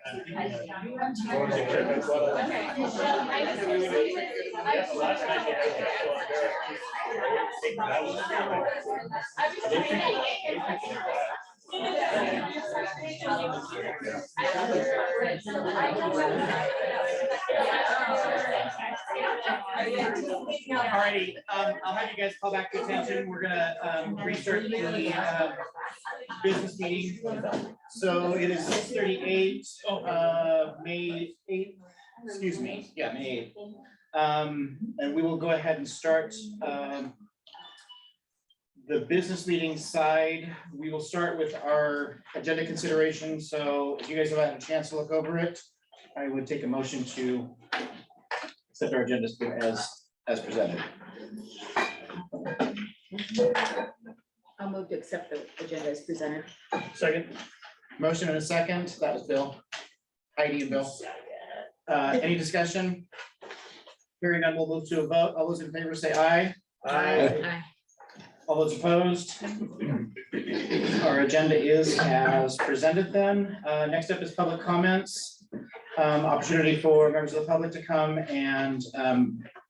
Alrighty, I'll have you guys call back to attention. We're gonna restart the business meeting. So it is 6:38, May 8th, excuse me, yeah, May 8th. And we will go ahead and start the business meeting side. We will start with our agenda consideration. So if you guys have had a chance to look over it, I would take a motion to accept our agenda as presented. I'll move to accept the agenda as presented. Second. Motion and a second. That was Bill. Heidi and Bill. Any discussion? Hearing none, we'll move to a vote. All those in favor say aye. Aye. All those opposed? Our agenda is as presented then. Next up is public comments. Opportunity for members of the public to come and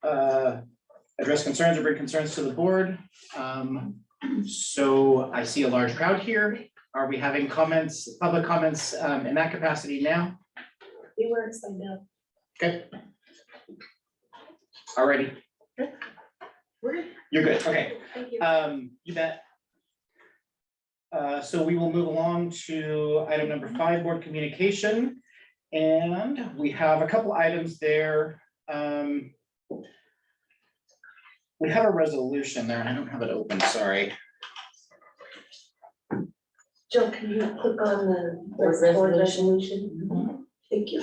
address concerns or bring concerns to the board. So I see a large crowd here. Are we having comments, public comments in that capacity now? We were signed up. Okay. Alrighty, We're good. you're good, okay. Thank you. You bet. So we will move along to item number 5, board communication. And we have a couple items there. We have a resolution there, and I don't have it open, sorry. Jill, can you click on the board resolution? Thank you.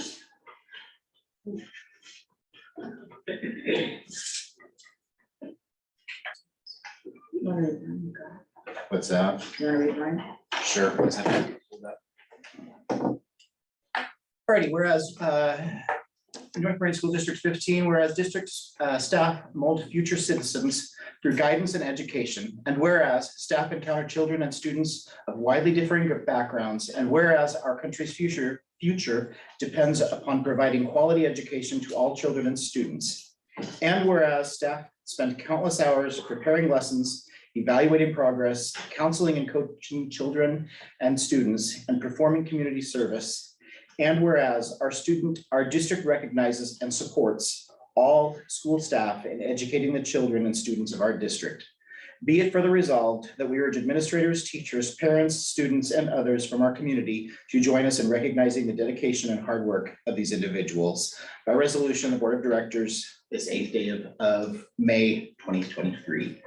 You wanna read mine? What's that? You wanna read mine? Sure. Alrighty, whereas North Marine School District 15, whereas district staff mold future citizens through guidance and education, and whereas staff encounter children and students of widely differing backgrounds, and whereas our country's future depends upon providing quality education to all children and students, and whereas staff spend countless hours preparing lessons, evaluating progress, counseling and coaching children and students, and performing community service. And whereas our district recognizes and supports all school staff in educating the children and students of our district. Be it further resolved that we urge administrators, teachers, parents, students, and others from our community to join us in recognizing the dedication and hard work of these individuals. By resolution, the Board of Directors, this 8th day of May 2023.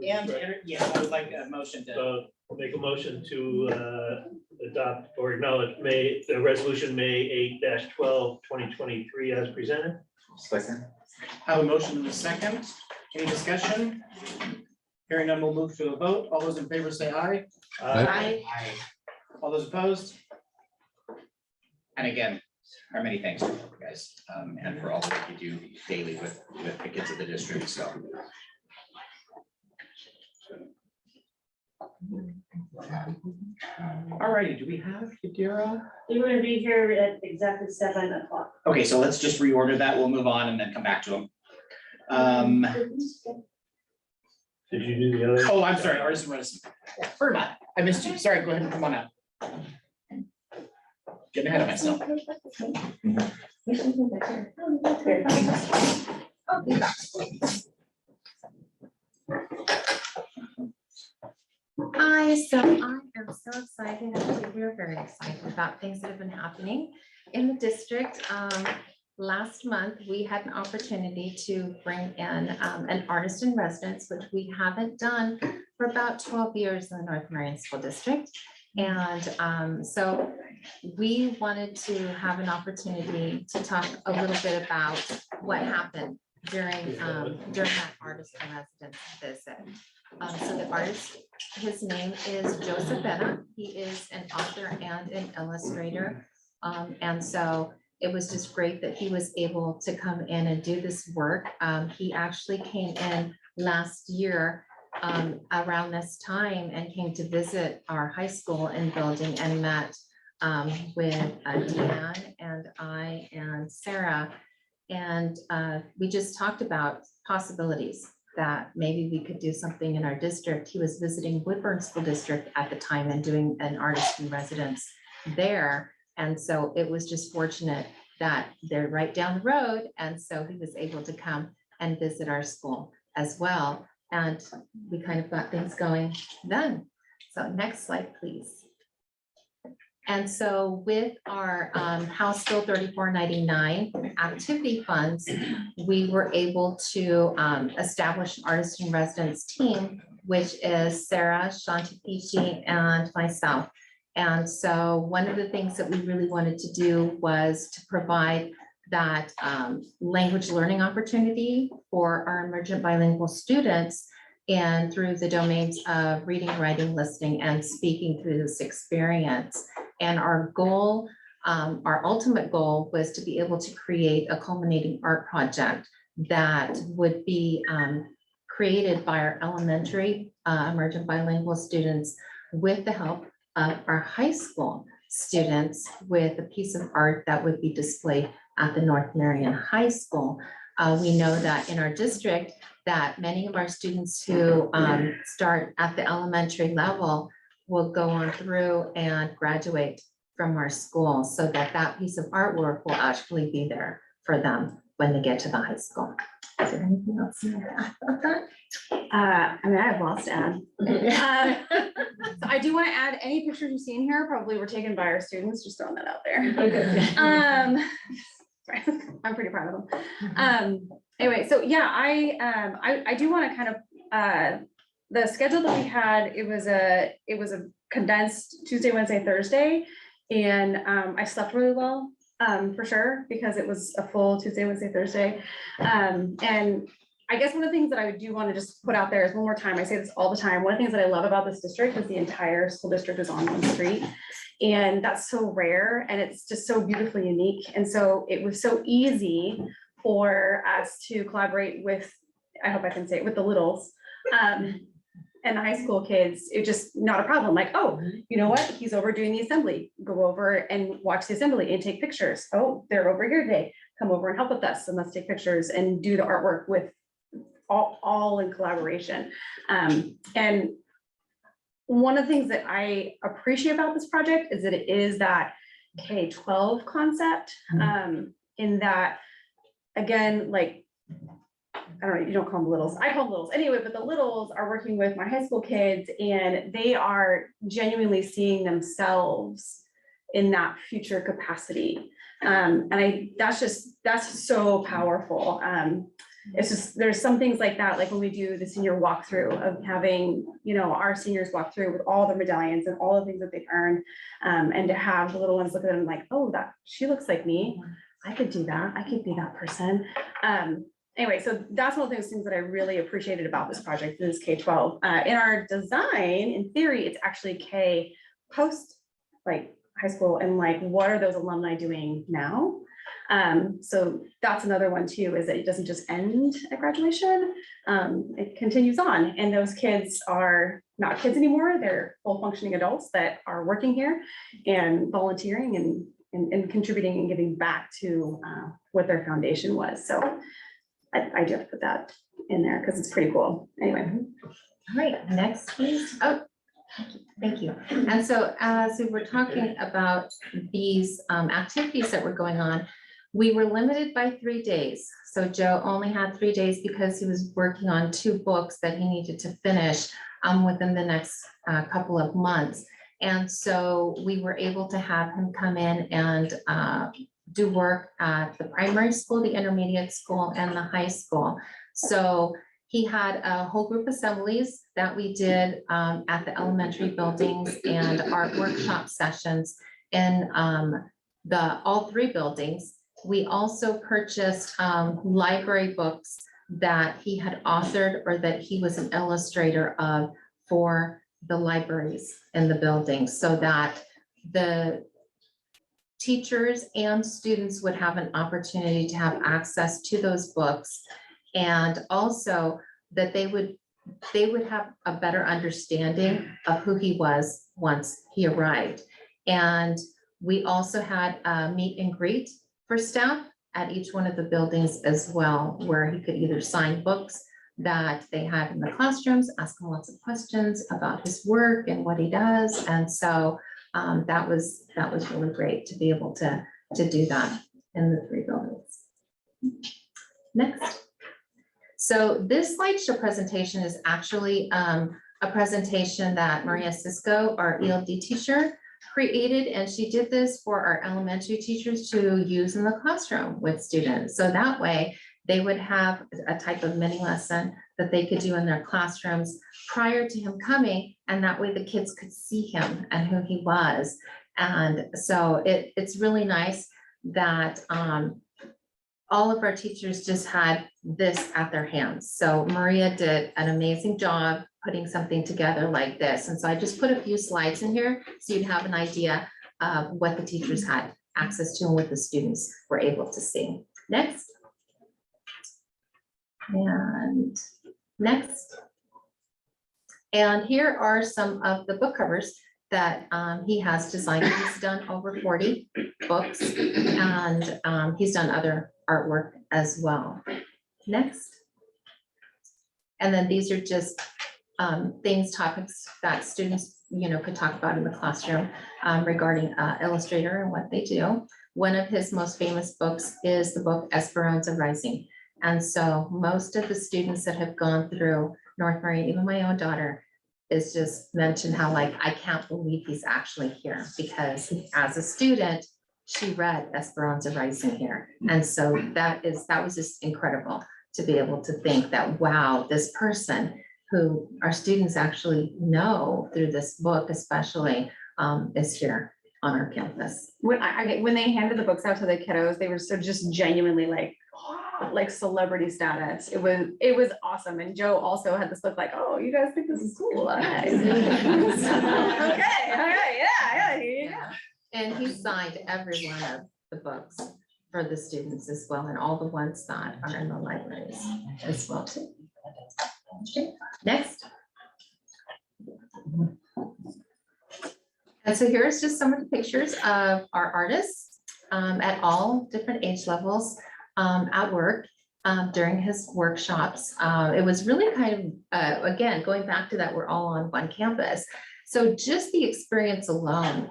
And yeah, I would like a motion to. Make a motion to adopt or acknowledge the resolution May 8-12, 2023 as presented. Second. Have a motion in a second. Any discussion? Hearing none, we'll move to a vote. All those in favor say aye. Aye. All those opposed? And again, our many thanks to you guys and for all the work you do daily with the kids of the district, so. All righty, do we have Yadira? You're gonna be here at exactly 7 o'clock. Okay, so let's just reorder that. We'll move on and then come back to them. Did you do the other? Oh, I'm sorry, artisan reticent. Irma, I missed you. Sorry, go ahead and come on out. Getting ahead of myself. Hi, so I am so excited. Actually, we're very excited about things that have been happening in the district. Last month, we had an opportunity to bring in an artist in residence, which we haven't done for about 12 years in the North Marion School District. And so we wanted to have an opportunity to talk a little bit about what happened during that artist in residence visit. So the artist, his name is Joseph Bennett. He is an author and an illustrator. And so it was just great that he was able to come in and do this work. He actually came in last year around this time and came to visit our high school and building and met with Deanne and I and Sarah. And we just talked about possibilities that maybe we could do something in our district. He was visiting Woodburn School District at the time and doing an artist in residence there. And so it was just fortunate that they're right down the road. And so he was able to come and visit our school as well. And we kind of got things going then. So next slide, please. And so with our House Bill 3499 activity funds, we were able to establish an artist in residence team, which is Sarah, Shanti Pichi, and myself. And so one of the things that we really wanted to do was to provide that language learning opportunity for our emergent bilingual students and through the domains of reading, writing, listening, and speaking through this experience. And our goal, our ultimate goal was to be able to create a culminating art project that would be created by our elementary emergent bilingual students with the help of our high school students with a piece of art that would be displayed at the North Marion High School. We know that in our district that many of our students who start at the elementary level will go on through and graduate from our school, so that that piece of artwork will actually be there for them when they get to the high school. Is there anything else you want to add about that? I mean, I have lots to add. So I do want to add, any pictures you see in here probably were taken by our students, just throwing that out there. Sorry, I'm pretty proud of them. Anyway, so yeah, I do want to kind of, the schedule that we had, it was a condensed Tuesday, Wednesday, Thursday. And I slept really well, for sure, because it was a full Tuesday, Wednesday, Thursday. And I guess one of the things that I do want to just put out there is, one more time, I say this all the time, one of the things that I love about this district is the entire school district is on one street. And that's so rare, and it's just so beautifully unique. And so it was so easy for us to collaborate with, I hope I can say it, with the littles. And the high school kids, it just not a problem. Like, oh, you know what? He's over doing the assembly. Go over and watch the assembly and take pictures. Oh, they're over here today. Come over and help with us, and let's take pictures and do the artwork with all in collaboration. And one of the things that I appreciate about this project is that it is that K-12 concept, in that, again, like, I don't know, you don't call them littles, I call them littles anyway, but the littles are working with my high school kids, and they are genuinely seeing themselves in that future capacity. And that's so powerful. It's just, there's some things like that, like when we do the senior walkthrough of having, you know, our seniors walk through with all the medallions and all the things that they've earned, and to have the little ones look at them like, oh, that she looks like me. I could do that. I could be that person. Anyway, so that's one of those things that I really appreciated about this project, is K-12. In our design, in theory, it's actually K post, like high school, and like, what are those alumni doing now? So that's another one too, is that it doesn't just end at graduation. It continues on, and those kids are not kids anymore. They're full functioning adults that are working here and volunteering and contributing and giving back to what their foundation was. So I do have to put that in there because it's pretty cool. Anyway. All right, next please. Oh, thank you. And so as we were talking about these activities that were going on, we were limited by 3 days. So Joe only had 3 days because he was working on 2 books that he needed to finish within the next couple of months. And so we were able to have him come in and do work at the primary school, the intermediate school, and the high school. So he had a whole group assemblies that we did at the elementary buildings and art workshop sessions in all 3 buildings. We also purchased library books that he had authored or that he was an illustrator of for the libraries in the building, so that the teachers and students would have an opportunity to have access to those books. And also that they would have a better understanding of who he was once he arrived. And we also had a meet and greet for staff at each one of the buildings as well, where he could either sign books that they had in the classrooms, ask him lots of questions about his work and what he does. And so that was really great to be able to do that in the 3 buildings. Next. So this slideshow presentation is actually a presentation that Maria Cisco, our ELD teacher, created, and she did this for our elementary teachers to use in the classroom with students. So that way they would have a type of mini lesson that they could do in their classrooms prior to him coming, and that way the kids could see him and who he was. And so it's really nice that all of our teachers just had this at their hands. So Maria did an amazing job putting something together like this. And so I just put a few slides in here so you'd have an idea of what the teachers had access to and what the students were able to see. Next. And next. And here are some of the book covers that he has designed. He's done over 40 books, and he's done other artwork as well. Next. And then these are just topics that students, could talk about in the classroom regarding Illustrator and what they do. One of his most famous books is the book Esperanza Rising. And so most of the students that have gone through North Murray, even my own daughter, is just mentioned how like, I can't believe he's actually here, because as a student, she read Esperanza Rising here. And so that was just incredible to be able to think that, wow, this person who our students actually know through this book especially is here on our campus. When they handed the books out to the kiddos, they were so just genuinely like celebrity status. It was awesome. And Joe also had this look like, oh, you guys think this is cool? All right. Okay, all right, yeah, here you go. And he signed every one of the books for the students as well, and all the ones that are in the libraries as well too. Next. And so here's just some of the pictures of our artists at all different age levels at work during his workshops. It was really kind of, again, going back to that, we're all on one campus. So just the experience alone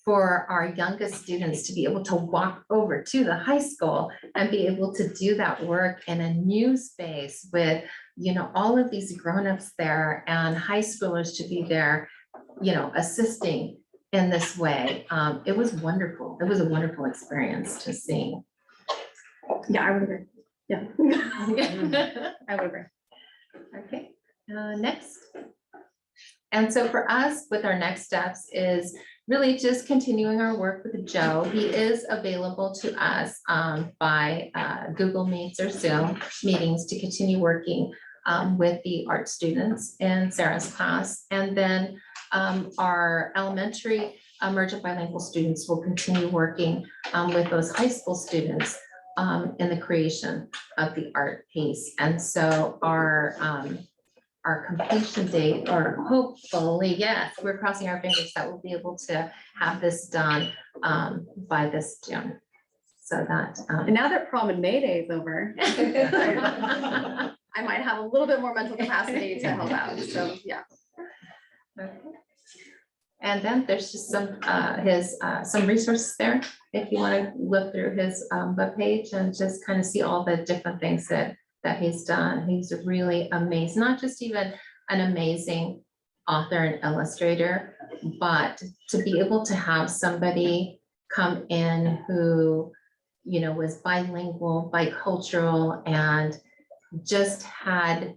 for our youngest students to be able to walk over to the high school and be able to do that work in a new space with, all of these grown-ups there and high schoolers to be there, assisting in this way. It was wonderful. It was a wonderful experience to see. Yeah, I would agree. Yeah. I would agree. Okay, next. And so for us, with our next steps is really just continuing our work with Joe. He is available to us by Google Meets or Zoom meetings to continue working with the art students in Sarah's class. And then our elementary emergent bilingual students will continue working with those high school students in the creation of the art piece. And so our completion date, or hopefully, yes, we're crossing our fingers that we'll be able to have this done by this June. So that. And now that prom and May Day is over, I might have a little bit more mental capacity to help out. So yeah. Okay. And then there's just some some resources there if you want to look through his webpage and just kind of see all the different things that he's done. He's really amazing, not just even an amazing author and illustrator, but to be able to have somebody come in who, was bilingual, bicultural, and just had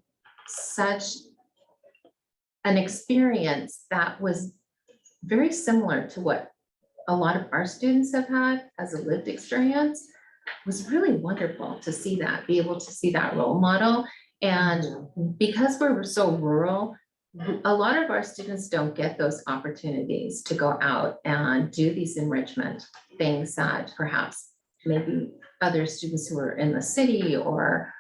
such an experience that was very similar to what a lot of our students have had as a lived experience. Was really wonderful to see that, be able to see that role model. And because we're so rural, a lot of our students don't get those opportunities to go out and do these enrichment things that perhaps maybe other students who are in the city or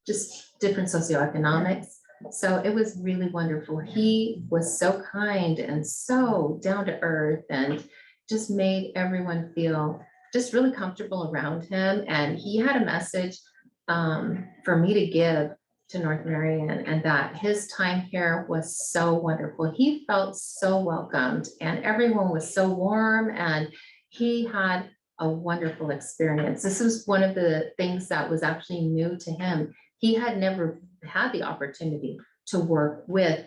just different socioeconomics. So it was really wonderful. He was so kind and so down to earth and just made everyone feel just really comfortable around him. And he had a message for me to give to North Marion, and that his time here was so wonderful. He felt so welcomed and everyone was so warm, and he had a wonderful experience. This was one of the things that was actually new to him. He had never had the opportunity to work with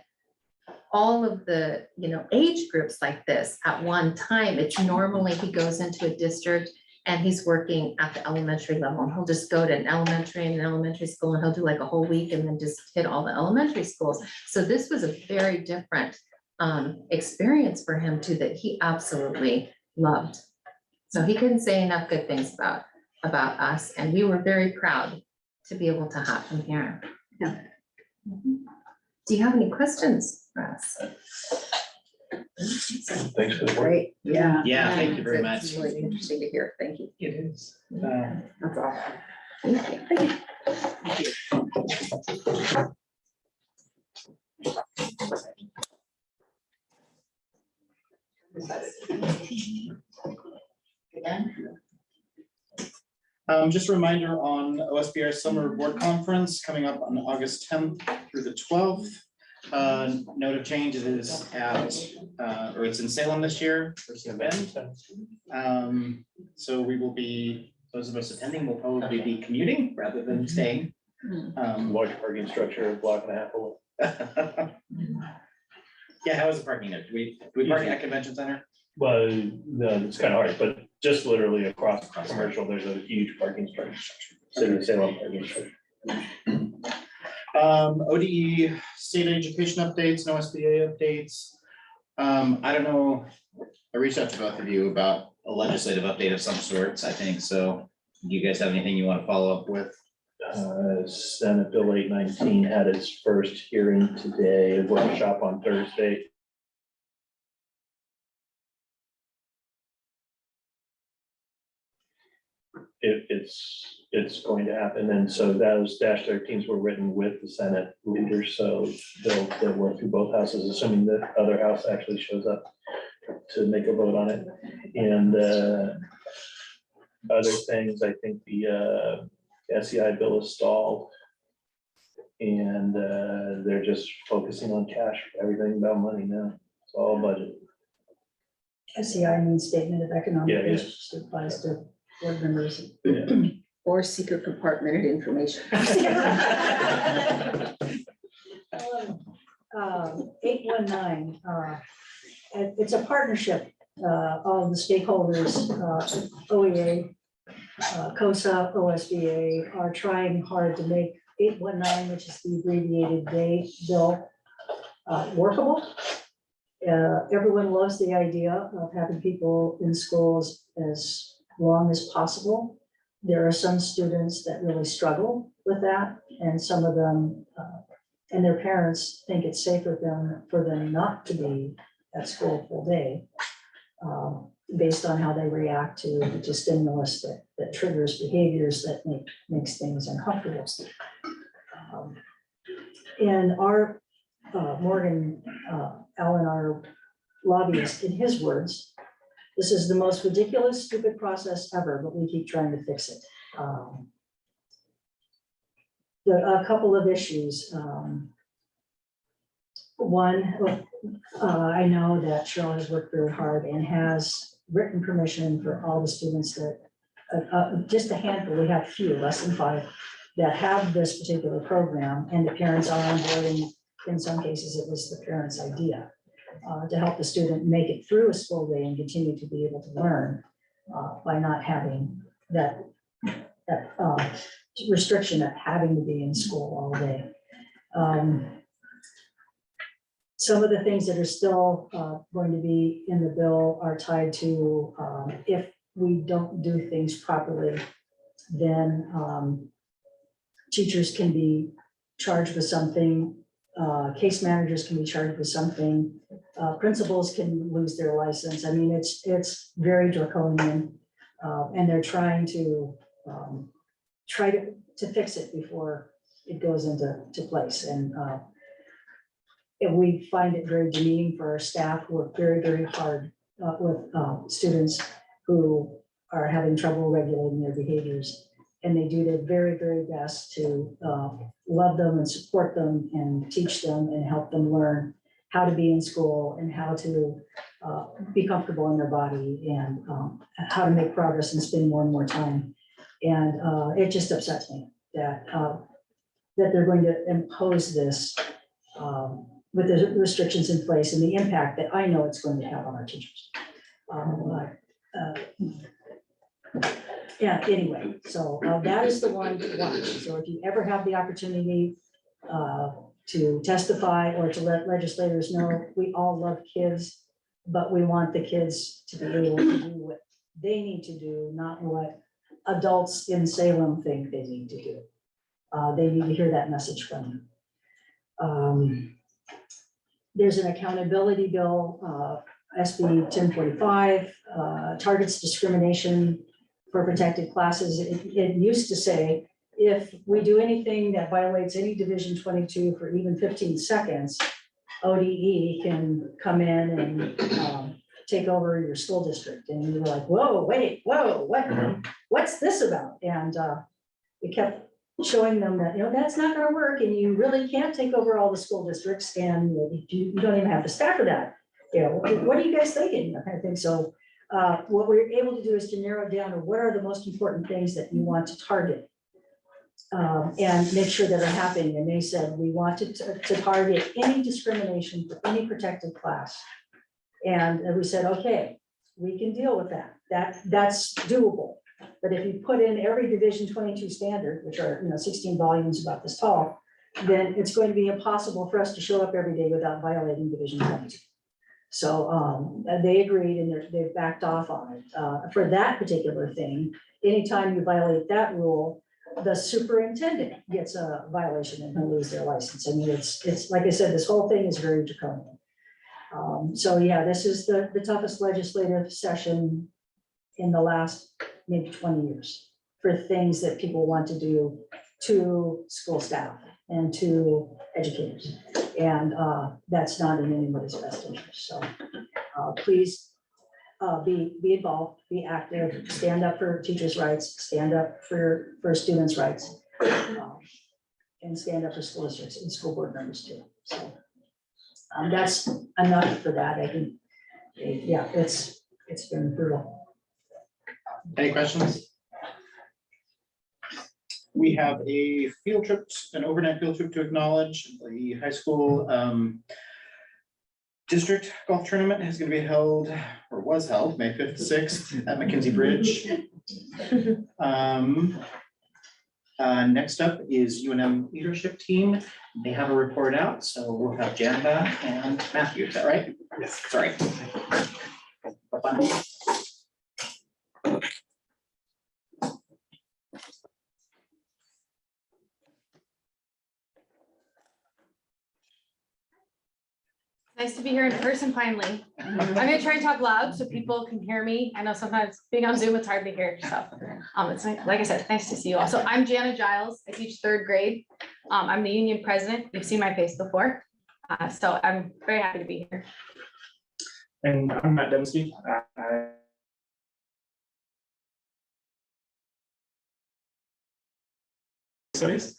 all of the, age groups like this at one time. It's normally he goes into a district and he's working at the elementary level, and he'll just go to an elementary school, and he'll do like a whole week and then just hit all the elementary schools. So this was a very different experience for him too, that he absolutely loved. So he couldn't say enough good things about us, and we were very proud to be able to have him here. Yeah. Do you have any questions for us? Thanks for the work. Great, yeah. Yeah, thank you very It's much. really interesting to hear. Thank you. It is. That's awesome. Thank you. Just a reminder on OSBR Summer Board Conference coming up on August 10th through the 12th. Note of change, it is it's in Salem this year, first event. So we will be, those of us attending will probably be commuting rather than staying. Large parking structure, a block and a half away. Yeah, how is the parking there? Do we park at Convention Center? Well, no, it's kind of hard, but just literally across commercial, there's a huge parking structure. City of Salem parking structure. ODE state education updates, no SBA updates. I don't know, I reached out to both of you about a legislative update of some sorts, I think, so do you guys have anything you want to follow up with? Senate Bill 819 had its first hearing today, a workshop on Thursday. It's going to happen, and so those -13s were written with the Senate leaders, so they'll work through both houses, assuming the other house actually shows up to make a vote on it. And other things, I think the SEI bill is stalled, and they're just focusing on cash, everything about money now. It's all budget. SEI means statement of economic Yeah, yeah. interest, applies to board members. Yeah. Or secret compartmented information. 819, it's a partnership, all the stakeholders, OEA, COSA, OSBA are trying hard to make 819, which is the abbreviated day bill, workable. Everyone loves the idea of having people in schools as long as possible. There are some students that really struggle with that, and some of them and their parents think it's safer for them not to be at school full day, based on how they react to stimulus that triggers behaviors that makes things uncomfortable. And our Morgan Allen, our lobbyist, in his words, this is the most ridiculous, stupid process ever, but we keep trying to fix it. A couple of issues. One, I know that Cheryl has worked very hard and has written permission for all the students that, just a handful, we have few, less than 5, that have this particular program, and the parents are on board, and in some cases, it was the parents' idea. To help the student make it through a school day and continue to be able to learn by not having that restriction of having to be in school all day. Some of the things that are still going to be in the bill are tied to if we don't do things properly, then teachers can be charged with something Case managers can be charged with something. Principals can lose their license. I mean, it's very draconian. And they're trying to fix it before it goes into place. And we find it very demeaning for our staff who work very, very hard with students who are having trouble regulating their behaviors. And they do their very, very best to love them and support them and teach them and help them learn how to be in school and how to be comfortable in their body and how to make progress and spend more and more time. And it just upsets me that they're going to impose this with the restrictions in place and the impact that I know it's going to have on our teachers. Yeah, anyway, so that is the one to watch. So if you ever have the opportunity to testify or to let legislators know, we all love kids, but we want the kids to be able to do what they need to do, not what adults in Salem think they need to do. They need to hear that message from you. There's an accountability bill, SB 1045, targets discrimination for protected classes. It used to say, if we do anything that violates any Division 22 for even 15 seconds, ODE can come in and take over your school district. And you were like, whoa, wait, whoa, what's this about? And we kept showing them that, that's not gonna work and you really can't take over all the school districts and you don't even have the staff for that. What are you guys thinking? That kind of thing. So what we're able to do is to narrow down to what are the most important things that you want to target and make sure that are happening. And they said, we want to target any discrimination for any protected class. And we said, okay, we can deal with that. That's doable. But if you put in every Division 22 standard, which are 16 volumes about this tall, then it's going to be impossible for us to show up every day without violating Division 22. So they agreed and they've backed off on it. For that particular thing, anytime you violate that rule, the superintendent gets a violation and can lose their license. I mean, it's like I said, this whole thing is very draconian. So yeah, this is the toughest legislative session in the last maybe 20 years for things that people want to do to school staff and to educators. And that's not in anybody's best interest. So please be involved, be active, stand up for teachers' rights, stand up for students' rights, and stand up for school districts and school board members too. So that's enough for that. I think, yeah, it's been brutal. Any questions? We have a field trip, an overnight field trip to acknowledge the high school district golf tournament is going to be held, or was held, May 5th to 6th at McKenzie Bridge. Next up is UNM leadership team. They have a report out, so we'll have Janda and Matthew. Is that right? Yes. Sorry. Bye-bye. Nice to be here in person finally. I'm gonna try and talk loud so people can hear me. I know sometimes being on Zoom, it's hard to hear, so it's nice, like I said, nice to see you all. So I'm Jana Giles. I teach 3rd grade. I'm the union president. You've seen my face before. So I'm very happy to be here. And I'm Matt Dembski. Studies.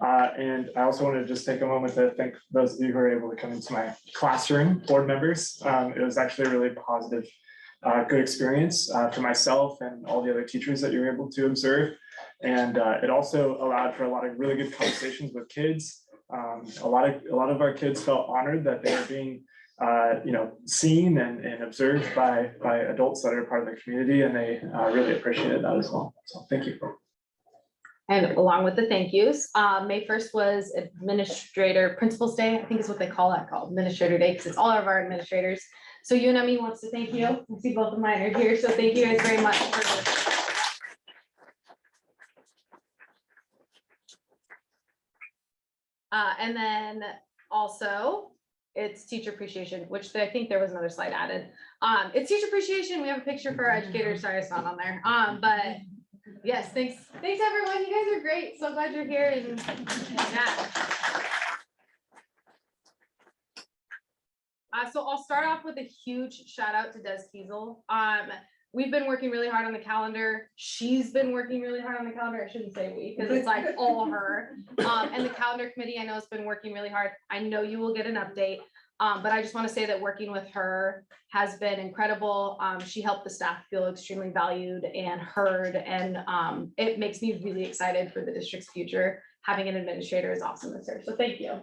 And I also want to just take a moment to thank those of you who were able to come into my classroom, board members. It was actually a really positive, good experience for myself and all the other teachers that you were able to observe. And it also allowed for a lot of really good conversations with kids. A lot of our kids felt honored that they were being seen and observed by adults that are part of the community, and they really appreciated that as well. So thank you. And along with the thank yous, May 1st was Administrator Principals Day. I think is what they call that, called Administrator Day, because it's all of our administrators. So UNME wants to thank you. I see both of mine are here, so thank you guys very much. And then Also, it's teacher appreciation, which I think there was another slide added. It's teacher appreciation. We have a picture for our educators. Sorry, it's not on there. But yes, thanks everyone. You guys are great. So glad you're here and yeah. So I'll start off with a huge shout out to Des Kiesel. We've been working really hard on the calendar. She's been working really hard on the calendar. I shouldn't say we, because it's like all her. And the calendar committee, I know, has been working really hard. I know you will get an update. But I just want to say that working with her has been incredible. She helped the staff feel extremely valued and heard. And it makes me really excited for the district's future. Having an administrator is awesome as her. So thank you.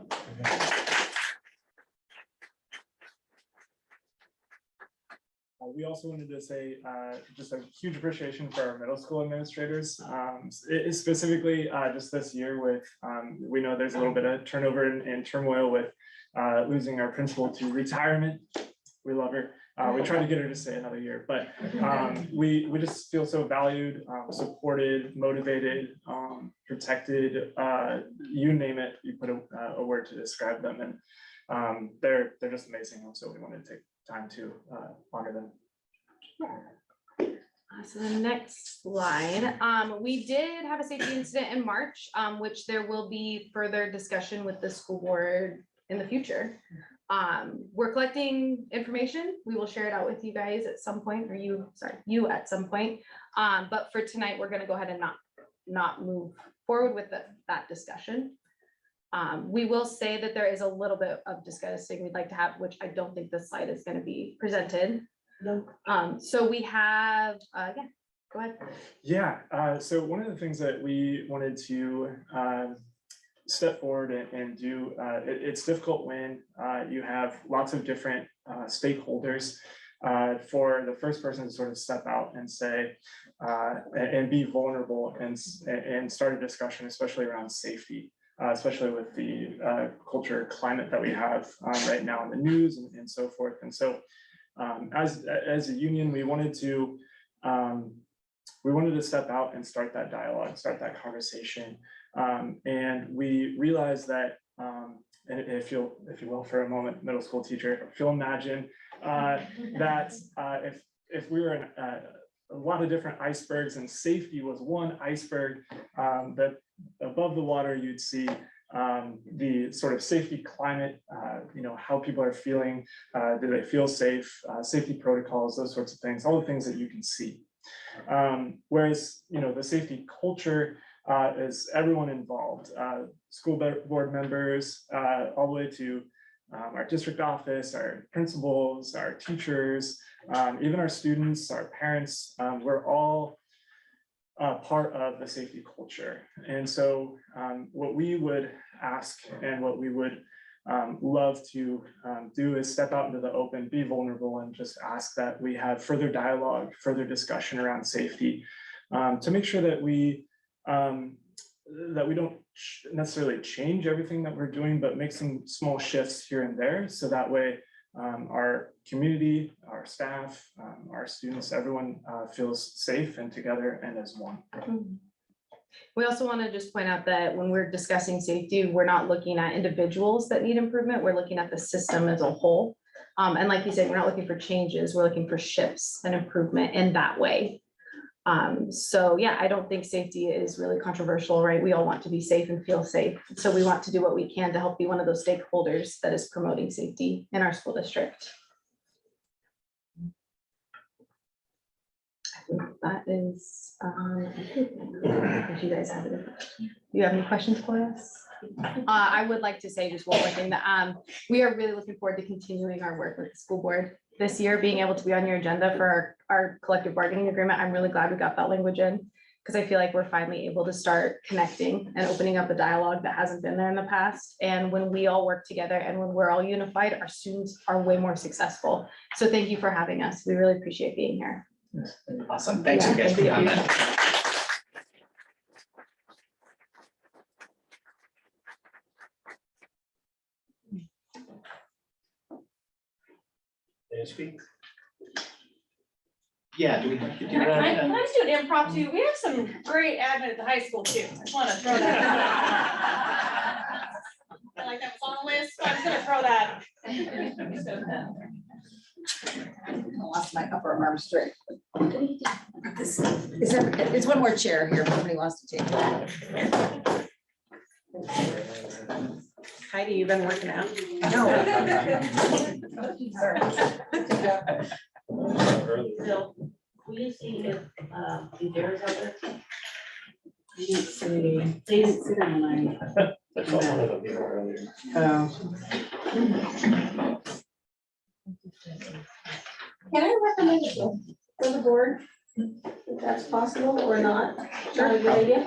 We also wanted to say just a huge appreciation for our middle school administrators. Specifically just this year with, we know there's a little bit of turnover and turmoil with losing our principal to retirement. We love her. We try to get her to stay another year, but we just feel so valued, supported, motivated, protected, you name it, you put a word to describe them, and they're just amazing. So we wanted to take time to honor them. So the next slide, we did have a safety incident in March, which there will be further discussion with the school board in the future. We're collecting information. We will share it out with you guys at some point, or you at some point. But for tonight, we're going to go ahead and not move forward with that discussion. We will say that there is a little bit of discussing we'd like to have, which I don't think this slide is going to be presented. No. So we have, yeah, go ahead. Yeah, so one of the things that we wanted to step forward and do, it's difficult when you have lots of different stakeholders for the first person to sort of step out and say, and be vulnerable and start a discussion, especially around safety. Especially with the culture climate that we have right now in the news and so forth. And so as a union, we wanted to step out and start that dialogue, start that conversation. And we realized that, and if you will, for a moment, middle school teacher, if you'll imagine that if we were in a lot of different icebergs and safety was one iceberg, that above the water, you'd see the sort of safety climate, how people are feeling, do they feel safe, safety protocols, those sorts of things, all the things that you can see. Whereas, the safety culture is everyone involved, school board members, all the way to our district office, our principals, our teachers, even our students, our parents, we're all part of the safety culture. And so what we would ask and what we would love to do is step out into the open, be vulnerable, and just ask that we have further dialogue, further discussion around safety to make sure that we don't necessarily change everything that we're doing, but make some small shifts here and there. So that way our community, our staff, our students, everyone feels safe and together and as one. We also want to just point out that when we're discussing safety, we're not looking at individuals that need improvement. We're looking at the system as a whole. And like you said, we're not looking for changes. We're looking for shifts and improvement in that way. So yeah, I don't think safety is really controversial, right? We all want to be safe and feel safe. So we want to do what we can to help be one of those stakeholders that is promoting safety in our school district. I think that is, if you guys have it. Do you have any questions for us? I would like to say just one more thing, that we are really looking forward to continuing our work with the school board this year, being able to be on your agenda for our collective bargaining agreement. I'm really glad we got that language in, because I feel like we're finally able to start connecting and opening up a dialogue that hasn't been there in the past. And when we all work together and when we're all unified, our students are way more successful. So thank you for having us. We really appreciate being here. Awesome. Thanks you guys for doing that. May I speak? Yeah, do we have to do Can I that? just do an impromptu? We have some great admin at the high school too. I just want to throw that. I feel like that was all the list, so I'm just gonna throw that. I lost my upper arm strength. There's one more chair here, if somebody wants to take it. Heidi, you've been working out? Bill, will you see if, the bears out there? I didn't see, they didn't sit on mine. I saw one of them here earlier. Can I recommend it for the board, if that's possible or not? Not a good idea.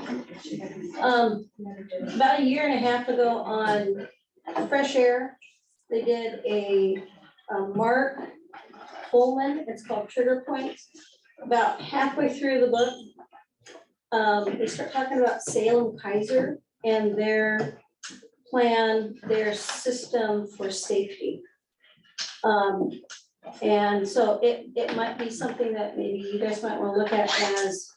About a year and a half ago on Fresh Air, they did a Mark Coleman, it's called Trigger Points. About halfway through the book, they start talking about Salem Kaiser and their plan, their system for safety. And so it might be something that maybe you guys might want to look at as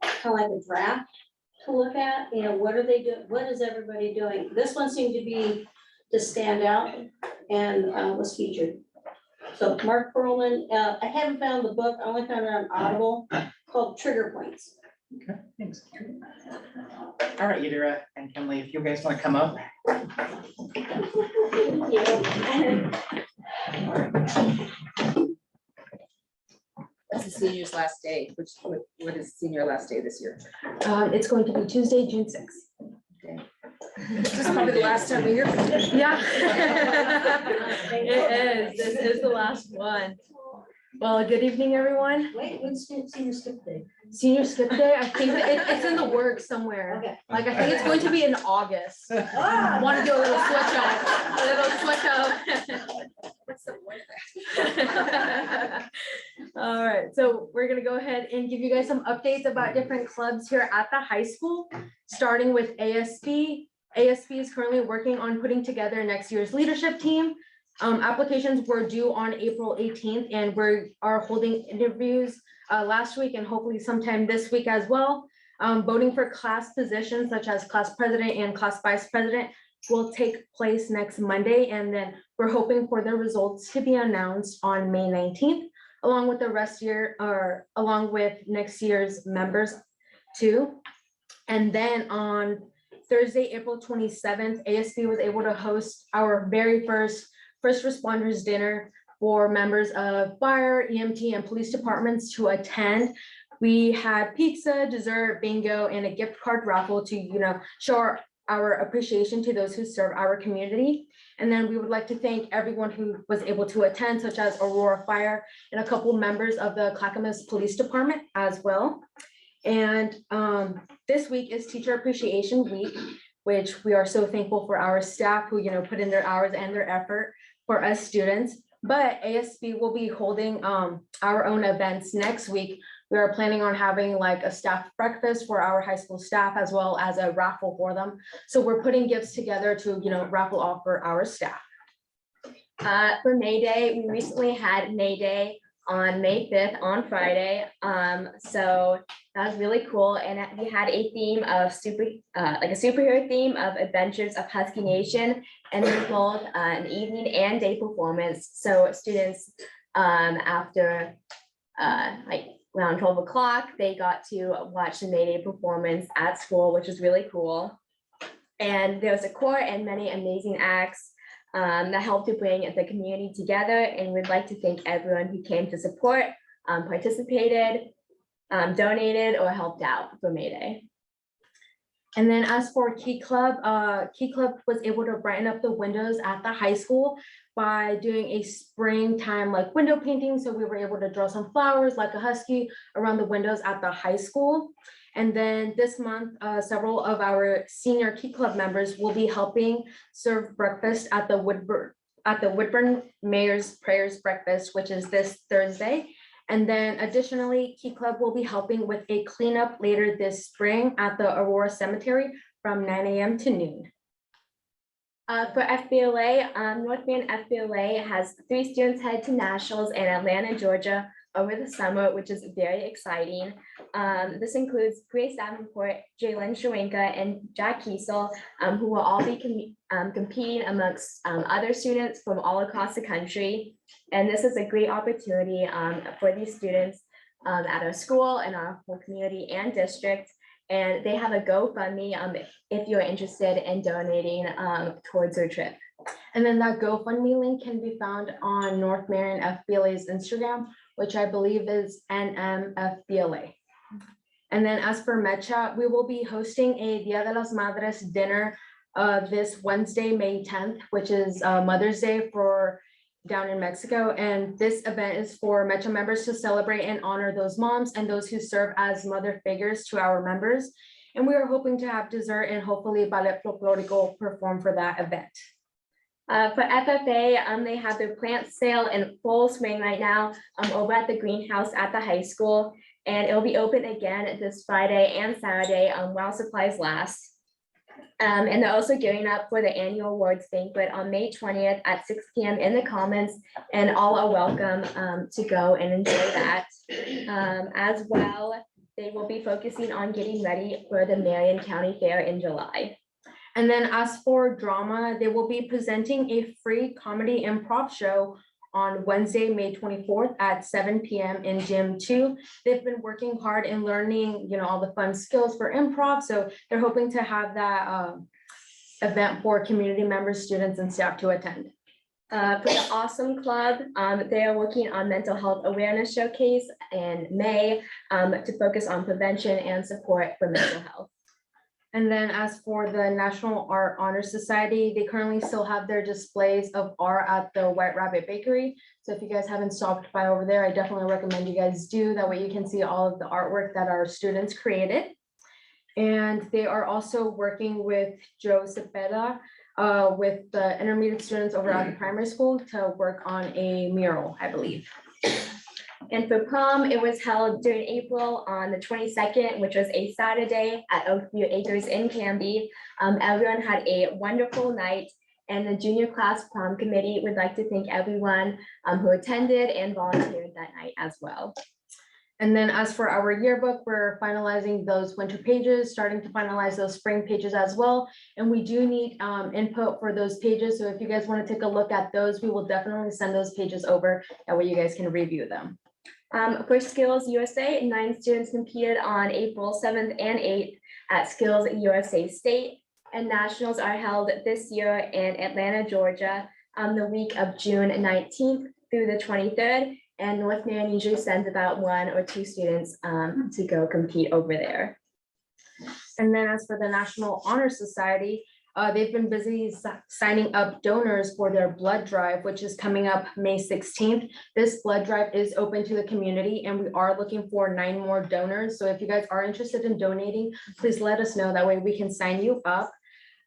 kind of like a draft to look at, you know, what are they doing? What is everybody doing? This one seemed to stand out and was featured. So Mark Perlman, I haven't found the book, I only found it on Audible, called Trigger Points. Okay, thanks. All right, Yadira and Kimberly, if you guys want to come up. That's the senior's last day, what is senior last day this year? It's going to be Tuesday, June sixth. This is probably the last time we hear from you. Yeah. It is. This is the last one. Well, good evening, everyone. Wait, when's senior skip day? Senior skip day, I think it's in the works somewhere. Okay. Like, I think it's going to be in August. Want to do a little switch up, What's the word? All right, so we're gonna go ahead and give you guys some updates about different clubs here at the high school, starting with ASB. ASB is currently working on putting together next year's leadership team. Applications were due on April 18th, and we are holding interviews last week and hopefully sometime this week as well. Voting for class positions such as class president and class vice president will take place next Monday, and then we're hoping for the results to be announced on May 19th, along with along with next year's members too. And then on Thursday, April 27th, ASB was able to host our very first responders dinner for members of fire, EMT, and police departments to attend. We had pizza, dessert, bingo, and a gift card raffle to, show our appreciation to those who serve our community. And then we would like to thank everyone who was able to attend, such as Aurora Fire and a couple members of the Clackamas Police Department as well. And this week is Teacher Appreciation Week, which we are so thankful for our staff who, put in their hours and their effort for us students. But ASB will be holding our own events next week. We are planning on having like a staff breakfast for our high school staff, as well as a raffle for them. So we're putting gifts together to, raffle off for our staff. For May Day, we recently had May Day on May 5th on Friday. So that was really cool. And we had a theme of like a superhero theme of Adventures of Husky Nation, and we both an evening and day performance. So students after like around 12 o'clock, they got to watch the May Day performance at school, which was really cool. And there was a choir and many amazing acts that helped to bring the community together. And we'd like to thank everyone who came to support, participated, donated, or helped out for May Day. And then as for Key Club was able to brighten up the windows at the high school by doing a springtime like window painting. So we were able to draw some flowers like a husky around the windows at the high school. And then this month, several of our senior Key Club members will be helping serve breakfast at the Woodburn Mayor's Prayers Breakfast, which is this Thursday. And then additionally, Key Club will be helping with a cleanup later this spring at the Aurora Cemetery from 9 a.m. to noon. For FBLA, North Bend FBLA has 3 students headed to nationals in Atlanta, Georgia over the summer, which is very exciting. This includes Grace Davenport, Jalen Shawenka, and Jack Kiesel, who will all be competing amongst other students from all across the country. And this is a great opportunity for these students at our school and our whole community and district. And they have a GoFundMe if you're interested in donating towards their trip. And then that GoFundMe link can be found on North Marion FBLA's Instagram, which I believe is NMFBLA. And then as for Mecha, we will be hosting a Dia de las Madres dinner this Wednesday, May 10th, which is Mother's Day for down in Mexico. And this event is for Mecha members to celebrate and honor those moms and those who serve as mother figures to our members. And we are hoping to have dessert and hopefully Ballet Folklorico perform for that event. For FFA, they have their plant sale in full swing right now over at the greenhouse at the high school. And it'll be open again this Friday and Saturday while supplies last. And they're also gearing up for the annual awards banquet on May 20th at 6 p.m. in the Commons, and all are welcome to go and enjoy that. As well, they will be focusing on getting ready for the Marion County Fair in July. And then as for drama, they will be presenting a free comedy improv show on Wednesday, May 24th at 7 p.m. in Gym 2. They've been working hard in learning, all the fun skills for improv. So they're hoping to have that event for community members, students, and staff to attend. For the Awesome Club, they are working on mental health awareness showcase in May to focus on prevention and support for mental health. And then as for the National Art Honor Society, they currently still have their displays of art at the White Rabbit Bakery. So if you guys haven't stopped by over there, I definitely recommend you guys do. That way you can see all of the artwork that our students created. And they are also working with Joe Cepeda with the intermediate students over at the primary school to work on a mural, I believe. And for prom, it was held during April on the 22nd, which was a Saturday at Oakview Acres in Canby. Everyone had a wonderful night, and the junior class prom committee would like to thank everyone who attended and volunteered that night as well. And then as for our yearbook, we're finalizing those winter pages, starting to finalize those spring pages as well. And we do need input for those pages. So if you guys want to take a look at those, we will definitely send those pages over. That way you guys can review them. For Skills USA, 9 students competed on April 7th and 8th at Skills USA State, and nationals are held this year in Atlanta, Georgia, the week of June 19th through the 23rd, and North Marion usually sends about 1 or 2 students to go compete over there. And then as for the National Honor Society, they've been busy signing up donors for their blood drive, which is coming up May 16th. This blood drive is open to the community, and we are looking for 9 more donors. So if you guys are interested in donating, please let us know. That way we can sign you up.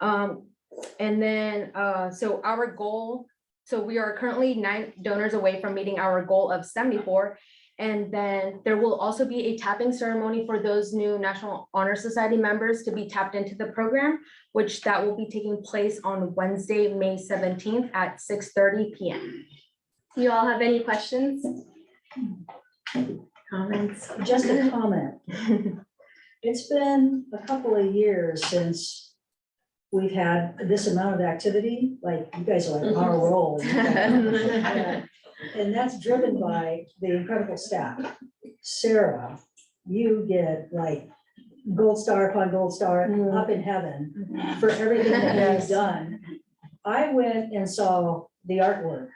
And then, so our goal, so we are currently 9 donors away from meeting our goal of 74. And then there will also be a tapping ceremony for those new National Honor Society members to be tapped into the program, which that will be taking place on Wednesday, May 17th at 6:30 p.m. Do you all have any questions? Comments? Just a comment. It's been a couple of years since we've had this amount of activity, like you guys are like on a roll. And that's driven by the incredible staff. Sarah, you get like gold star upon gold star up in heaven for everything that you've done. I went and saw the artwork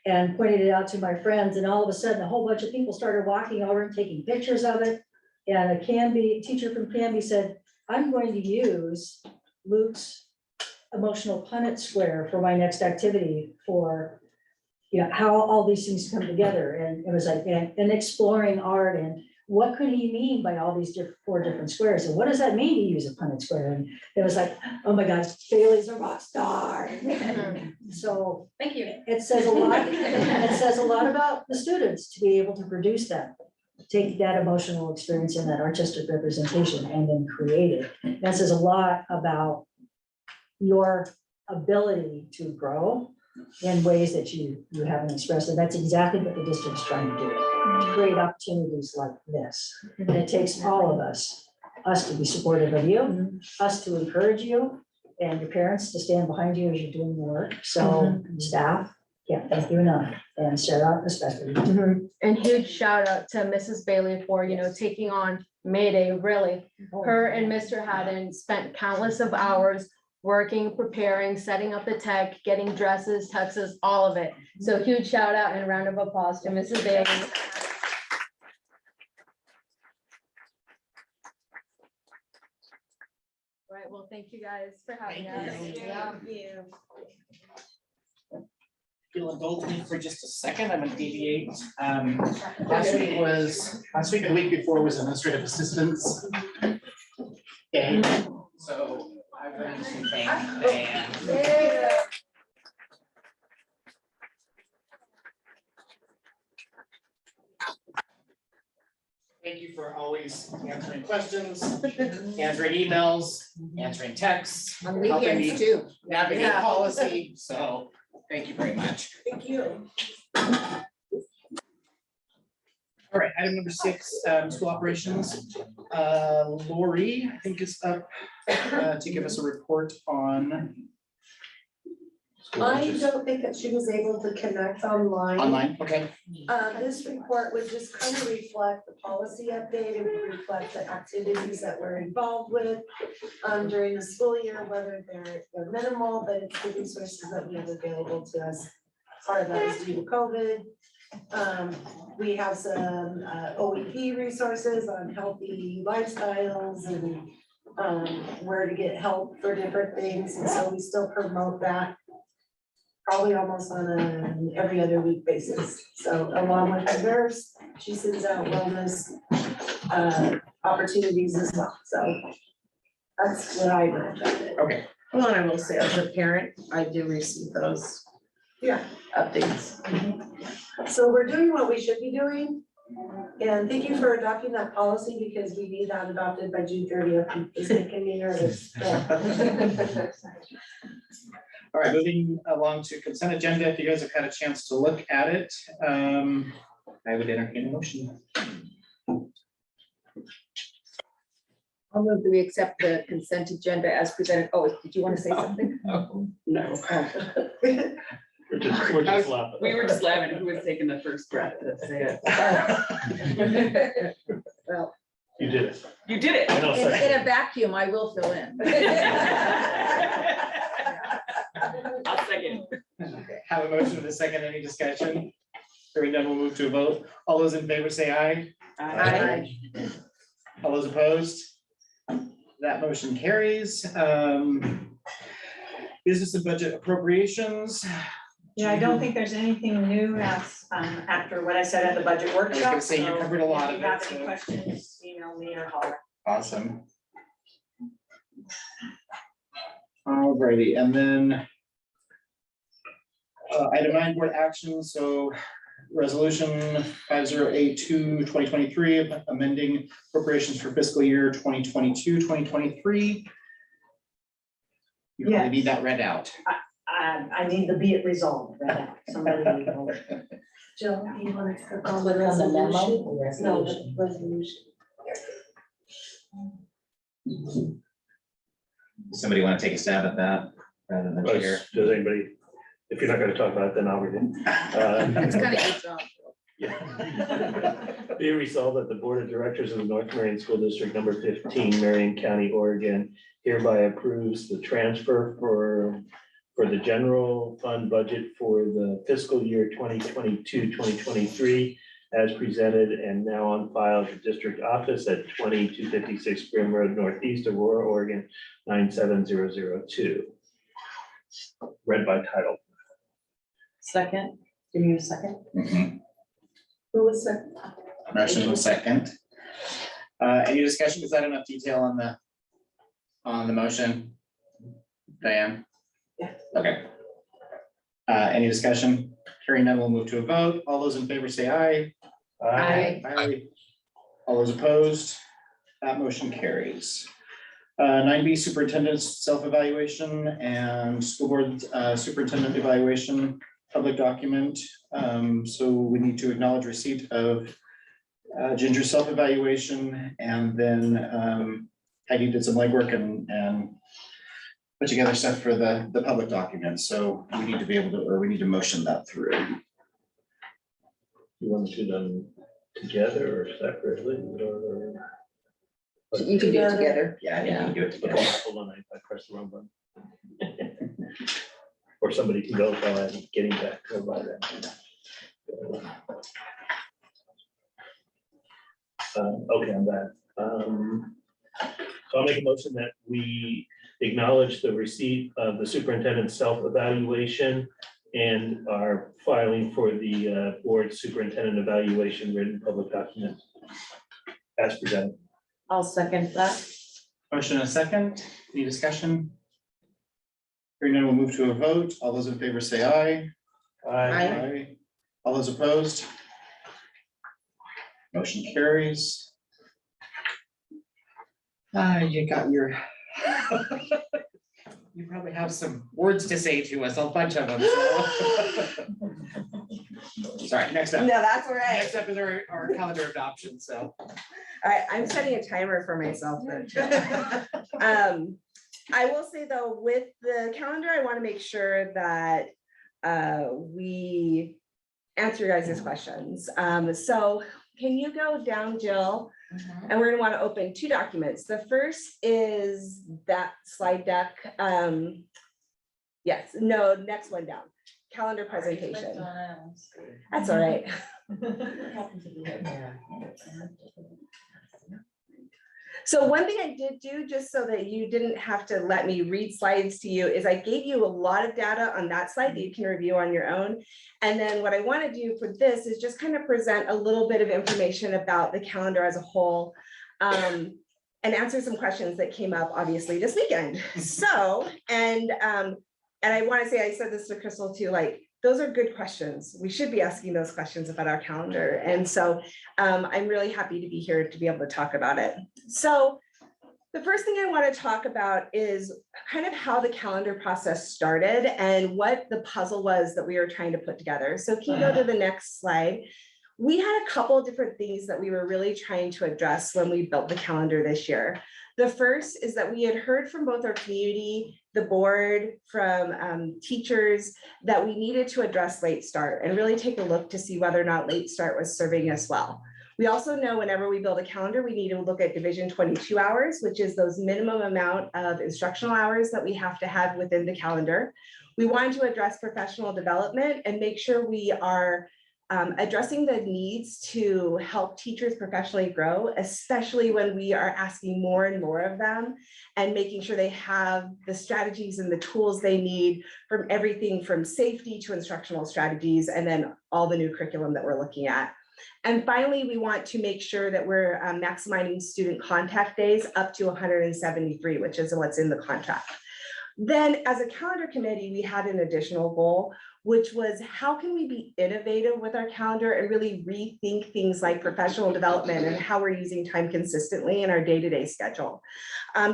and pointed it out to my friends, and all of a sudden, a whole bunch of people started walking over and taking pictures of it. And a teacher from Canby said, I'm going to use Luke's emotional Punnett square for my next activity for how all these things come together. And it was like, and exploring art and what could he mean by all these 4 different squares? And what does that mean to use a Punnett square? And it was like, oh my God, Bailey's a rock star. So Thank you. it says a lot, it says a lot about the students to be able to produce that, take that emotional experience and that artistic representation and then create it. That says a lot about your ability to grow in ways that you haven't expressed. And that's exactly what the district's trying to do, to create opportunities like this. And it takes all of us to be supportive of you, us to encourage you, and your parents to stand behind you as you're doing the work. So staff, can't thank you enough, and Sarah especially. And huge shout out to Mrs. Bailey for, taking on May Day, really. Her and Mr. Haddon spent countless of hours working, preparing, setting up the tech, getting dresses, tuxes, all of it. So huge shout out and a round of applause to Mrs. Bailey. All right, well, thank you guys for having us. If you'll indulge me for just a second, I'm gonna deviate. Last week and the week before was administrative assistance day, so I've learned some things and. Thank you for always answering questions, answering emails, answering texts. On helping me weekends too. Navigate Yeah. policy, so thank you very much. Thank you. All right, item number 6, school operations. Lori, I think is up to give us a report on I don't think that she was able to connect online, okay? This report would just kind of reflect the policy update, it would reflect the activities that we're involved with during the school year, whether they're minimal, but it's the resources that we have available to us. Part of that is due to COVID. We have some OEP resources on healthy lifestyles and where to get help for different things, and so we still promote that probably almost on an every other week basis. So along with the nurse, she sends out wellness opportunities as well, so that's what I read of it. Okay, Well, and I will say as a parent, I do receive those Yeah, updates. so we're doing what we should be doing. And thank you for adopting that policy because we need that adopted by June 30th. It's making me nervous. all right, moving along to consent agenda. If you guys have had a chance to look at it, I would entertain a motion. I'll move that we accept the consent agenda as presented. Oh, did you want to say something? No. We're just laughing. We were just laughing, who was taking the first breath to say it. Well, You did it. You did it. And I'll in second. a vacuum, I will fill in. I'll second. Have a motion and a second, any discussion? Hearing none, we'll move to a vote. All those in favor say aye. Aye. All those opposed? That motion carries. Business and budget appropriations. Yeah, I don't think there's anything new as, after what I said at the budget I was workshop. gonna say you so covered a lot if of you have it, any so- questions, email me or holler. Awesome. Alrighty, and then item 9, board action, so resolution 5082/2023, amending appropriations for fiscal year 2022-2023. You probably need that read out. I need to be it resolved, right? Somebody need to hold. Jill, you want to click on the On the memo? resolution? No, the resolution. Somebody want to take a stab at that rather than chair? Does anybody, if you're not gonna talk about it, then I'll read it. It's kind of your job. Yeah. Be resolved that the Board of Directors of the North Marion School District Number 15, Marion County, Oregon hereby approves the transfer for the general fund budget for the fiscal year 2022-2023 as presented and now on file at the district office at 2256 Grim Road Northeast, Aurora, Oregon 97002. Read by title. Second, give me a second. Who was that? Motion was second. Any discussion? Is that enough detail on the motion? Diane? Yeah. Okay. Any discussion? Hearing none, we'll move to a vote. All those in favor say aye. Aye. Aye. All those opposed? That motion carries. 9B superintendent's self-evaluation and school board superintendent evaluation, public document. So we need to acknowledge receipt of Ginger's self-evaluation, and then Heidi did some legwork and put together stuff for the public document. So we need to be able to, or we need to motion that through. You want to do them together or separately, or? You can do it together. Yeah, I think we can do it Okay, together. hold on, I pressed the wrong button. Or somebody can go while I'm getting back to by that. Okay, I'm back. So I'll make a motion that we acknowledge the receipt of the superintendent's self-evaluation and are filing for the board superintendent evaluation written public document as presented. I'll second that. Motion and a second. Any discussion? Hearing none, we'll move to a vote. All those in favor say aye. Aye. All those opposed? Motion carries. You got your. You probably have some words to say to us, a bunch of them. So. Sorry, next up. No, that's all right. Next up is our calendar adoption, so. All right, I'm setting a timer for myself. I will say though, with the calendar, I want to make sure that we answer your guys' questions. So can you go down, Jill? And we're gonna want to open two documents. The first is that slide deck. Yes, no, next one down, calendar presentation. That's all right. So one thing I did do, just so that you didn't have to let me read slides to you, is I gave you a lot of data on that slide that you can review on your own. And then what I want to do for this is just kind of present a little bit of information about the calendar as a whole, and answer some questions that came up obviously this weekend. So, and I want to say, I said this to Crystal too, like, those are good questions. We should be asking those questions about our calendar. And so I'm really happy to be here to be able to talk about it. So the first thing I want to talk about is kind of how the calendar process started and what the puzzle was that we were trying to put together. So can you go to the next slide? We had a couple of different things that we were really trying to address when we built the calendar this year. The first is that we had heard from both our community, the board, from teachers, that we needed to address late start and really take a look to see whether or not late start was serving us well. We also know whenever we build a calendar, we need to look at Division 22 hours, which is those minimum amount of instructional hours that we have to have within the calendar. We wanted to address professional development and make sure we are addressing the needs to help teachers professionally grow, especially when we are asking more and more of them and making sure they have the strategies and the tools they need, from everything from safety to instructional strategies, and then all the new curriculum that we're looking at. And finally, we want to make sure that we're maximizing student contact days up to 173, which is what's in the contract. Then as a calendar committee, we had an additional goal, which was how can we be innovative with our calendar and really rethink things like professional development and how we're using time consistently in our day-to-day schedule.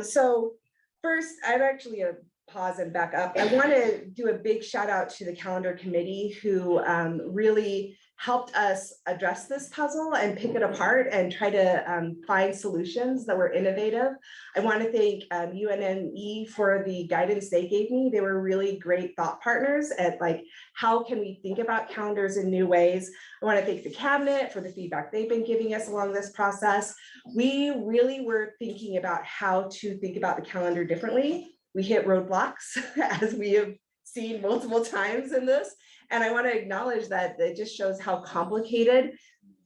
So first, I'd actually pause and back up. I want to do a big shout out to the calendar committee who really helped us address this puzzle and pick it apart and try to find solutions that were innovative. I want to thank UNME for the guidance they gave me. They were really great thought partners at like, how can we think about calendars in new ways? I want to thank the cabinet for the feedback they've been giving us along this process. We really were thinking about how to think about the calendar differently. We hit roadblocks, as we have seen multiple times in this. And I want to acknowledge that it just shows how complicated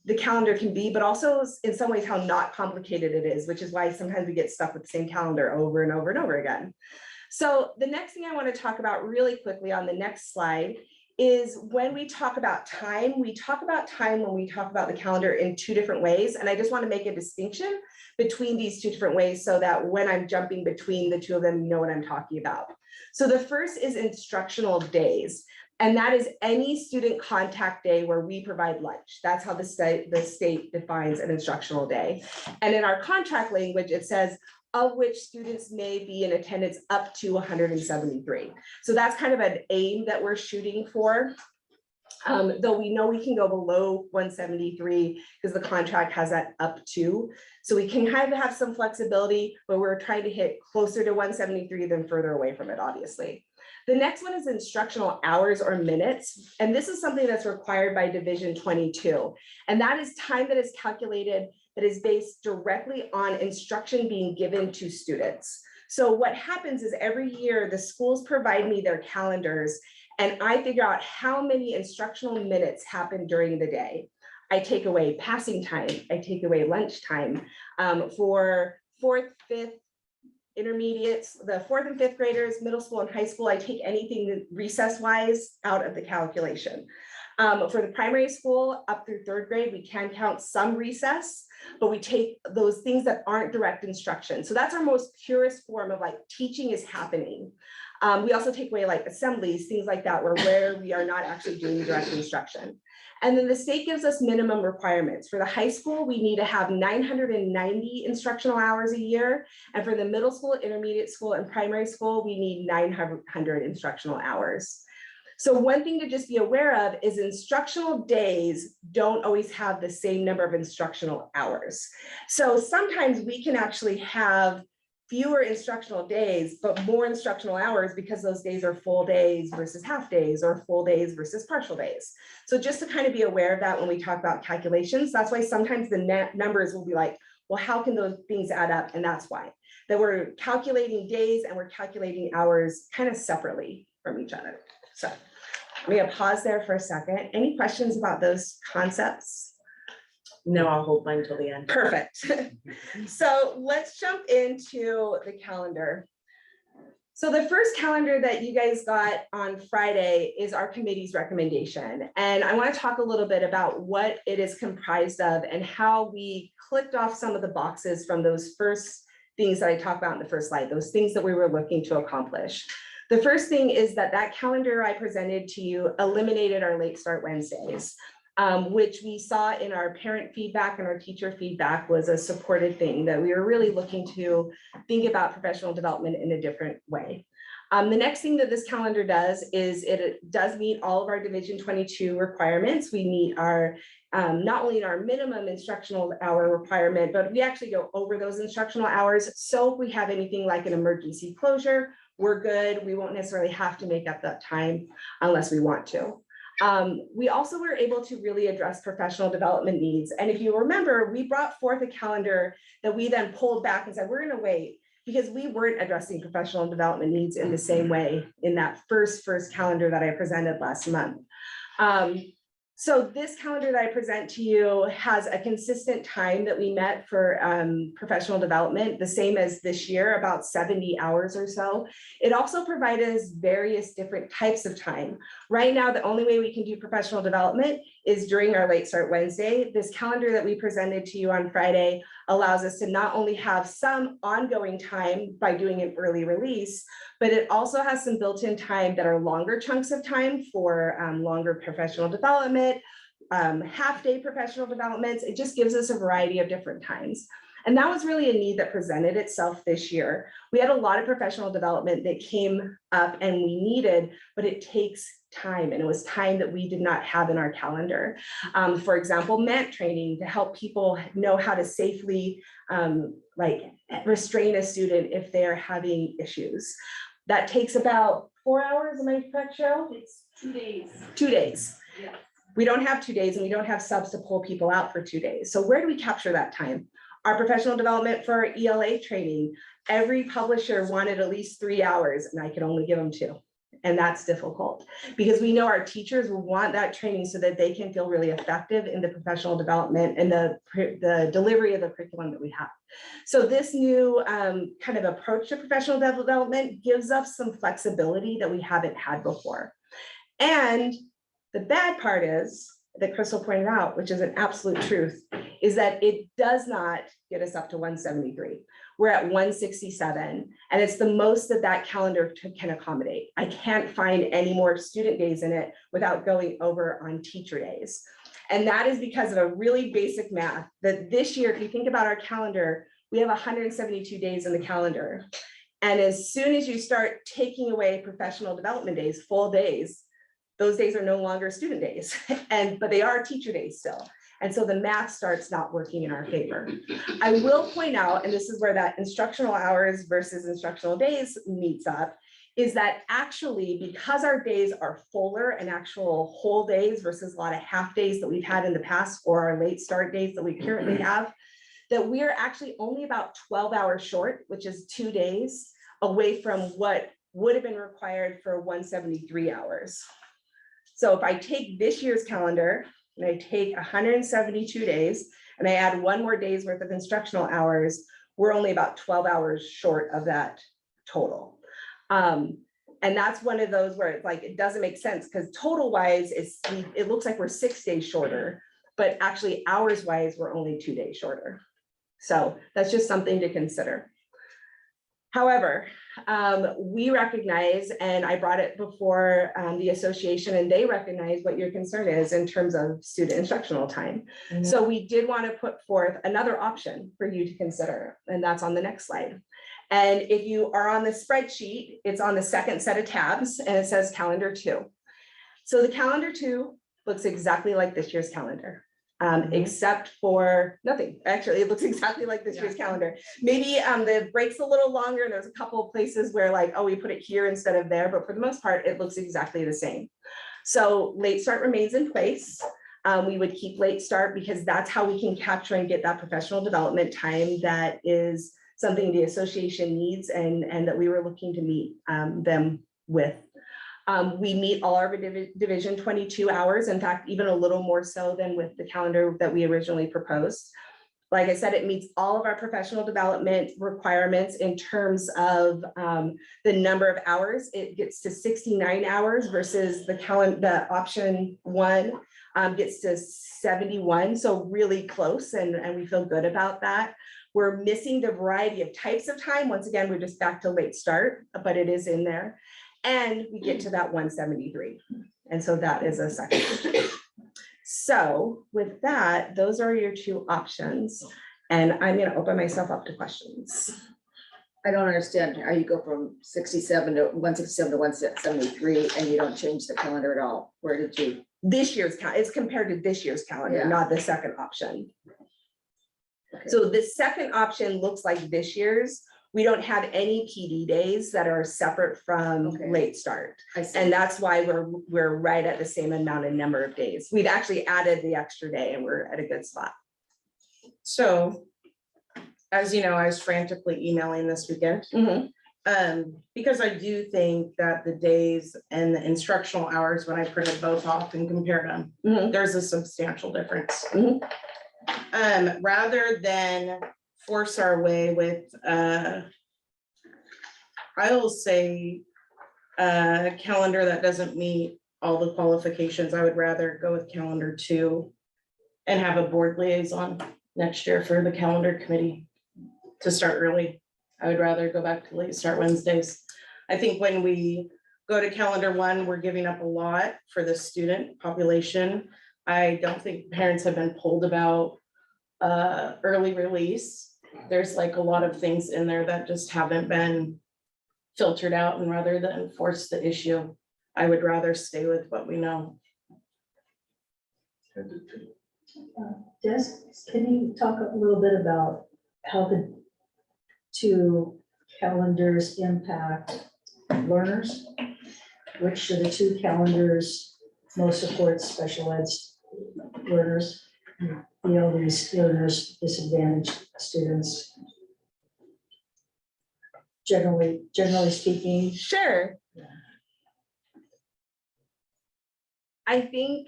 the calendar can be, but also in some ways how not complicated it is, which is why sometimes we get stuck with the same calendar over and over and over again. So the next thing I want to talk about really quickly on the next slide is when we talk about time when we talk about the calendar in two different ways. And I just want to make a distinction between these two different ways so that when I'm jumping between the two of them, you know what I'm talking about. So the first is instructional days. And that is any student contact day where we provide lunch. That's how the state defines an instructional day. And in our contract language, it says of which students may be in attendance up to 173. So that's kind of an aim that we're shooting for. Though we know we can go below 173 because the contract has that up to. So we can kind of have some flexibility, but we're trying to hit closer to 173 than further away from it, obviously. The next one is instructional hours or minutes. And this is something that's required by Division 22. And that is time that is calculated that is based directly on instruction being given to students. So what happens is every year the schools provide me their calendars and I figure out how many instructional minutes happen during the day. I take away passing time, I take away lunch time. For 4th, 5th, intermediates, the 4th and 5th graders, middle school and high school, I take anything recess wise out of the calculation. For the primary school up through 3rd grade, we can count some recess, but we take those things that aren't direct instruction. So that's our most purest form of like teaching is happening. We also take away like assemblies, things like that, where we are not actually doing direct instruction. And then the state gives us minimum requirements. For the high school, we need to have 990 instructional hours a year. And for the middle school, intermediate school, and primary school, we need 900 instructional hours. So one thing to just be aware of is instructional days don't always have the same number of instructional hours. So sometimes we can actually have fewer instructional days, but more instructional hours because those days are full days versus half days or full days versus partial days. So just to kind of be aware of that when we talk about calculations, that's why sometimes the net numbers will be like, well, how can those things add up? And that's why that we're calculating days and we're calculating hours kind of separately from each other. So I'm gonna pause there for a second. Any questions about those concepts? No, I'll hold mine till the end. Perfect. So let's jump into the calendar. So the first calendar that you guys got on Friday is our committee's recommendation. And I want to talk a little bit about what it is comprised of and how we clicked off some of the boxes from those first things that I talked about in the first slide, those things that we were looking to accomplish. The first thing is that calendar I presented to you eliminated our late start Wednesdays. Which we saw in our parent feedback and our teacher feedback was a supported thing that we were really looking to think about professional development in a different way. The next thing that this calendar does is it does meet all of our Division 22 requirements. We meet our not only our minimum instructional hour requirement, but we actually go over those instructional hours. So if we have anything like an emergency closure, we're good. We won't necessarily have to make up that time unless we want to. We also were able to really address professional development needs. And if you remember, we brought forth a calendar that we then pulled back and said, we're going to wait because we weren't addressing professional development needs in the same way in that first calendar that I presented last month. So this calendar that I present to you has a consistent time that we met for professional development, the same as this year, about 70 hours or so. It also provides us various different types of time. Right now, the only way we can do professional development is during our late start Wednesday. This calendar that we presented to you on Friday allows us to not only have some ongoing time by doing an early release, but it also has some built-in time that are longer chunks of time for longer professional development, half-day professional developments. It just gives us a variety of different times. And that was really a need that presented itself this year. We had a lot of professional development that came up and we needed, but it takes time, and it was time that we did not have in our calendar. For example, MANT training to help people know how to safely restrain a student if they're having issues. That takes about 4 hours, am I correct, Cheryl? It's 2 days. 2 days. Yeah. We don't have 2 days and we don't have subs to pull people out for 2 days. So where do we capture that time? Our professional development for our ELA training, every publisher wanted at least 3 hours and I could only give them 2. And that's difficult because we know our teachers will want that training so that they can feel really effective in the professional development and the delivery of the curriculum that we have. So this new kind of approach to professional development gives us some flexibility that we haven't had before. And the bad part is that Crystal pointed out, which is an absolute truth, is that it does not get us up to 173. We're at 167, and it's the most that that calendar can accommodate. I can't find any more student days in it without going over on teacher days. And that is because of a really basic math that this year, if you think about our calendar, we have 172 days in the calendar. And as soon as you start taking away professional development days, full days, those days are no longer student days, but they are teacher days still. And so the math starts not working in our favor. I will point out, and this is where that instructional hours versus instructional days meets up, is that actually, because our days are fuller and actual whole days versus a lot of half days that we've had in the past, or our late start days that we currently have, that we are actually only about 12 hours short, which is 2 days away from what would have been required for 173 hours. So if I take this year's calendar and I take 172 days and I add 1 more day's worth of instructional hours, we're only about 12 hours short of that total. And that's one of those where it's like, it doesn't make sense because total wise, it looks like we're 6 days shorter, but actually hours wise, we're only 2 days shorter. So that's just something to consider. However, we recognize, and I brought it before the association, and they recognize what your concern is in terms of student instructional time. So we did want to put forth another option for you to consider, and that's on the next slide. And if you are on the spreadsheet, it's on the second set of tabs, and it says calendar 2. So the calendar 2 looks exactly like this year's calendar. Except for nothing. Actually, it looks exactly like this year's calendar. Maybe the break's a little longer and there's a couple of places where like, oh, we put it here instead of there, but for the most part, it looks exactly the same. So late start remains in place. We would keep late start because that's how we can capture and get that professional development time that is something the association needs and that we were looking to meet them with. We meet all our division 22 hours, in fact, even a little more so than with the calendar that we originally proposed. Like I said, it meets all of our professional development requirements in terms of the number of hours. It gets to 69 hours versus the option 1 gets to 71. So really close, and we feel good about that. We're missing the variety of types of time. Once again, we're just back to late start, but it is in there. And we get to that 173. And so that is a second. So with that, those are your 2 options. And I'm going to open myself up to questions. I don't understand how you go from 67 to 167 to 173 and you don't change the calendar at all. Where did you? This year's it's compared to this year's calendar, Yeah. not the second option. Okay. So the second option looks like this year's. We don't have any PD days that are separate from late start. I see. And that's why we're right at the same amount of number of days. We've actually added the extra day and we're at a good spot. So, as you know, I was frantically emailing this weekend. Because I do think that the days and the instructional hours, when I printed both off and compared them, there's a substantial difference. Rather than force our way with, I will say, a calendar that doesn't meet all the qualifications, I would rather go with calendar 2 and have a board liaison next year for the calendar committee to start early. I would rather go back to late start Wednesdays. I think when we go to calendar 1, we're giving up a lot for the student population. I don't think parents have been polled about early release. There's like a lot of things in there that just haven't been filtered out, and rather than force the issue, I would rather stay with what we know. Des, can you talk a little bit about how the 2 calendars impact learners? Which of the 2 calendars most supports special ed learners? These learners, disadvantaged students? Generally speaking. Sure. I think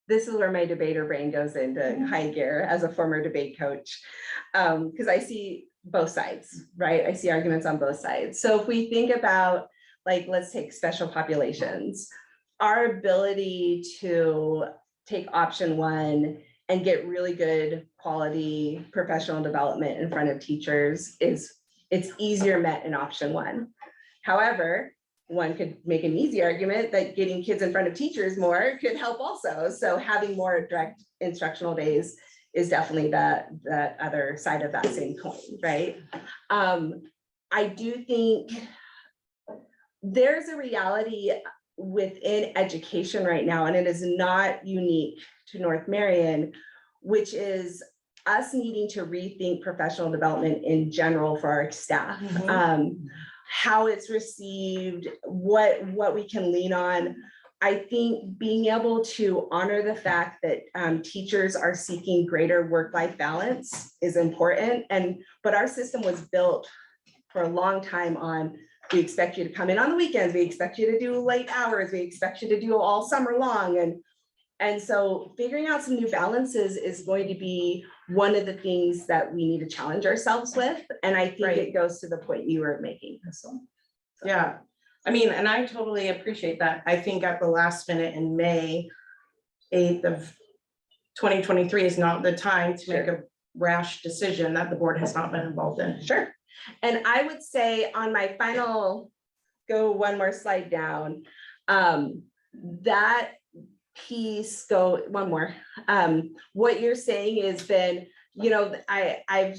this is where my debater brain goes into high gear as a former debate coach. Because I see both sides, right? I see arguments on both sides. So if we think about, like, let's take special populations, our ability to take option 1 and get really good quality professional development in front of teachers it's easier met in option 1. However, one could make an easy argument that getting kids in front of teachers more could help also. So having more direct instructional days is definitely that other side of that same coin, right? I do think there's a reality within education right now, and it is not unique to North Marion, which is us needing to rethink professional development in general for our staff. How it's received, what we can lean on. I think being able to honor the fact that teachers are seeking greater work-life balance is important. But our system was built for a long time on, we expect you to come in on the weekends, we expect you to do late hours, we expect you to do all summer long. And so figuring out some new balances is going to be one of the things that we need to challenge ourselves with. And I think it goes to the point you were making. So. Yeah, I mean, and I totally appreciate that. I think at the last minute in May 8th of 2023 is not the time to make a rash decision that the board has not been involved in. Sure. And I would say on my final, go one more slide down, that piece, go one more. What you're saying is then, you know, I've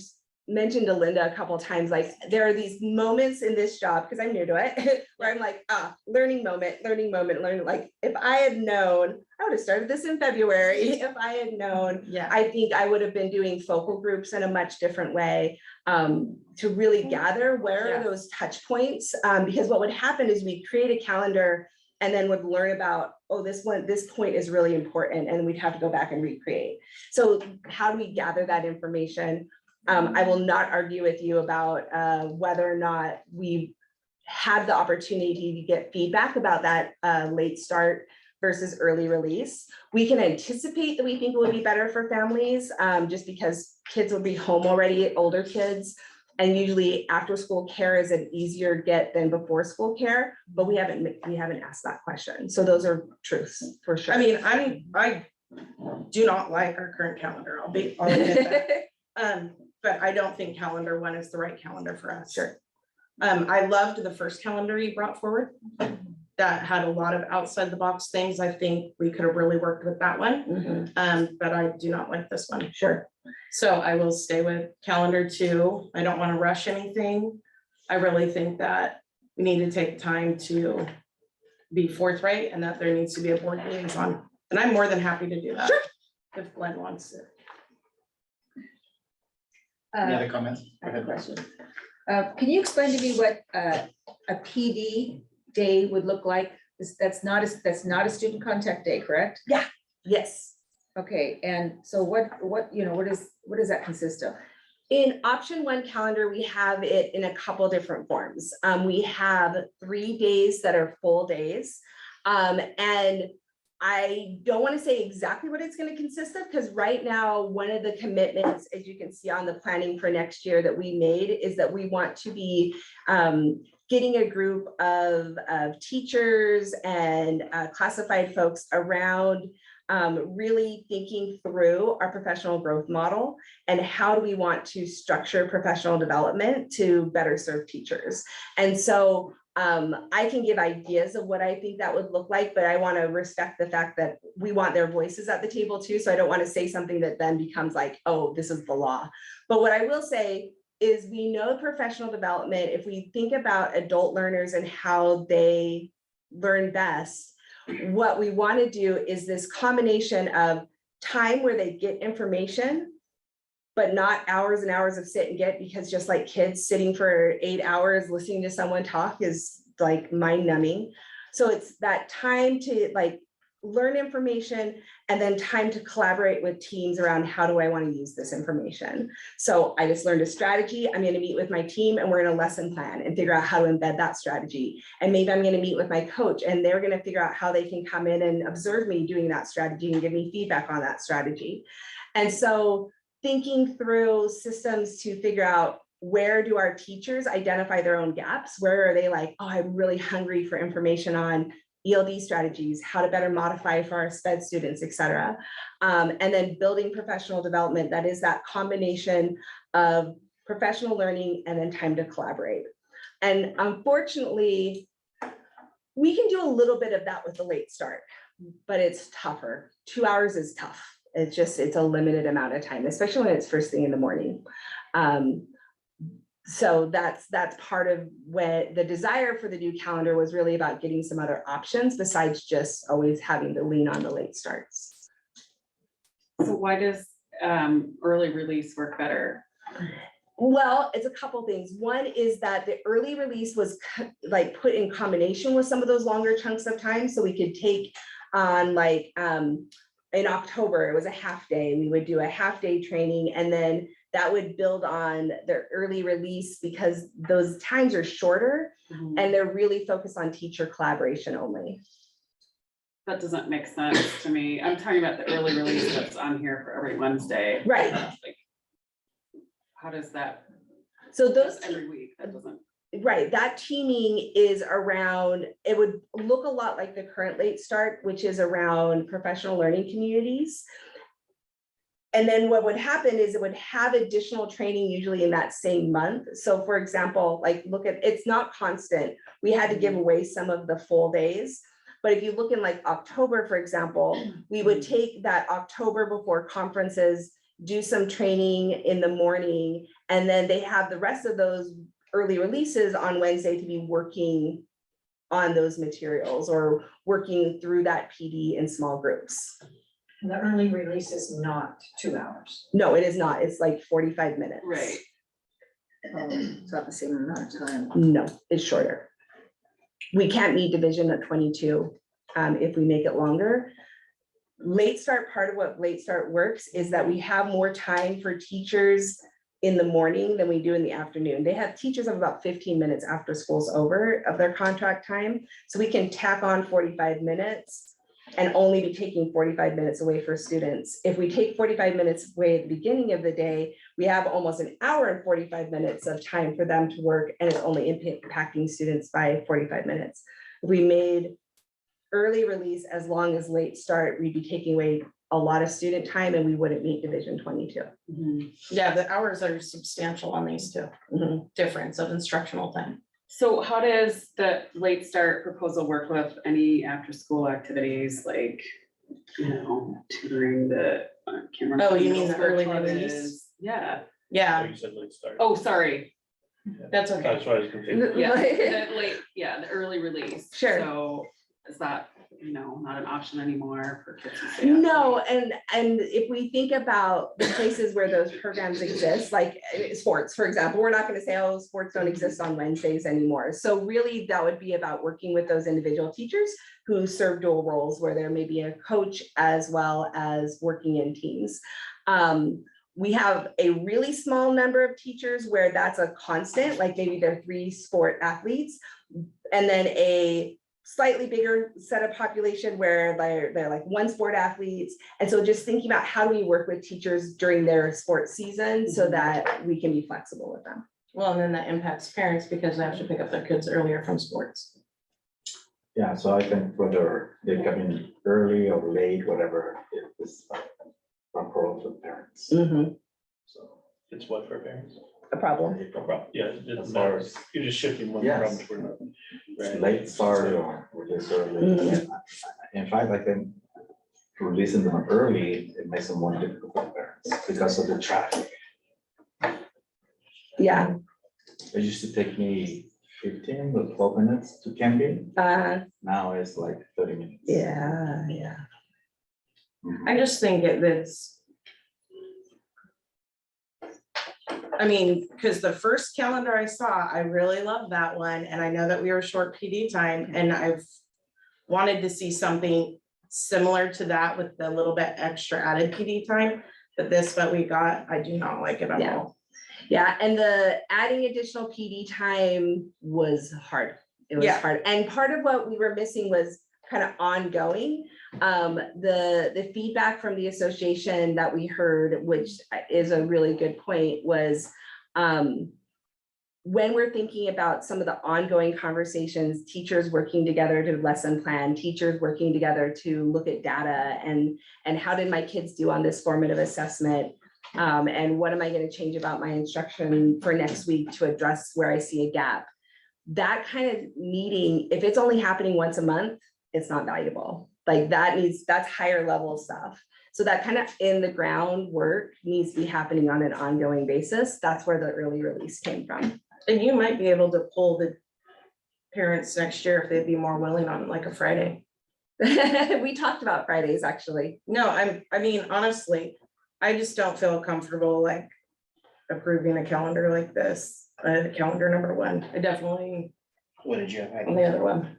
mentioned to Linda a couple of times, like there are these moments in this job, because I'm new to it, where I'm like, learning moment, learning. Like if I had known, I would have started this in February. If I had known, I think I would have been doing focal groups in a much different way to really gather where are those touch points. Because what would happen is we create a calendar and then would learn about, oh, this point is really important, and we'd have to go back and recreate. So how do we gather that information? I will not argue with you about whether or not we had the opportunity to get feedback about that late start versus early release. We can anticipate that we think it would be better for families just because kids will be home already, older kids. And usually after school care is an easier get than before school care, but we haven't asked that question. So those are truths for sure. I mean, I do not like our current calendar. I'll admit that. But I don't think calendar 1 is the right calendar for us. Sure. I loved the first calendar you brought forward. That had a lot of outside the box things. I think we could have really worked with that one. But I do not like this one. Sure. So I will stay with calendar 2. I don't want to rush anything. I really think that we need to take time to be forthright and that there needs to be a board liaison. And I'm more than happy to do that. Sure. If Glenn wants it. Any other comments? I have a question. Can you explain to me what a PD day would look like? That's not a student contact day, correct? Yeah. Yes. Okay, and so what does that consist of? In option 1 calendar, we have it in a couple different forms. We have 3 days that are full days. And I don't want to say exactly what it's going to consist of, because right now, one of the commitments, as you can see on the planning for next year that we made, is that we want to be getting a group of teachers and classified folks around really thinking through our professional growth model and how do we want to structure professional development to better serve teachers. And so I can give ideas of what I think that would look like, but I want to respect the fact that we want their voices at the table too. So I don't want to say something that then becomes like, oh, this is the law. But what I will say is we know professional development, if we think about adult learners and how they learn best, what we want to do is this combination of time where they get information, but not hours and hours of sit and get, because just like kids sitting for 8 hours listening to someone talk is like mind numbing. So it's that time to like learn information and then time to collaborate with teams around how do I want to use this information. So I just learned a strategy. I'm going to meet with my team and we're going to lesson plan and figure out how to embed that strategy. And maybe I'm going to meet with my coach and they're going to figure out how they can come in and observe me doing that strategy and give me feedback on that strategy. And so thinking through systems to figure out where do our teachers identify their own gaps? Where are they like, oh, I'm really hungry for information on ELD strategies, how to better modify for our SPED students, et cetera. And then building professional development, that is that combination of professional learning and then time to collaborate. And unfortunately, we can do a little bit of that with the late start, but it's tougher. 2 hours is tough. It's a limited amount of time, especially when it's first thing in the morning. So that's part of what the desire for the new calendar was, really about getting some other options besides just always having to lean on the late starts. So why does early release work better? Well, it's a couple things. One is that the early release was like put in combination with some of those longer chunks of time, so we could take on like in October, it was a half day. We would do a half day training, and then that would build on the early release because those times are shorter and they're really focused on teacher collaboration only. That doesn't make sense to me. I'm talking about the early release that's on here for every Wednesday. Right. Like, how does that? So those That's every week, that doesn't. right, that teaming is around, it would look a lot like the current late start, which is around professional learning communities. And then what would happen is it would have additional training usually in that same month. So for example, like look at, it's not constant. We had to give away some of the full days. But if you look in like October, for example, we would take that October before conferences, do some training in the morning, and then they have the rest of those early releases on Wednesday to be working on those materials or working through that PD in small groups. And the early release is not 2 hours. No, it is not. It's like 45 minutes. Right. It's not the same amount of time. No, it's shorter. We can't meet division at 22 if we make it longer. Late start, part of what late start works is that we have more time for teachers in the morning than we do in the afternoon. They have teachers have about 15 minutes after school's over of their contract time. So we can tack on 45 minutes and only be taking 45 minutes away for students. If we take 45 minutes away at the beginning of the day, we have almost an hour and 45 minutes of time for them to work, and it's only impacting students by 45 minutes. If we made early release as long as late start, we'd be taking away a lot of student time and we wouldn't meet division 22. Yeah, the hours are substantial on these two. Difference of instructional time. So how does the late start proposal work with any after school activities like, you know, tutoring the? I can't remember Oh, what you the mean the middle early school club release? is. Yeah. Oh, Yeah, you said late start. Oh, sorry. that's okay. That's why I was confused. Yeah, the late, yeah, the early release. Sure. So is that, you know, not an option anymore for kids to stay up No, late? and if we think about the places where those programs exist, like sports, for example, we're not gonna say, oh, sports don't exist on Wednesdays anymore. So really, that would be about working with those individual teachers who serve dual roles, where there may be a coach as well as working in teams. We have a really small number of teachers where that's a constant, like maybe they're 3 sport athletes, and then a slightly bigger set of population where they're like 1 sport athletes. And so just thinking about how do we work with teachers during their sports season so that we can be flexible with them. Well, and then that impacts parents because they have to pick up their kids earlier from sports. Yeah, so I think whether they come in early or late, whatever, it's a problem for parents. So. It's what for parents? A problem. No problem. Yeah, it doesn't As matter. far as- You're just shifting one Yes. problem to another. It's Right. late start or this early. In fact, I think releasing them early, it makes them more difficult for parents because of the traffic. Yeah. It used to take me 15 or 12 minutes to Camden. Now it's like 30 minutes. Yeah. I just think it's. I mean, because the first calendar I saw, I really loved that one, and I know that we were short PD time, and I've wanted to see something similar to that with the little bit extra added PD time, but this, what we got, I do not like it at Yeah. all. Yeah, and the adding additional PD time was hard. It was Yeah. hard. And part of what we were missing was kind of ongoing. The feedback from the association that we heard, which is a really good point, was when we're thinking about some of the ongoing conversations, teachers working together to lesson plan, teachers working together to look at data and how did my kids do on this formative assessment? And what am I going to change about my instruction for next week to address where I see a gap? That kind of meeting, if it's only happening once a month, it's not valuable. Like that's higher level stuff. So that kind of in the ground work needs to be happening on an ongoing basis. That's where the early release came from. And you might be able to pull the parents next year if they'd be more willing on like a Friday. We talked about Fridays, actually. No, I mean, honestly, I just don't feel comfortable like approving a calendar like this, calendar number one. I definitely, What did you have? on the other one.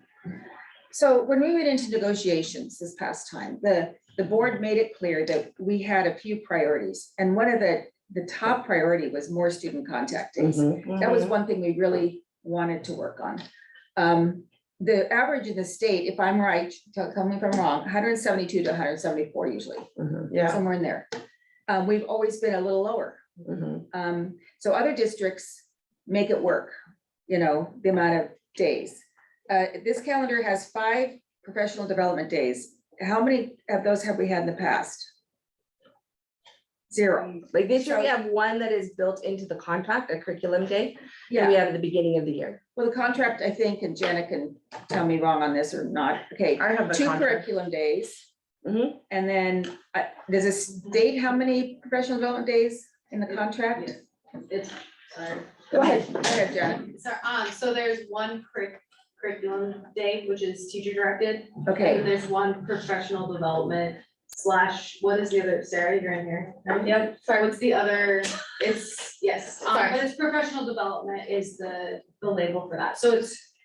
So when we went into negotiations this past time, the board made it clear that we had a few priorities. And one of the top priority was more student contact days. That was one thing we really wanted to work on. The average in the state, if I'm right, tell me if I'm wrong, 172 to 174 usually, Yeah. somewhere in there. We've always been a little lower. So other districts make it work, you know, the amount of days. This calendar has 5 professional development days. How many of those have we had in the past? 0. Like this year, we So- have one that is built into the contract, a curriculum day, that we Yeah, have at the beginning of the year. well, the contract, I think, and Jenna can tell me wrong on this or not. Okay, I have the 2 contract. curriculum days. Mhm. And then, does it state how many professional development days in the contract? It's, sorry. Go ahead, Jenna. So there's one curriculum day, which is teacher directed. Okay. And there's one professional development / what is the other, Sarah, you're in here. Yep, sorry, what's the other, yes, Sorry. but it's professional development is the label for that. So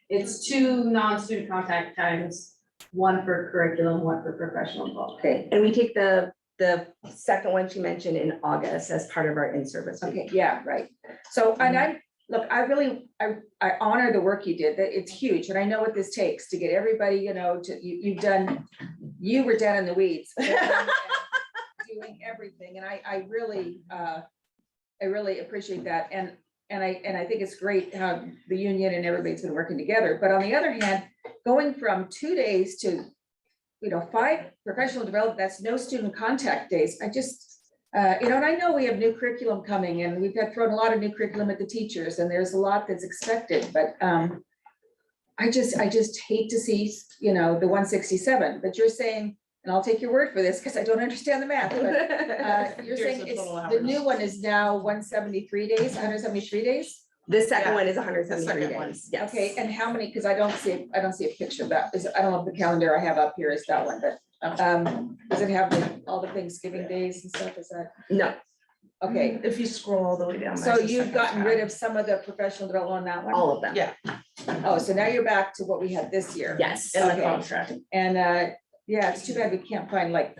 it's 2 non-student contact times, 1 for curriculum, 1 for professional development. Okay, And we take the second one she mentioned in August as part of our in-service week. okay, yeah, right. So, and I honor the work you did, that it's huge, and I know what this takes to get everybody, you know, you were down in the weeds. Doing everything, and I really appreciate that, and I think it's great how the union and everybody's been working together, but on the other hand, going from 2 days to, you know, 5 professional development, that's no student contact days, I just, you know, and I know we have new curriculum coming, and we've got thrown a lot of new curriculum at the teachers, and there's a lot that's expected, but I just hate to see, you know, the 167, but you're saying, and I'll take your word for this, because I don't understand the math, but you're saying Here's the it's, total the hours. new one is now 173 days, 173 days? The second Yeah, one is the 173 second one. days, yes. Okay, and how many, because I don't see a picture of that, I don't know if the calendar I have up here is that one, but does it have all the Thanksgiving days and stuff, is that, No, okay? If you scroll all the way down. So you've gotten rid of some of the professional development on that one? all of them. Yeah. Oh, so now you're back to what we had this year? Yes. In the Okay. contract. And, yeah, it's too bad we can't find like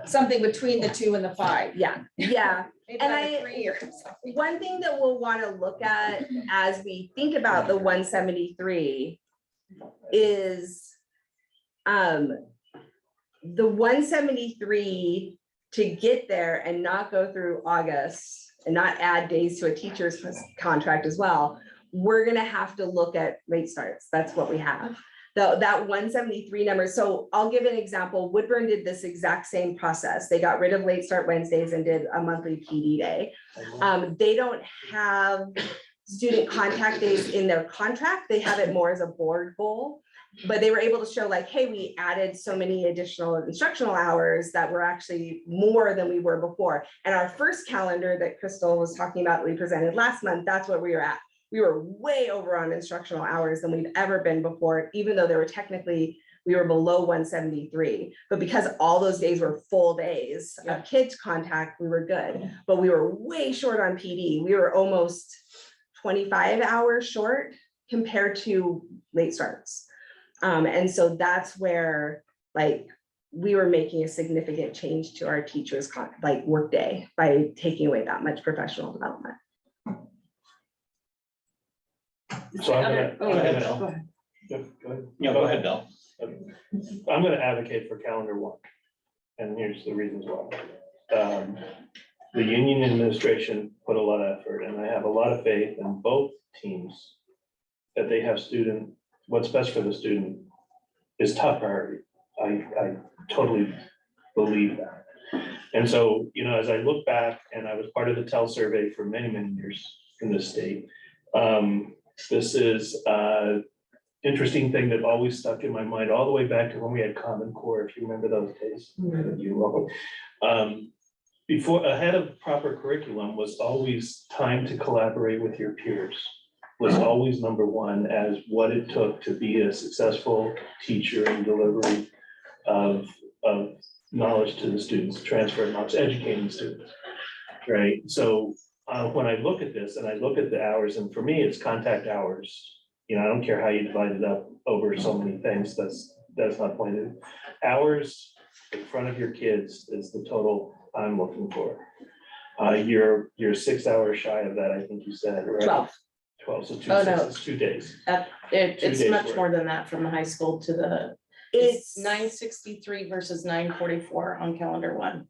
something between the 2 and the 5. Yeah, yeah. Maybe And like a I- 3 or something. One thing that we'll want to look at as we think about the 173 is the 173 to get there and not go through August and not add days to a teacher's contract as well, we're gonna have to look at late starts. That's what we have. That 173 number. So I'll give an example. Woodburn did this exact same process. They got rid of late start Wednesdays and did a monthly PD day. They don't have student contact days in their contract. They have it more as a board goal. But they were able to show like, hey, we added so many additional instructional hours that were actually more than we were before. And our first calendar that Crystal was talking about, that we presented last month, that's what we were at. We were way over on instructional hours than we've ever been before, even though they were technically, we were below 173. But because all those days were full days of kids contact, we were good. But we were way short on PD. We were almost 25 hours short compared to late starts. And so that's where like we were making a significant change to our teachers' workday by taking away that much professional development. So I'm gonna. Go ahead, Go Bill. ahead. No, go ahead, Bill. I'm gonna advocate for calendar one, and here's the reasons why. The union administration put a lot of effort, and I have a lot of faith in both teams that they have what's best for the student is top priority. I totally believe that. And so, you know, as I look back, and I was part of the TEL survey for many, many years in this state, this is interesting thing that always stuck in my mind, all the way back to when we had Common Core, if you remember those days. You're welcome. Before, ahead of proper curriculum was always time to collaborate with your peers. Was always number one as what it took to be a successful teacher in delivery of knowledge to the students, transfer of knowledge, educating students, right? So when I look at this and I look at the hours, and for me, it's contact hours. You know, I don't care how you divide it up over so many things, that's not pointed. Hours in front of your kids is the total I'm looking for. You're 6 hours shy of that, I think you said, right? 12, so Oh, no. it's 2 days. It's 2 days much worth. more than that from the high school to the, it's 963 versus 944 on calendar one.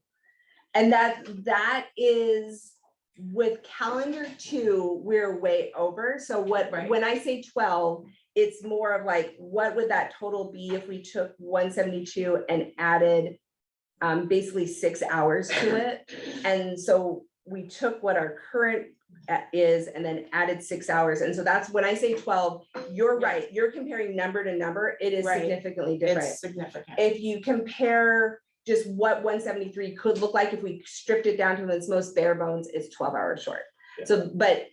And that is with calendar 2, we're way over. So when I say 12, it's more of like, what would that total be if we took 172 and added basically 6 hours to it? And so we took what our current is and then added 6 hours. And so that's when I say 12, you're right. You're comparing number to number. It is Right. significantly different. It's significant. If you compare just what 173 could look like if we stripped it down to its most bare bones, it's 12 hours short. Yeah. So, but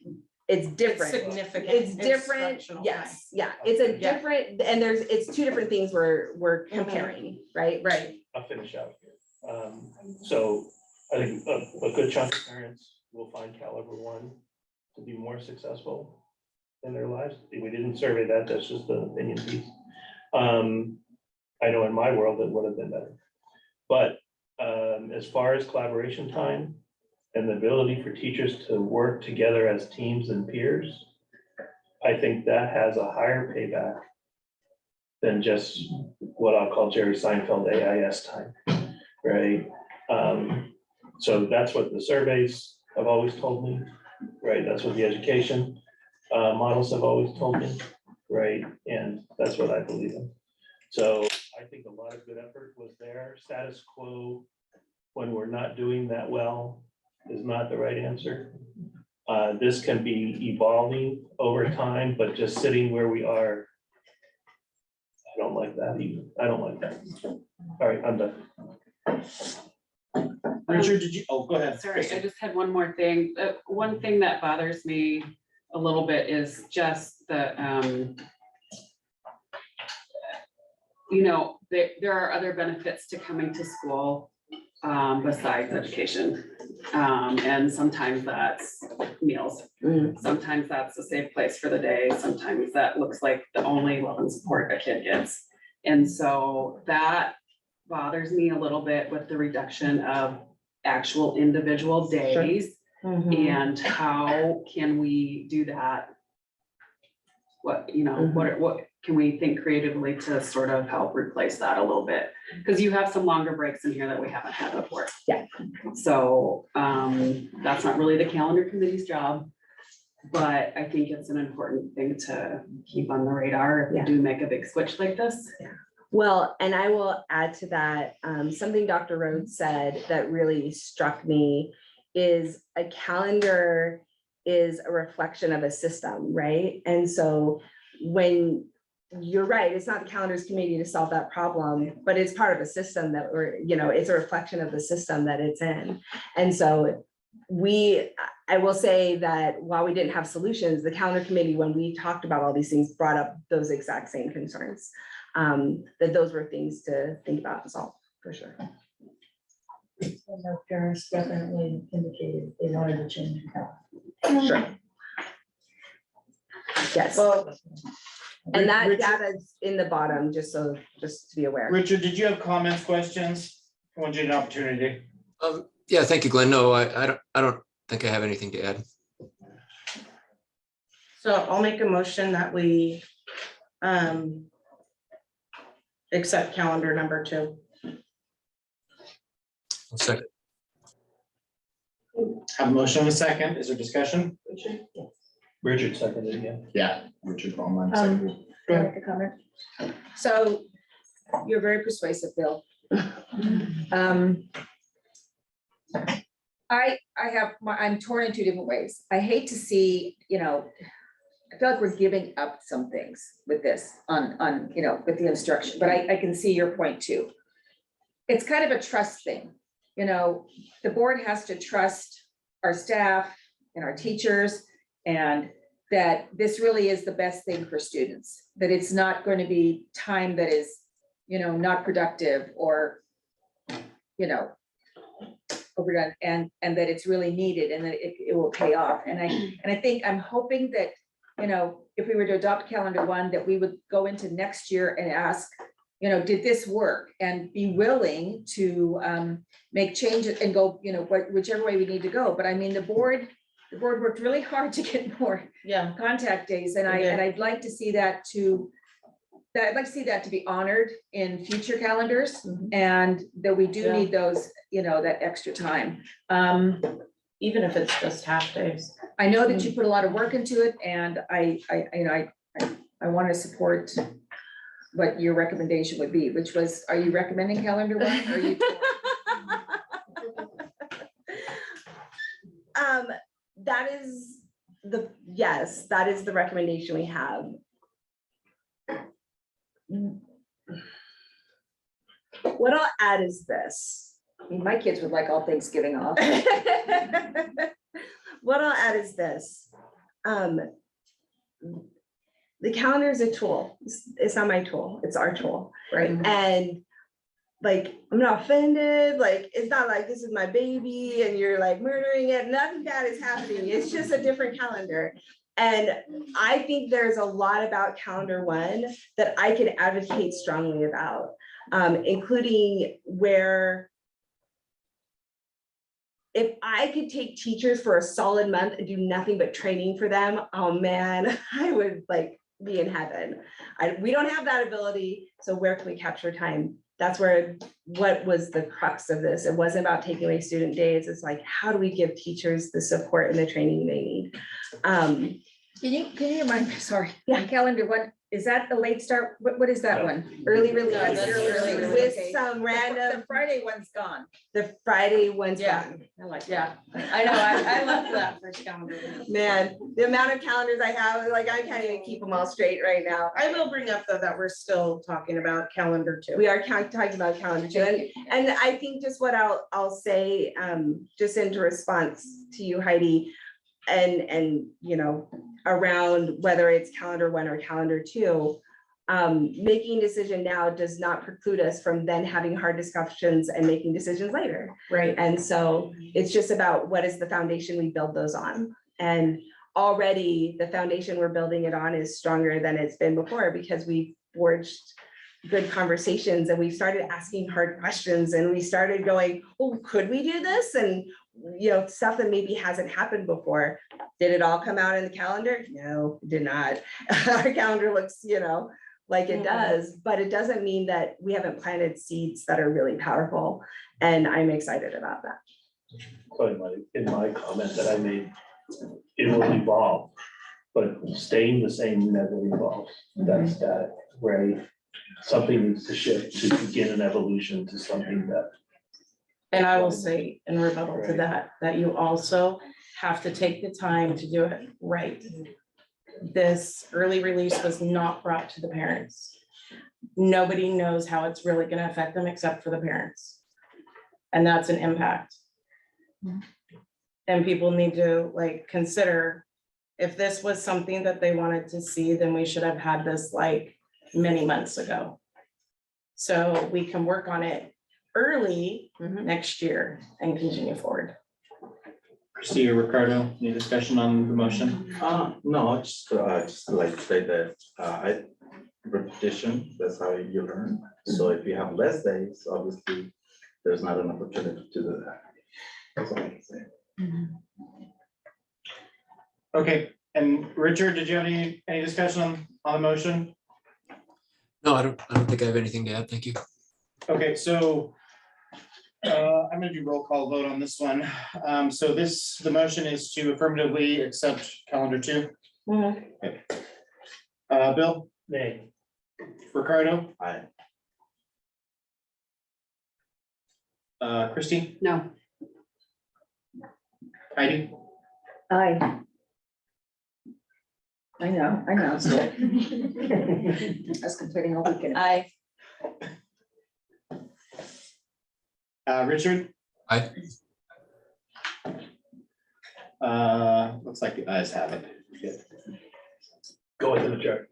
it's different. Significant. It's different, fractional yes, yeah, it's a Yeah. different, and it's 2 different things we're comparing, right? Right. I'll finish out here. So I think a good chunk of parents will find caliber 1 to be more successful in their lives. We didn't survey that, that's just an opinion piece. I know in my world it would have been better. But as far as collaboration time and the ability for teachers to work together as teams and peers, I think that has a higher payback than just what I'll call Jerry Seinfeld AIS time, right? So that's what the surveys have always told me, right? That's what the education models have always told me, right? And that's what I believe in. So I think a lot of good effort was there. Status quo, when we're not doing that well, is not the right answer. This can be evolving over time, but just sitting where we are, I don't like that either. I don't like that. All right, I'm done. Richard, did you, oh, go ahead. Sorry, Kristen. I just had one more thing. One thing that bothers me a little bit is just the, you know, there are other benefits to coming to school besides education. And sometimes that's meals. Sometimes that's a safe place for the day. Sometimes that looks like the only love and support a kid gets. And so that bothers me a little bit with the reduction of actual individual days. And how can we do that? What, you know, what can we think creatively to sort of help replace that a little bit? Because you have some longer breaks in here that we haven't had before. Yeah. So that's not really the calendar committee's job, but I think it's an important thing to keep on the radar if we do make a big switch like this. Well, and I will add to that, something Dr. Rhodes said that really struck me is a calendar is a reflection of a system, right? And so when you're right, it's not the calendars committee to solve that problem, but it's part of a system that we're, you know, it's a reflection of the system that it's in. And so I will say that while we didn't have solutions, the calendar committee, when we talked about all these things, brought up those exact same concerns. That those were things to think about and solve, for sure. And the parents definitely indicated they wanted to change the Sure. Yes. Well, And that Richard- data's in the bottom, just to be aware. Richard, did you have comments, questions? I want you an opportunity. Yeah, thank you, Glenn. No, I don't think I have anything to add. so I'll make a motion that we accept calendar number 2. I'll second. Have a motion and a second. Is there discussion? Richard seconded again. Yeah, Richard Ballman. Go ahead. Make a comment. So you're very persuasive, Bill. I'm torn in 2 different ways. I hate to see, you know, I feel like we're giving up some things with this on, you know, with the instruction, but I can see your point too. It's kind of a trust thing, you know, the board has to trust our staff and our teachers, and that this really is the best thing for students, that it's not going to be time that is, you know, not productive or, you know, overdone, and that it's really needed and that it will pay off. And I think, I'm hoping that, you know, if we were to adopt calendar one, that we would go into next year and ask, you know, did this work? And be willing to make changes and go, you know, whichever way we need to go. But I mean, the board worked really hard to get more contact days, and I'd like to see that I'd like to see that to be honored in future calendars, and that we do need those, you know, that extra time. Even if it's just half days. I know that you put a lot of work into it, and I want to support what your recommendation would be, which was, are you recommending calendar one? Or are you? That is that is the recommendation we have. What I'll add is this. I mean, my kids would like all Thanksgiving off. What I'll add is this. The calendar is a tool. It's not my tool, it's our tool. Right. And like, I'm not offended, like, it's not like this is my baby and you're like murdering it, nothing bad is happening, it's just a different calendar. And I think there's a lot about calendar one that I can advocate strongly about, including where if I could take teachers for a solid month and do nothing but training for them, oh man, I would like be in heaven. We don't have that ability, so where can we capture time? That's what was the crux of this. It wasn't about taking away student days. It's like, how do we give teachers the support and the training they need? Can you remind me, sorry, calendar one, is that the late start? What is that one? Early release? No, that's early release. With some random. The Friday one's gone. The Friday one's Yeah. gone. I like that. Yeah, I know, I love that first calendar. Man, the amount of calendars I have, like, I can't even keep them all straight right now. I will bring up though that we're still talking about calendar two. We are talking about calendar two, and I think just what I'll say, just into response to you, Heidi, and you know, around whether it's calendar one or calendar two, making a decision now does not preclude us from then having hard discussions and making decisions later. Right. And so it's just about what is the foundation we build those on. And already the foundation we're building it on is stronger than it's been before, because we forged good conversations and we started asking hard questions and we started going, oh, could we do this? And you know, stuff that maybe hasn't happened before. Did it all come out in the calendar? No, it did not. Our calendar looks, you know, like it does, but it doesn't mean that we haven't planted seeds that are really powerful. And I'm excited about that. So in my comment that I made, it will evolve, but staying the same never evolves. That's static, right? Something needs to shift to begin an evolution to something that. And I will say in rebuttal to that you also have to take the time to do it right. This early release was not brought to the parents. Nobody knows how it's really gonna affect them except for the parents. And that's an impact. And people need to like consider, if this was something that they wanted to see, then we should have had this like many months ago. So we can work on it early next year and continue forward. Christie or Ricardo, any discussion on the motion? No, just like to say that repetition, that's how you learn. So if you have less days, obviously, there's not an opportunity to do that. That's all I can say. Okay, and Richard, did you have any discussion on the motion? No, I don't think I have anything to add. Thank you. Okay, so I'm gonna do roll call vote on this one. So the motion is to affirmatively accept calendar two. Okay. Bill? Nay. Ricardo? Aye. Christie? No. Heidi? Aye. I know. I was completing a weekend. Richard? Aye. Looks like the ayes have it. Go into the chart.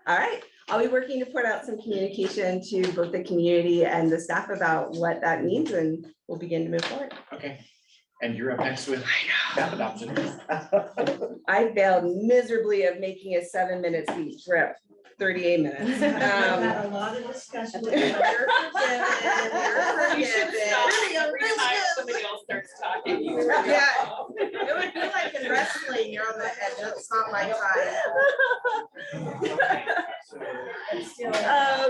All right, I'll be working to put out some communication to both the community and the staff about what that means, and we'll begin to move forward. Okay, and you're up next with staff adoption. I failed miserably of making a 7-minute speech for 38 minutes. A lot of discussion. You're forgiven, you're You should forgiven. stop every time somebody else starts talking. You really Yeah. don't. It would be like in wrestling, you're on the edge, it's not my time.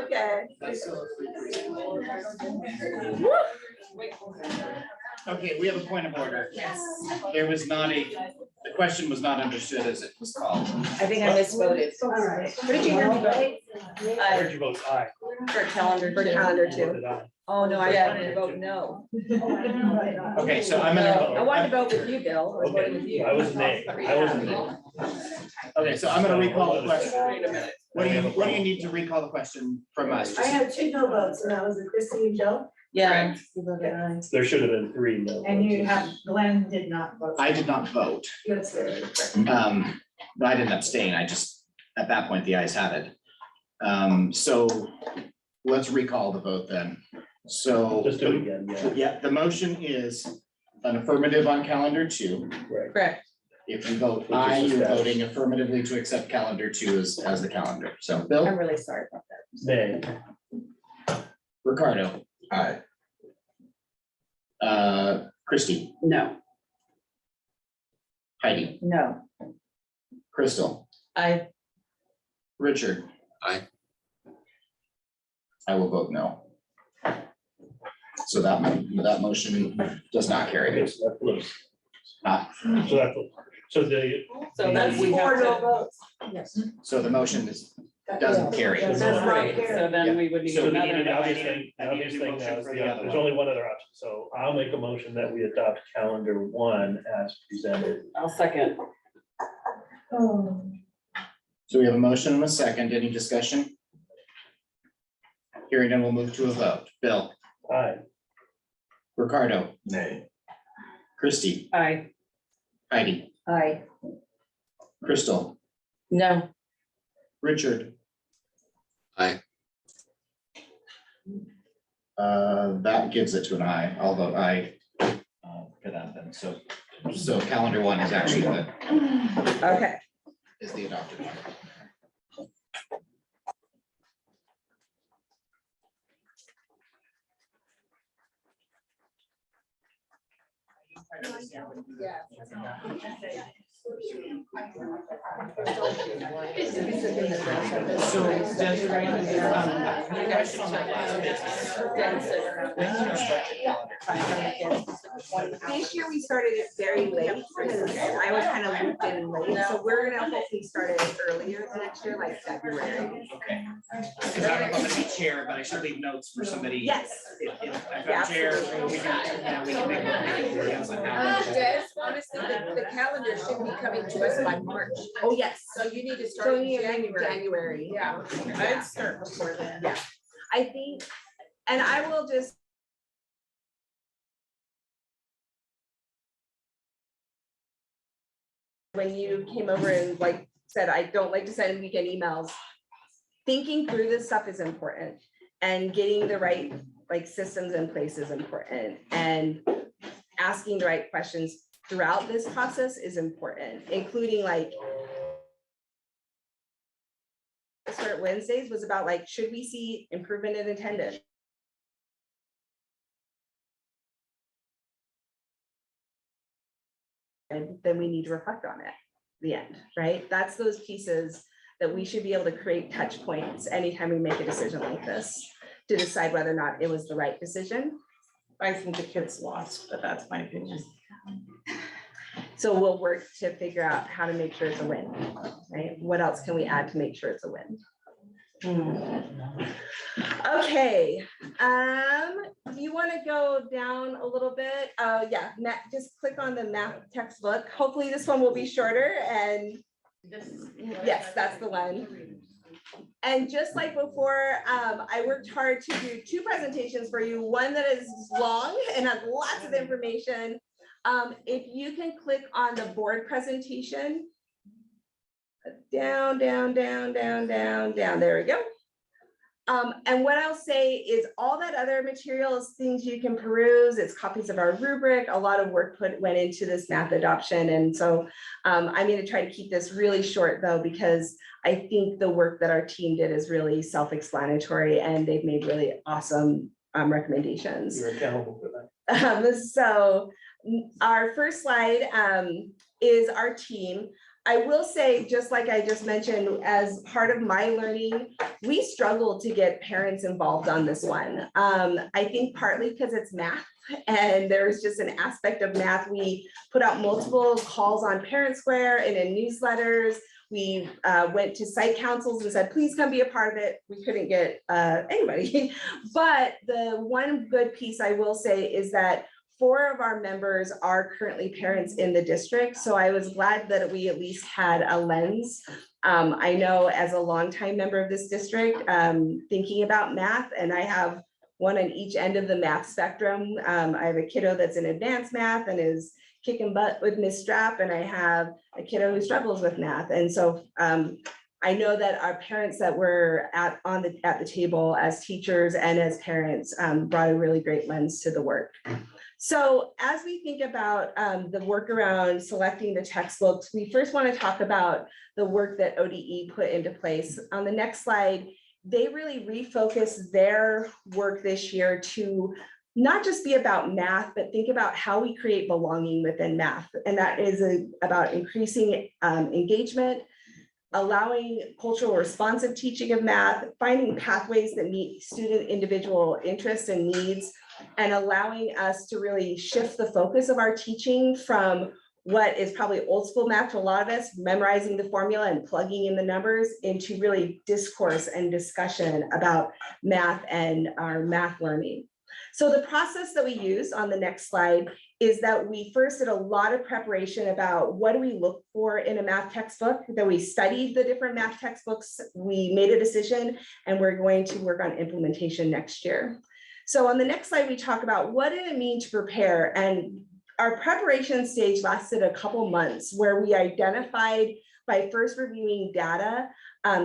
Okay. Okay, we have a point of order. There was not the question was not understood as it was called. I think I misvoted. What did you hear me vote? I heard you vote aye. For calendar. For calendar You two. voted aye. Oh, no, I wanted to vote no. Okay, so I'm I gonna, wanted to vote with you, Bill. I was voting with Okay, you. I was nay. I wasn't nay. okay, so I'm gonna recall the question. Wait a minute. What do you need to recall the question from us? I had 2 no votes, and that was Christie and Joe. Yeah. There should have been 3 no. And you votes. have, Glenn did not vote. I did not vote. Yes, sir. No, I didn't abstain. I just, at that point, the ayes had it. So let's recall the vote then. So. Just do it again, yeah. Yeah, the motion is an affirmative on calendar 2. Right. Correct. If you vote Which is aye, you're established. voting affirmatively to accept calendar 2 as the calendar. So I'm Bill, really sorry about that. Nay. Ricardo, Aye. Christie, No. Heidi, No. Crystal, I, Richard. Aye. I will vote no. So that motion does not Okay, carry. so that flips. Not- So that, so the. So that's the- we have 4 no to, votes. Yes. So the motion doesn't carry. Does not Right. carry. so then we would need So the another. obvious thing, the obvious thing now is there's only one other option. So I'll make a motion that we adopt calendar 1 as presented. I'll second. So we have a motion and a second. Any discussion? Hearing none, we'll move to a vote. Bill, Aye. Ricardo, Nay. Christie, Aye. Heidi, Aye. Crystal, no. Richard. Aye. That gives it to an aye. I'll vote aye for that then. So calendar 1 is actually Okay. is the adopted one. So Desiree, you guys should check This year we started it very late, because I was kind of looped in late, so we're gonna hopefully start it earlier next year, like February. Okay. Because I'm gonna be chair, but I should leave notes for somebody. Yes. If I'm chair, we can make it. Des, honestly, the calendar should be coming to us by March. Oh, yes. So you need to So start in in January. January. Yeah. I'd start before then. Yeah, I think, and I will just. When you came over and like said, I don't like to send weekend emails. Thinking through this stuff is important, and getting the right like systems in place is important, and asking the right questions throughout this process is important, including like. Start Wednesdays was about like, should we see improvement in attendance? And then we need to reflect on it, at the end, right? That's those pieces that we should be able to create touch points anytime we make a decision like this, to decide whether or not it was the right decision. I think the kids lost, but that's my opinion. So we'll work to figure out how to make sure it's a win, right? What else can we add to make sure it's a win? Okay, do you want to go down a little bit? Yeah, Matt, just click on the math textbook. Hopefully this one will be shorter and yes, that's the one. And just like before, I worked hard to do 2 presentations for you, one that is long and has lots of information. If you can click on the board presentation, down, down, down, down, down, down, there we go. And what I'll say is all that other material is things you can peruse. It's copies of our rubric. A lot of work went into this math adoption. And so I'm going to try to keep this really short though, because I think the work that our team did is really self-explanatory and they've made really awesome recommendations. You're accountable for that. So our first slide is our team. I will say, just like I just mentioned, as part of my learning, we struggled to get parents involved on this one. I think partly because it's math and there's just an aspect of math. We put out multiple calls on Parent Square and in newsletters. We went to site councils and said, please come be a part of it. We couldn't get anybody. But the one good piece I will say is that 4 of our members are currently parents in the district. So I was glad that we at least had a lens. I know as a longtime member of this district, thinking about math, and I have one on each end of the math spectrum. I have a kiddo that's in advanced math and is kicking butt with Miss Strap, and I have a kiddo who struggles with math. And so I know that our parents that were at the table as teachers and as parents brought a really great lens to the work. So as we think about the work around selecting the textbooks, we first want to talk about the work that ODE put into place. On the next slide, they really refocused their work this year to not just be about math, but think about how we create belonging within math. And that is about increasing engagement, allowing cultural responsive teaching of math, finding pathways that meet student individual interests and needs, and allowing us to really shift the focus of our teaching from what is probably old school math to a lot of us, memorizing the formula and plugging in the numbers, into really discourse and discussion about math and our math learning. So the process that we use on the next slide is that we first did a lot of preparation about what do we look for in a math textbook, that we studied the different math textbooks, we made a decision, and we're going to work on implementation next year. So on the next slide, we talk about what did it mean to prepare, and our preparation stage lasted a couple months where we identified by first reviewing data,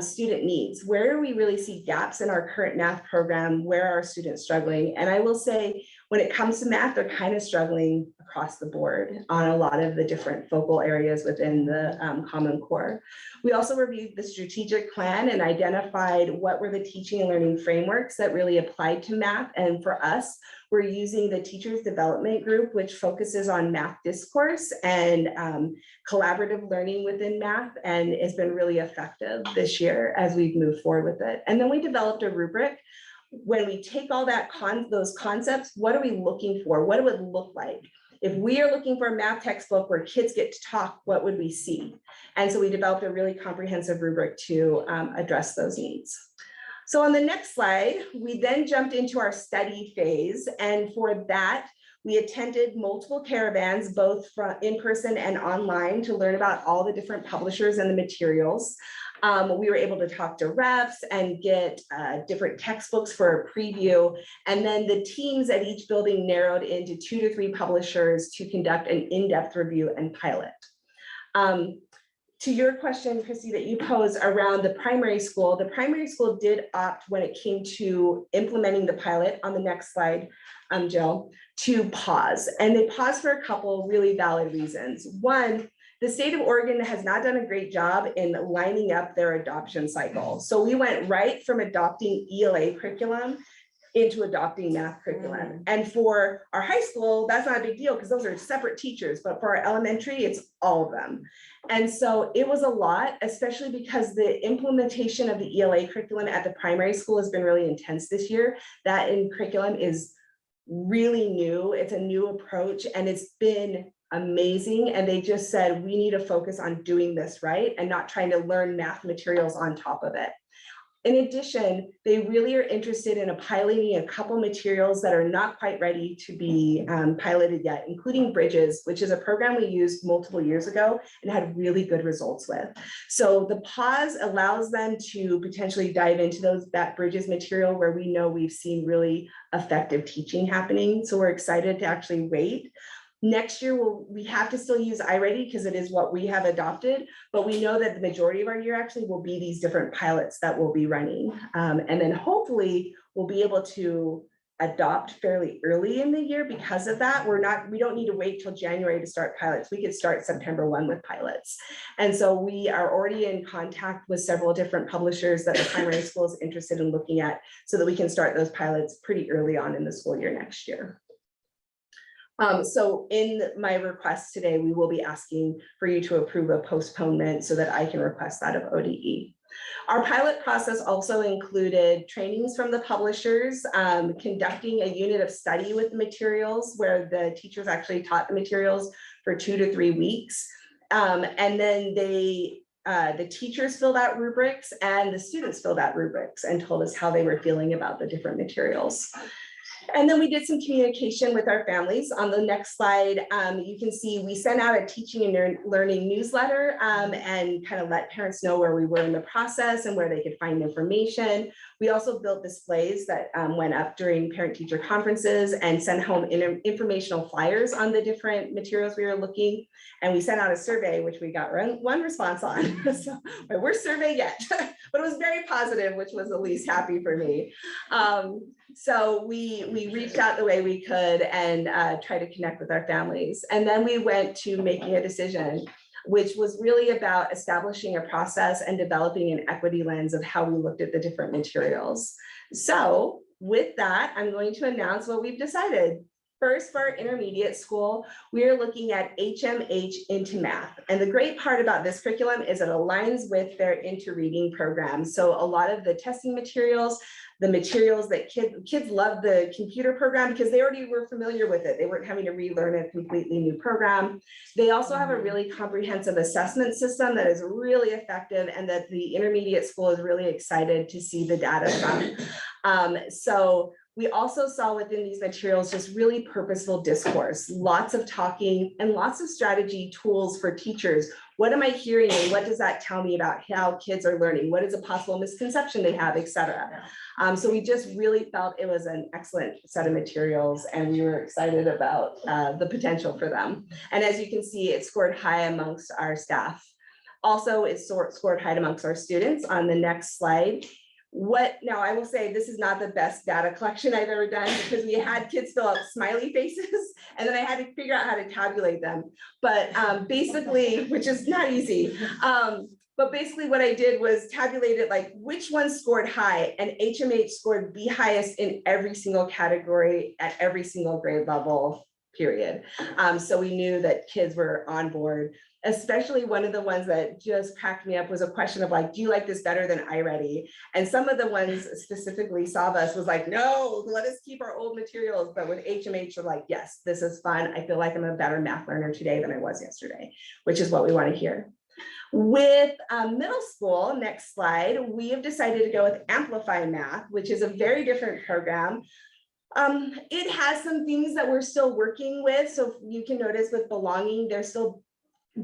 student needs. Where do we really see gaps in our current math program? Where are students struggling? And I will say, when it comes to math, they're kind of struggling across the board on a lot of the different focal areas within the Common Core. We also reviewed the strategic plan and identified what were the teaching and learning frameworks that really applied to math. And for us, we're using the Teachers Development Group, which focuses on math discourse and collaborative learning within math, and it's been really effective this year as we've moved forward with it. And then we developed a rubric. When we take all that those concepts, what are we looking for? What would it look like? If we are looking for a math textbook where kids get to talk, what would we see? And so we developed a really comprehensive rubric to address those needs. So on the next slide, we then jumped into our study phase. And for that, we attended multiple caravans, both from in person and online, to learn about all the different publishers and the materials. We were able to talk to reps and get different textbooks for a preview. And then the teams at each building narrowed into 2 to 3 publishers to conduct an in-depth review and pilot. To your question, Chrissy, that you posed around the primary school did opt, when it came to implementing the pilot on the next slide, Jill, to pause. And they paused for a couple really valid reasons. One, the state of Oregon has not done a great job in lining up their adoption cycle. So we went right from adopting ELA curriculum into adopting math curriculum. And for our high school, that's not a big deal because those are separate teachers, but for our elementary, it's all of them. And so it was a lot, especially because the implementation of the ELA curriculum at the primary school has been really intense this year. That in curriculum is really new. It's a new approach and it's been amazing. And they just said, we need to focus on doing this right and not trying to learn math materials on top of it. In addition, they really are interested in piloting a couple materials that are not quite ready to be piloted yet, including Bridges, which is a program we used multiple years ago and had really good results with. So the pause allows them to potentially dive into that Bridges material where we know we've seen really effective teaching happening. So we're excited to actually wait. Next year, we have to still use iReady because it is what we have adopted, but we know that the majority of our year actually will be these different pilots that we'll be running. And then hopefully we'll be able to adopt fairly early in the year because of that. We don't need to wait till January to start pilots. We could start September 1 with pilots. And so we are already in contact with several different publishers that the primary school is interested in looking at so that we can start those pilots pretty early on in the school year next year. So in my request today, we will be asking for you to approve a postponement so that I can request that of ODE. Our pilot process also included trainings from the publishers, conducting a unit of study with the materials where the teachers actually taught the materials for 2 to 3 weeks. And then the teachers filled out rubrics and the students filled out rubrics and told us how they were feeling about the different materials. And then we did some communication with our families. On the next slide, you can see we sent out a teaching and learning newsletter and kind of let parents know where we were in the process and where they could find information. We also built displays that went up during parent-teacher conferences and sent home informational flyers on the different materials we were looking. And we sent out a survey, which we got one response on. So my worst survey yet, but it was very positive, which was the least happy for me. So we reached out the way we could and tried to connect with our families. And then we went to making a decision, which was really about establishing a process and developing an equity lens of how we looked at the different materials. So with that, I'm going to announce what we've decided. First, for our intermediate school, we are looking at HMH into math. And the great part about this curriculum is it aligns with their into reading program. So a lot of the testing materials, the materials that kids love the computer program because they already were familiar with it. They weren't having to relearn a completely new program. They also have a really comprehensive assessment system that is really effective and that the intermediate school is really excited to see the data from. So we also saw within these materials just really purposeful discourse, lots of talking and lots of strategy tools for teachers. What am I hearing and what does that tell me about how kids are learning? What is a possible misconception they have, et cetera. So we just really felt it was an excellent set of materials and we were excited about the potential for them. And as you can see, it scored high amongst our staff. Also, it scored high amongst our students. On the next slide. Now I will say this is not the best data collection I've ever done because we had kids fill out smiley faces and then I had to figure out how to tabulate them. But basically, which is not easy. But basically what I did was tabulate it like which one scored high, and HMH scored the highest in every single category at every single grade level, period. So we knew that kids were on board. Especially one of the ones that just cracked me up was a question of like, do you like this better than iReady? And some of the ones specifically Savas was like, no, let us keep our old materials. But with HMH, are like, yes, this is fun. I feel like I'm a better math learner today than I was yesterday, which is what we want to hear. With middle school, next slide, we have decided to go with Amplify Math, which is a very different program. It has some things that we're still working with. So you can notice with belonging, they're still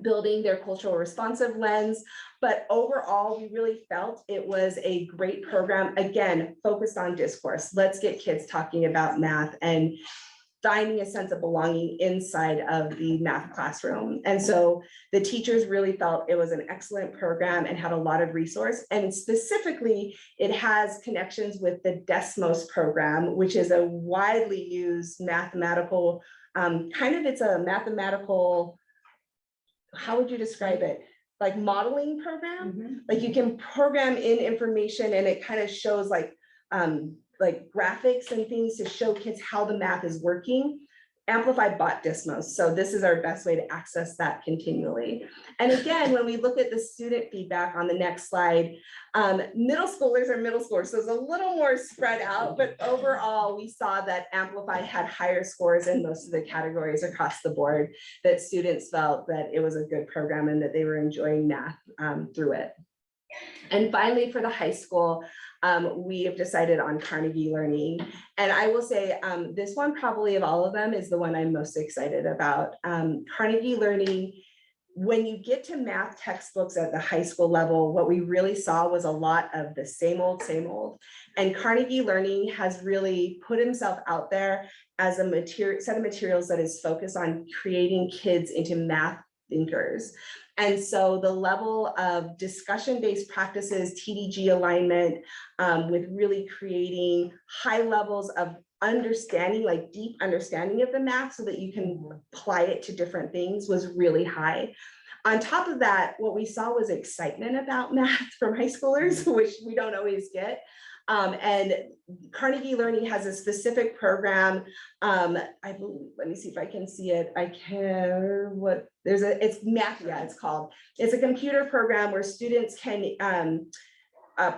building their cultural responsive lens, but overall, we really felt it was a great program. Again, focused on discourse. Let's get kids talking about math and finding a sense of belonging inside of the math classroom. And so the teachers really felt it was an excellent program and had a lot of resource. And specifically, it has connections with the Desmos program, which is a widely used mathematical, it's a mathematical, how would you describe it? Like modeling program? Like you can program in information and it kind of shows like graphics and things to show kids how the math is working. Amplify bought Desmos. So this is our best way to access that continually. And again, when we look at the student feedback on the next slide, middle schoolers are middle schoolers, so it's a little more spread out, but overall we saw that Amplify had higher scores in most of the categories across the board, that students felt that it was a good program and that they were enjoying math through it. And finally, for the high school, we have decided on Carnegie Learning. And I will say, this one probably of all of them is the one I'm most excited about. Carnegie Learning, when you get to math textbooks at the high school level, what we really saw was a lot of the same old, same old. And Carnegie Learning has really put himself out there as a set of materials that is focused on creating kids into math thinkers. And so the level of discussion-based practices, TDG alignment, with really creating high levels of understanding, like deep understanding of the math so that you can apply it to different things was really high. On top of that, what we saw was excitement about math from high schoolers, which we don't always get. And Carnegie Learning has a specific program. I believe, let me see if I can see it. It's Mathia, it's called. It's a computer program where students can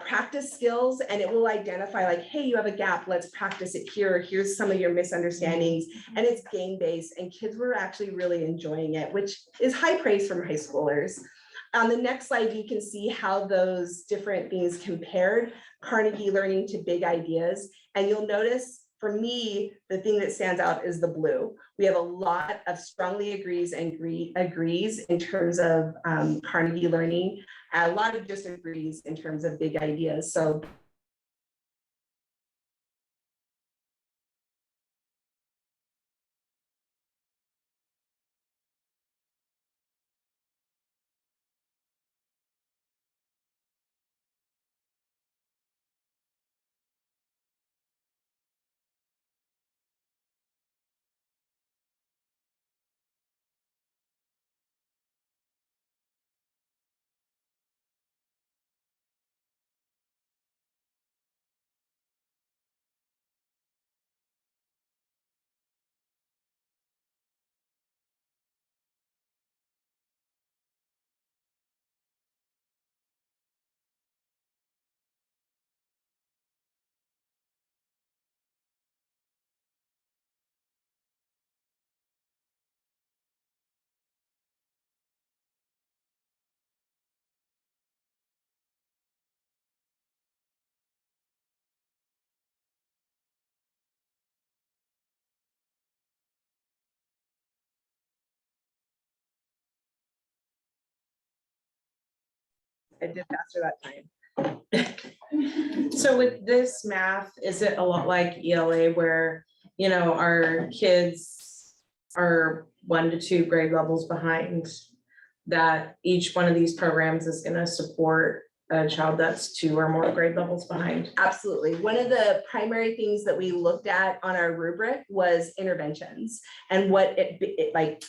practice skills, and it will identify like, hey, you have a gap, let's practice it here. Here's some of your misunderstandings. And it's game-based, and kids were actually really enjoying it, which is high praise from high schoolers. On the next slide, you can see how those different things compared Carnegie Learning to Big Ideas. And you'll notice, for me, the thing that stands out is the blue. We have a lot of strongly agrees and agrees in terms of Carnegie Learning, and a lot of disagrees in terms of Big Ideas. So I did faster that time. So with this math, is it a lot like ELA where, you know, our kids are 1 to 2 grade levels behind, that each one of these programs is going to support a child that's 2 or more grade levels behind? Absolutely. One of the primary things that we looked at on our rubric was interventions and what it like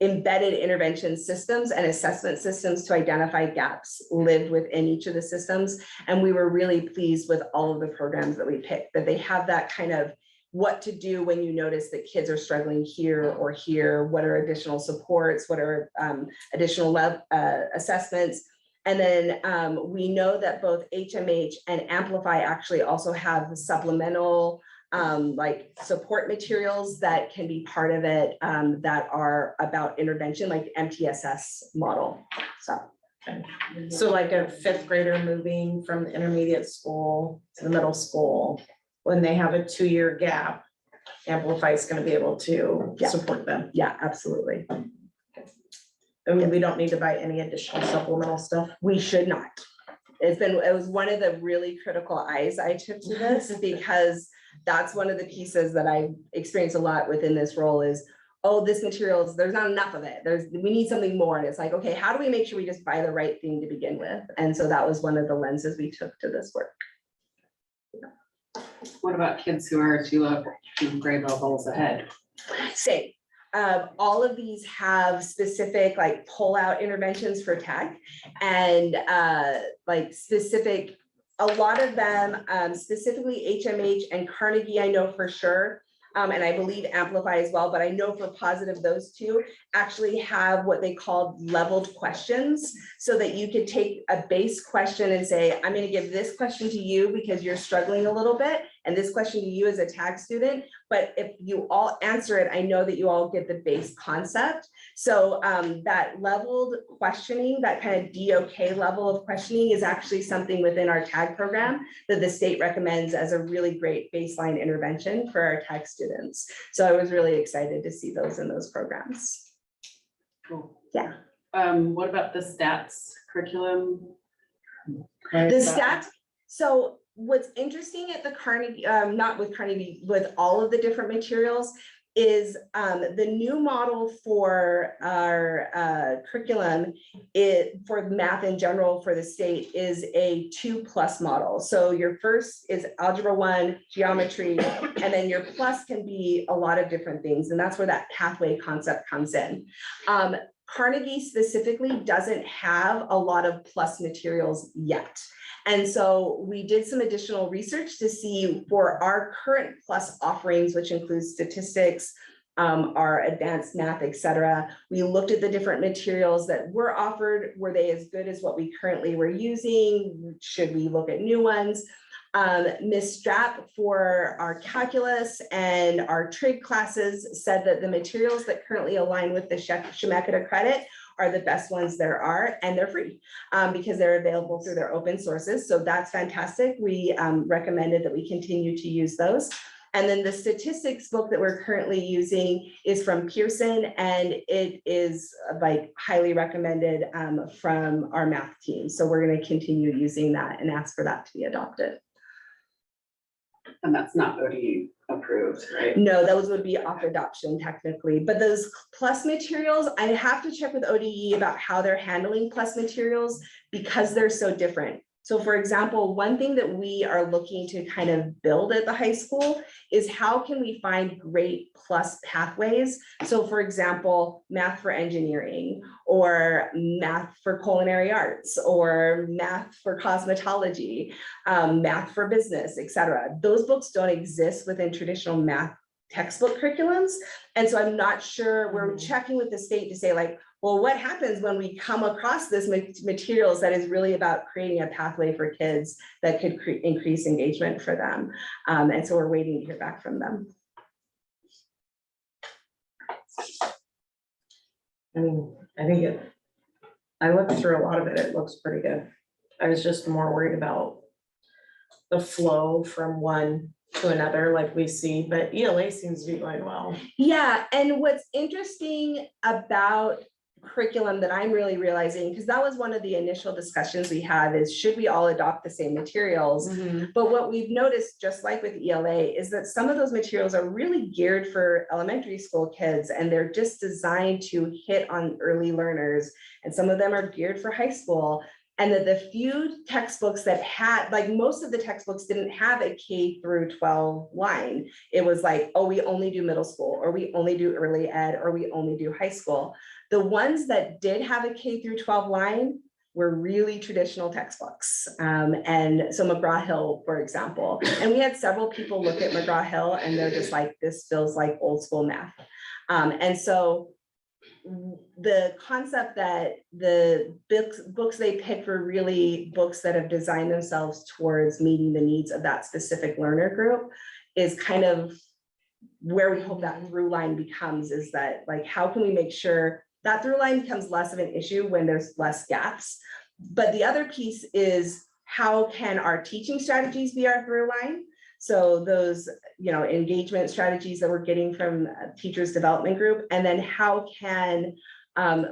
embedded intervention systems and assessment systems to identify gaps lived within each of the systems. And we were really pleased with all of the programs that we picked, that they have that kind of what to do when you notice that kids are struggling here or here, what are additional supports, what are additional assessments. And then we know that both HMH and Amplify actually also have supplemental like support materials that can be part of it that are about intervention, like MTSS model. So like a 5th grader moving from the intermediate school to the middle school, when they have a 2-year gap, Amplify is going to be able to support them. Yeah, absolutely. And we don't need to buy any additional supplemental stuff. We should not. It was one of the really critical eyes I took to this because that's one of the pieces that I experienced a lot within this role is, oh, this material, there's not enough of it. We need something more. And it's like, okay, how do we make sure we just buy the right thing to begin with? And so that was one of the lenses we took to this work. What about kids who are 2 grade levels ahead? Same. All of these have specific like pull-out interventions for tech and like specific, a lot of them, specifically HMH and Carnegie, I know for sure, and I believe Amplify as well, but I know for positive those 2 actually have what they call leveled questions so that you could take a base question and say, I'm going to give this question to you because you're struggling a little bit. and this question to you as a tag student, but if you all answer it, I know that you all get the base concept. So that leveled questioning, that kind of DOK level of questioning is actually something within our tag program that the state recommends as a really great baseline intervention for our tag students. So I was really excited to see those in those programs. Cool. Yeah. What about the stats curriculum? The stats, so what's interesting at the Carnegie, not with Carnegie, with all of the different materials is the new model for our curriculum for math in general for the state is a 2+ model. So your first is Algebra 1, geometry, and then your plus can be a lot of different things. And that's where that pathway concept comes in. Carnegie specifically doesn't have a lot of plus materials yet. And so we did some additional research to see for our current plus offerings, which includes statistics, our advanced math, et cetera. We looked at the different materials that were offered. Were they as good as what we currently were using? Should we look at new ones? Ms. Strapp for our calculus and our trig classes said that the materials that currently align with the Chemeketa credit are the best ones there are, and they're free because they're available through their open sources. So that's fantastic. We recommended that we continue to use those. And then the statistics book that we're currently using is from Pearson, and it is like highly recommended from our math team. So we're going to continue using that and ask for that to be adopted. And that's not ODE approved, right? No, those would be off adoption technically, but those plus materials, I have to check with ODE about how they're handling plus materials because they're so different. So for example, one thing that we are looking to kind of build at the high school is how can we find great plus pathways? So for example, math for engineering or math for culinary arts or math for cosmetology, math for business, et cetera. Those books don't exist within traditional math textbook curriculums. And so I'm not sure, we're checking with the state to say like, well, what happens when we come across this materials that is really about creating a pathway for kids that could increase engagement for them. And so we're waiting to hear back from them. I mean, I think I looked through a lot of it, it looks pretty good. I was just more worried about the flow from one to another like we see, but ELA seems to be going well. Yeah, and what's interesting about curriculum that I'm really realizing, because that was one of the initial discussions we had, is should we all adopt the same materials? But what we've noticed, just like with ELA, is that some of those materials are really geared for elementary school kids, and they're just designed to hit on early learners, and some of them are geared for high school. And that the few textbooks that had, like most of the textbooks didn't have a K-12 line. It was like, oh, we only do middle school, or we only do early ed, or we only do high school. The ones that did have a K-12 line were really traditional textbooks. And so McGraw-Hill, for example, and we had several people look at McGraw-Hill and they're just like, this feels like old school math. And so the concept that the books they pick were really books that have designed themselves towards meeting the needs of that specific learner group is kind of where we hope that through line becomes, is that like, how can we make sure that through line becomes less of an issue when there's less gaps? But the other piece is, how can our teaching strategies be our through line? So those, you know, engagement strategies that we're getting from teachers development group, and then how can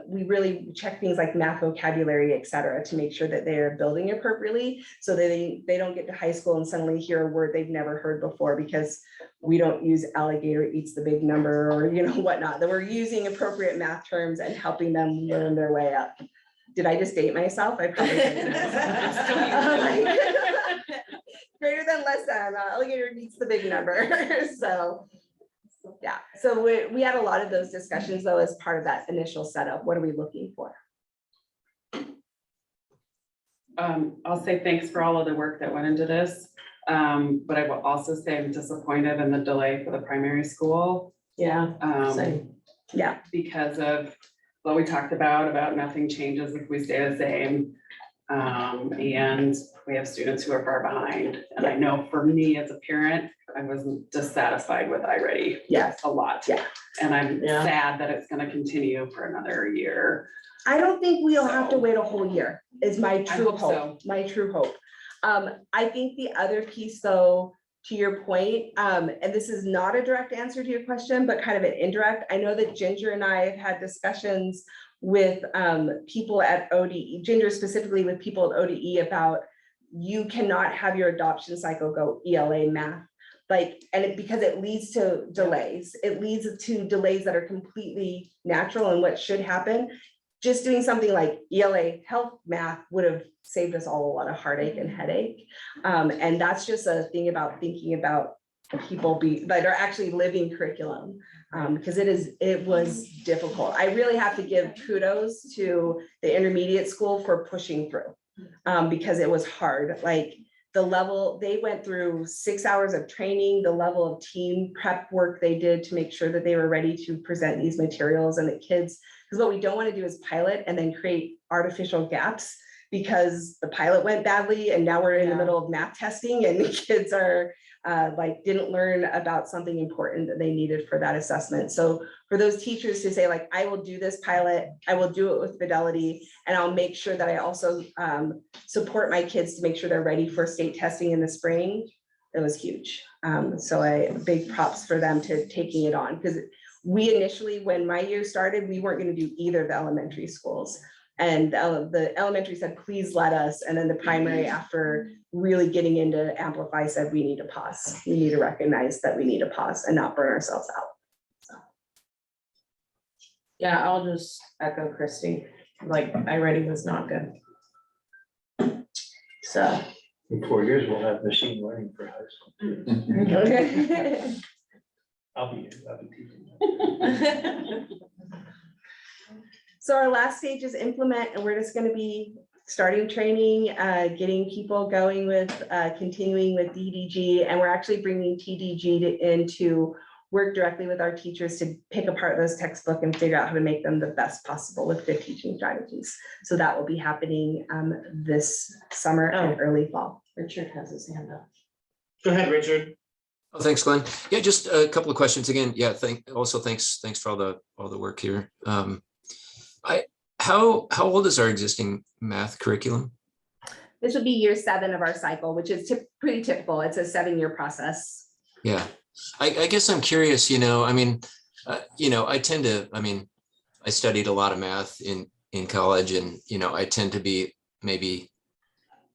we really check things like math vocabulary, et cetera, to make sure that they are building appropriately, so that they don't get to high school and suddenly hear a word they've never heard before because we don't use alligator eats the big number, or, you know, whatnot, that we're using appropriate math terms and helping them learn their way up. Did I just date myself? I probably did. Greater than, less than, alligator eats the big number. So yeah, so we had a lot of those discussions though as part of that initial setup. What are we looking for? I'll say thanks for all of the work that went into this. But I will also say I'm disappointed in the delay for the primary school. Yeah. Same. Yeah. Because of what we talked about nothing changes if we stay the same. And we have students who are far behind. And I know for me as a parent, I wasn't dissatisfied with iReady. Yes. A lot. Yeah. And I'm Yeah. sad that it's gonna continue for another year. I don't think we'll have to wait a whole year, is my true hope so. hope, my true hope. I think the other piece though, to your point, and this is not a direct answer to your question, but kind of an indirect. I know that Ginger and I have had discussions with people at ODE, Ginger specifically with people at ODE about you cannot have your adoption cycle go ELA math. Like, because it leads to delays. It leads to delays that are completely natural and what should happen. Just doing something like ELA health math would have saved us all a lot of heartache and headache. And that's just a thing about thinking about the people that are actually living curriculum. Because it was difficult. I really have to give kudos to the intermediate school for pushing through. Because it was hard, like the level, they went through 6 hours of training, the level of team prep work they did to make sure that they were ready to present these materials and the kids. Because what we don't want to do is pilot and then create artificial gaps because the pilot went badly and now we're in the middle of math testing and the kids are didn't learn about something important that they needed for that assessment. So for those teachers to say like, I will do this pilot, I will do it with fidelity, and I'll make sure that I also support my kids to make sure they're ready for state testing in the spring, it was huge. So big props for them to taking it on, because we initially, when my year started, we weren't going to do either of the elementary schools. And the elementary said, please let us. And then the primary, after really getting into Amplify, said, we need to pause. We need to recognize that we need to pause and not burn ourselves out. So. Yeah, I'll just echo Christy, like iReady was not good. So. In 4 years, we'll have machine learning for high school. I'll be teaching. So our last stage is implement, and we're just going to be starting training, getting people going with continuing with DDG, and we're actually bringing TDG in to work directly with our teachers to pick apart those textbooks and figure out how to make them the best possible with good teaching strategies. So that will be happening this summer and early fall. Richard has his hand up. Go ahead, Richard. Oh, thanks, Glenn. Yeah, just a couple of questions again. Yeah, thanks for all the work here. How old is our existing math curriculum? This would be year 7 of our cycle, which is pretty typical. It's a 7-year process. Yeah, I guess I'm curious, I studied a lot of math in college, and, I tend to be maybe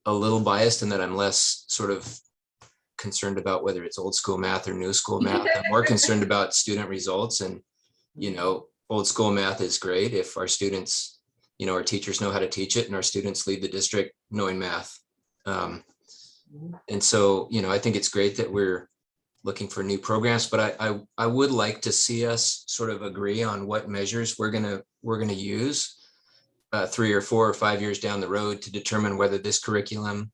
a little biased in that I'm less sort of concerned about whether it's old school math or new school math. I'm more concerned about student results, and, old school math is great if our students, our teachers know how to teach it and our students leave the district knowing math. And so, I think it's great that we're looking for new programs, but I would like to see us sort of agree on what measures we're gonna use 3 or 4 or 5 years down the road to determine whether this curriculum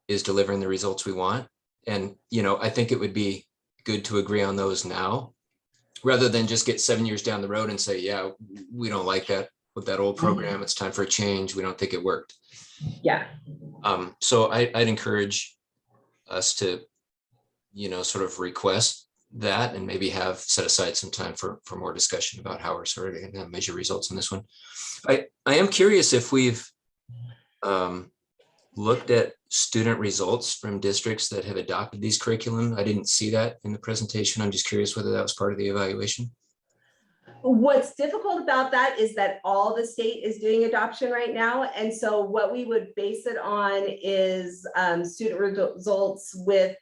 is delivering the results we want. And, I think it would be good to agree on those now, rather than just get 7 years down the road and say, yeah, we don't like that with that old program. It's time for a change. We don't think it worked. Yeah. So I'd encourage us to, sort of request that and maybe set aside some time for more discussion about how we're sort of going to measure results in this one. I am curious if we've looked at student results from districts that have adopted these curriculum. I didn't see that in the presentation. I'm just curious whether that was part of the evaluation. What's difficult about that is that all the state is doing adoption right now. And so what we would base it on is student results with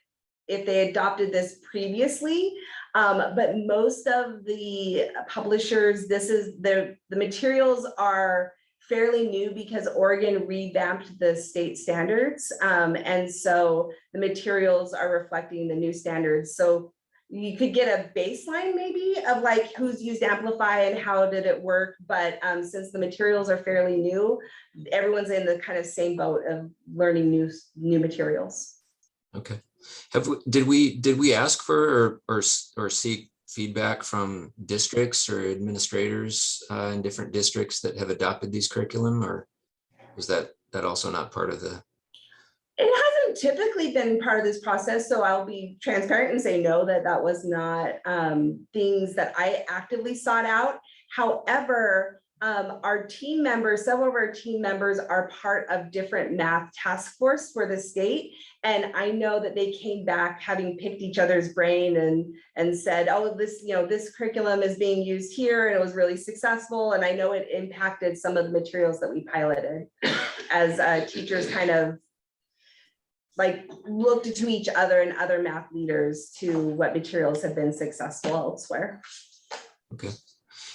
if they adopted this previously. But most of the publishers, the materials are fairly new because Oregon revamped the state standards. And so the materials are reflecting the new standards. So you could get a baseline maybe of like who's used Amplify and how did it work. But since the materials are fairly new, everyone's in the kind of same boat of learning new materials. Okay. Did we ask for or seek feedback from districts or administrators in different districts that have adopted these curriculum, or was that that also not part of the? It hasn't typically been part of this process, so I'll be transparent and say no, that was not things that I actively sought out. However, our team members, several of our team members are part of different math task force for the state. And I know that they came back having picked each other's brain and said, oh, this, this curriculum is being used here and it was really successful. And I know it impacted some of the materials that we piloted as teachers kind of like looked to each other and other math leaders to what materials have been successful elsewhere. Okay.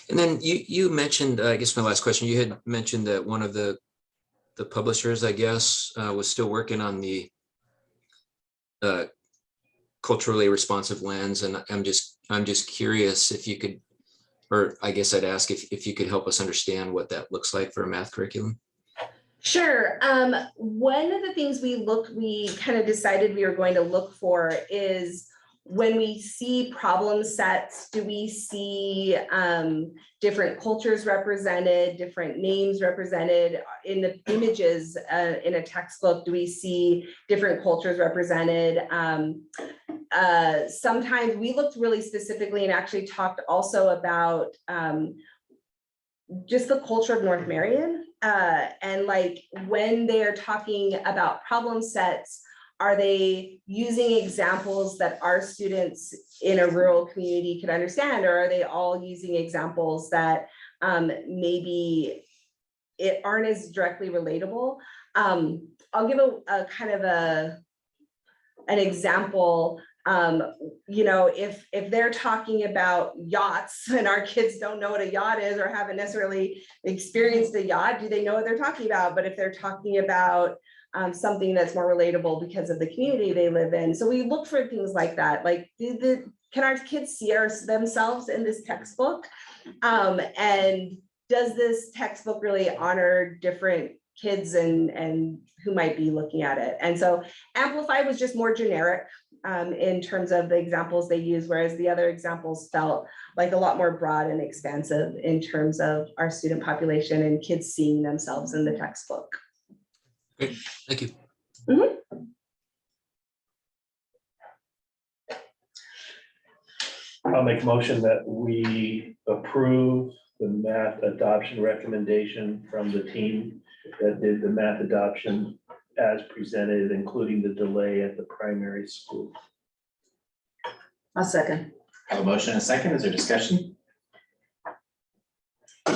And then you mentioned, I guess my last question, you had mentioned that one of the publishers, I guess, was still working on the culturally responsive lens. And I'm just curious if you could, or I guess I'd ask if you could help us understand what that looks like for a math curriculum. Sure. One of the things we kind of decided we were going to look for is when we see problem sets, do we see different cultures represented, different names represented in the images in a textbook? Do we see different cultures represented? Sometimes we looked really specifically and actually talked also about just the culture of North Marion. And like when they're talking about problem sets, are they using examples that our students in a rural community could understand, or are they all using examples that maybe it aren't as directly relatable? I'll give a kind of an example. If they're talking about yachts and our kids don't know what a yacht is or haven't necessarily experienced a yacht, do they know what they're talking about? But if they're talking about something that's more relatable because of the community they live in. So we look for things like that. Like, can our kids see themselves in this textbook? And does this textbook really honor different kids and who might be looking at it? And so Amplify was just more generic in terms of the examples they use, whereas the other examples felt like a lot more broad and expansive in terms of our student population and kids seeing themselves in the textbook. Great, thank you. I'll make a motion that we approve the math adoption recommendation from the team that did the math adoption as presented, including the delay at the primary school. I'll second. I have a motion and a second. Is there discussion?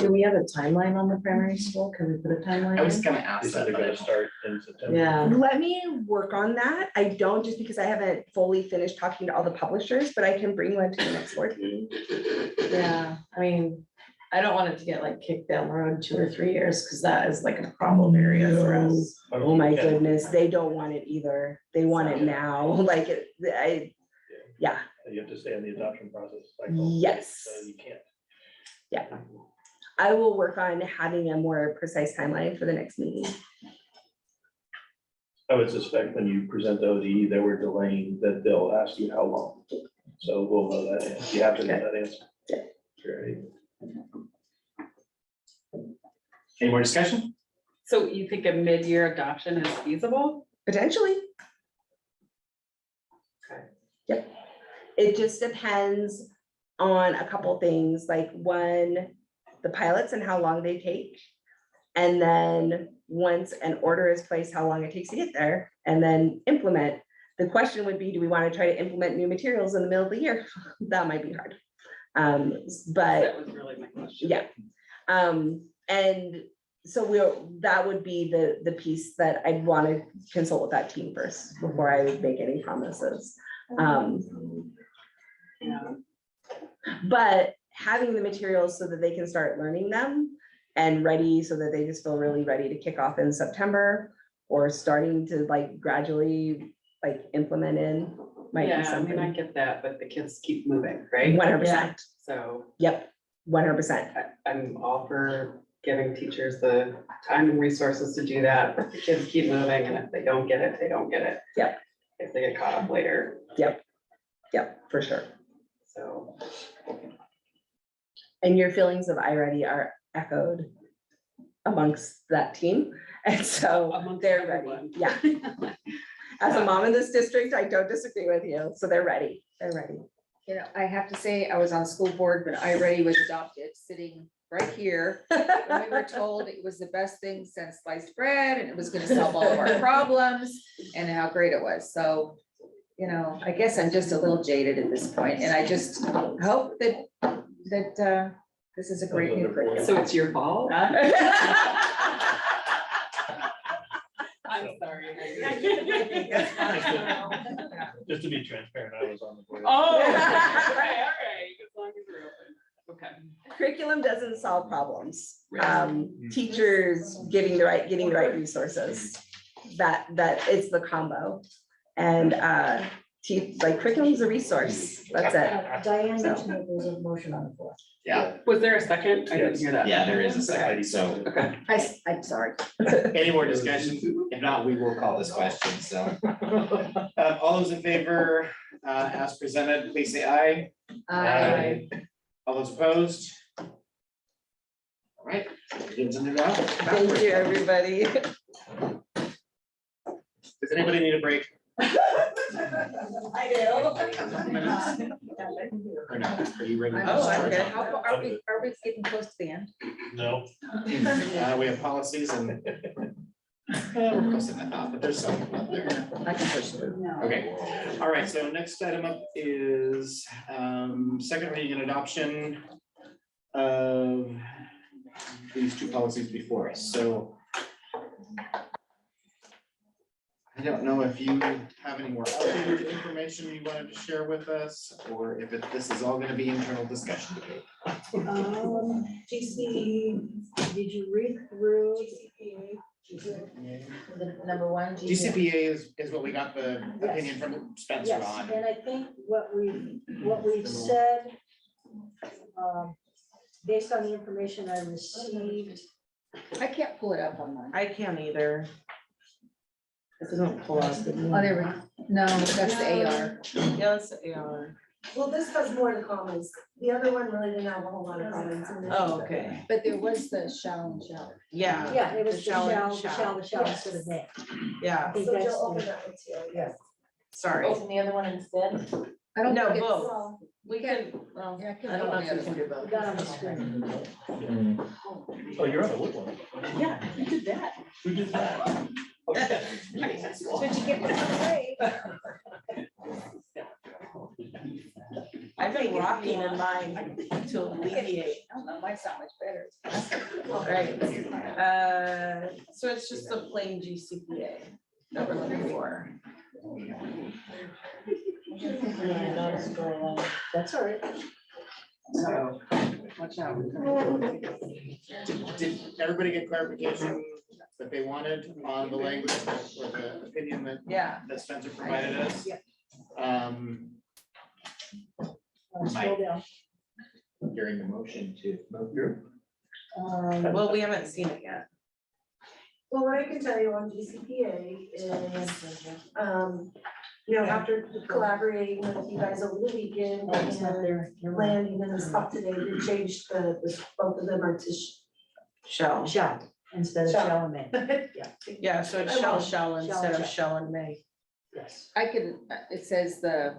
Do we have a timeline on the primary school? Can we put a timeline? I was in? gonna ask They said that. they're gonna start in September. Yeah. Let me work on that. I don't, just because I haven't fully finished talking to all the publishers, but I can bring one to the next board meeting. Yeah, I mean, I don't want it to get like kicked down the road 2 or 3 years, because that is like a problem area for us. Oh my goodness, they don't want it either. They want it now, like, yeah. You have to stay in the adoption process cycle. Yes. So you can't. Yeah. I will work on having a more precise timeline for the next meeting. I would suspect when you present the ODE, they were delaying that they'll ask you how long. So we'll know that answer. You have to know that answer. Great. Any more discussion? So you think a mid-year adoption is feasible? Potentially. Yep. It just depends on a couple things, like one, the pilots and how long they take. And then once an order is placed, how long it takes to get there, and then implement. The question would be, do we want to try to implement new materials in the middle of the year? That might be hard. But That was really my question. yeah. And so that would be the piece that I'd want to consult with that team first before I would make any promises. But having the materials so that they can start learning them and ready, so that they just feel really ready to kick off in September, or starting to like gradually like implement in might be Yeah, I mean, I something. get that, but the kids keep moving, right? 100%. So Yep, 100%. I'm all for giving teachers the time and resources to do that, but the kids keep moving, and if they don't get it, they don't get it. Yep. If they get caught up later. Yep, for sure. So. And your feelings of iReady are echoed amongst that team. And so Amongst they're ready, everyone. yeah. As a mom in this district, I don't disagree with you, so they're ready, they're ready. You know, I have to say, I was on school board when iReady was adopted, sitting right here. When we were told it was the best thing since sliced bread and it was gonna solve all of our problems and how great it was. So, you know, I guess I'm just a little jaded at this point, and I just hope that this is a great new curriculum. So it's your fault? I'm sorry. Just to be transparent, I was on the board. Oh, all right, as long as we're open. Okay. Curriculum doesn't solve problems. Teachers getting the right resources. That it's the combo. And like curriculum is a resource. That's it. Diane mentioned that there's a motion on the floor. Yeah, Was there a second? I didn't hear that. yeah, there is a second, so Okay. I'm sorry. any more discussion? If not, we will call this question, so. All those in favor, as presented, please say aye. Aye. All those opposed? All right. Gives them it out. Thank you, everybody. Does anybody need a break? I do. Or no? Are you ready? Oh, I'm good. Are we getting close to the end? No. We have policies and. We're close enough, but there's some up there. I can push through. Okay, all right, so next item up is second reading and adoption of these two policies before us, so. I don't know if you have any more updated information you wanted to share with us, or if this is all gonna be internal discussion. GC, did you read through? The number one. GCPA is what we got the opinion from Spencer Yes, on. and I think what we've said, based on the information I received, I can't pull it up on mine. I can't either. It doesn't pull up. Oh, there we go. No, that's the AR. Yeah, it's the AR. Well, this has more in comments. The other one really didn't have a whole lot of comments in it. Oh, okay. But there was the shall and shall. Yeah. yeah, it was the shall shall. instead of may. Yeah, I think So that's you'll open the, that one too. yeah. sorry. Open the other one instead? I don't No, think it's- both. We can, well, Yeah, I don't know if the we other can one. do both. We got on the screen. Oh, you're on the wood one. Yeah, you did that. Who did that? Okay. Did you get this right? I've been rocking in mine to alleviate. I don't know, mine's not much better. Right, so it's just a plain GCPA that we're looking for. That's all right. So, watch out. Did everybody get clarification that they wanted on the language or the opinion that Yeah. that Spencer provided us? Yeah. Mike. Scroll down. Hearing the motion to move through. Well, we haven't seen it yet. Well, what I can tell you on GCPA is, after collaborating with you guys over the weekend Oh, it's not and there. You're right. landing in the spot today, we changed both of them are to Shall. Shall instead of shall and may. Yeah. Yeah, so it's shall instead of shall and may. Yes. I can, it says I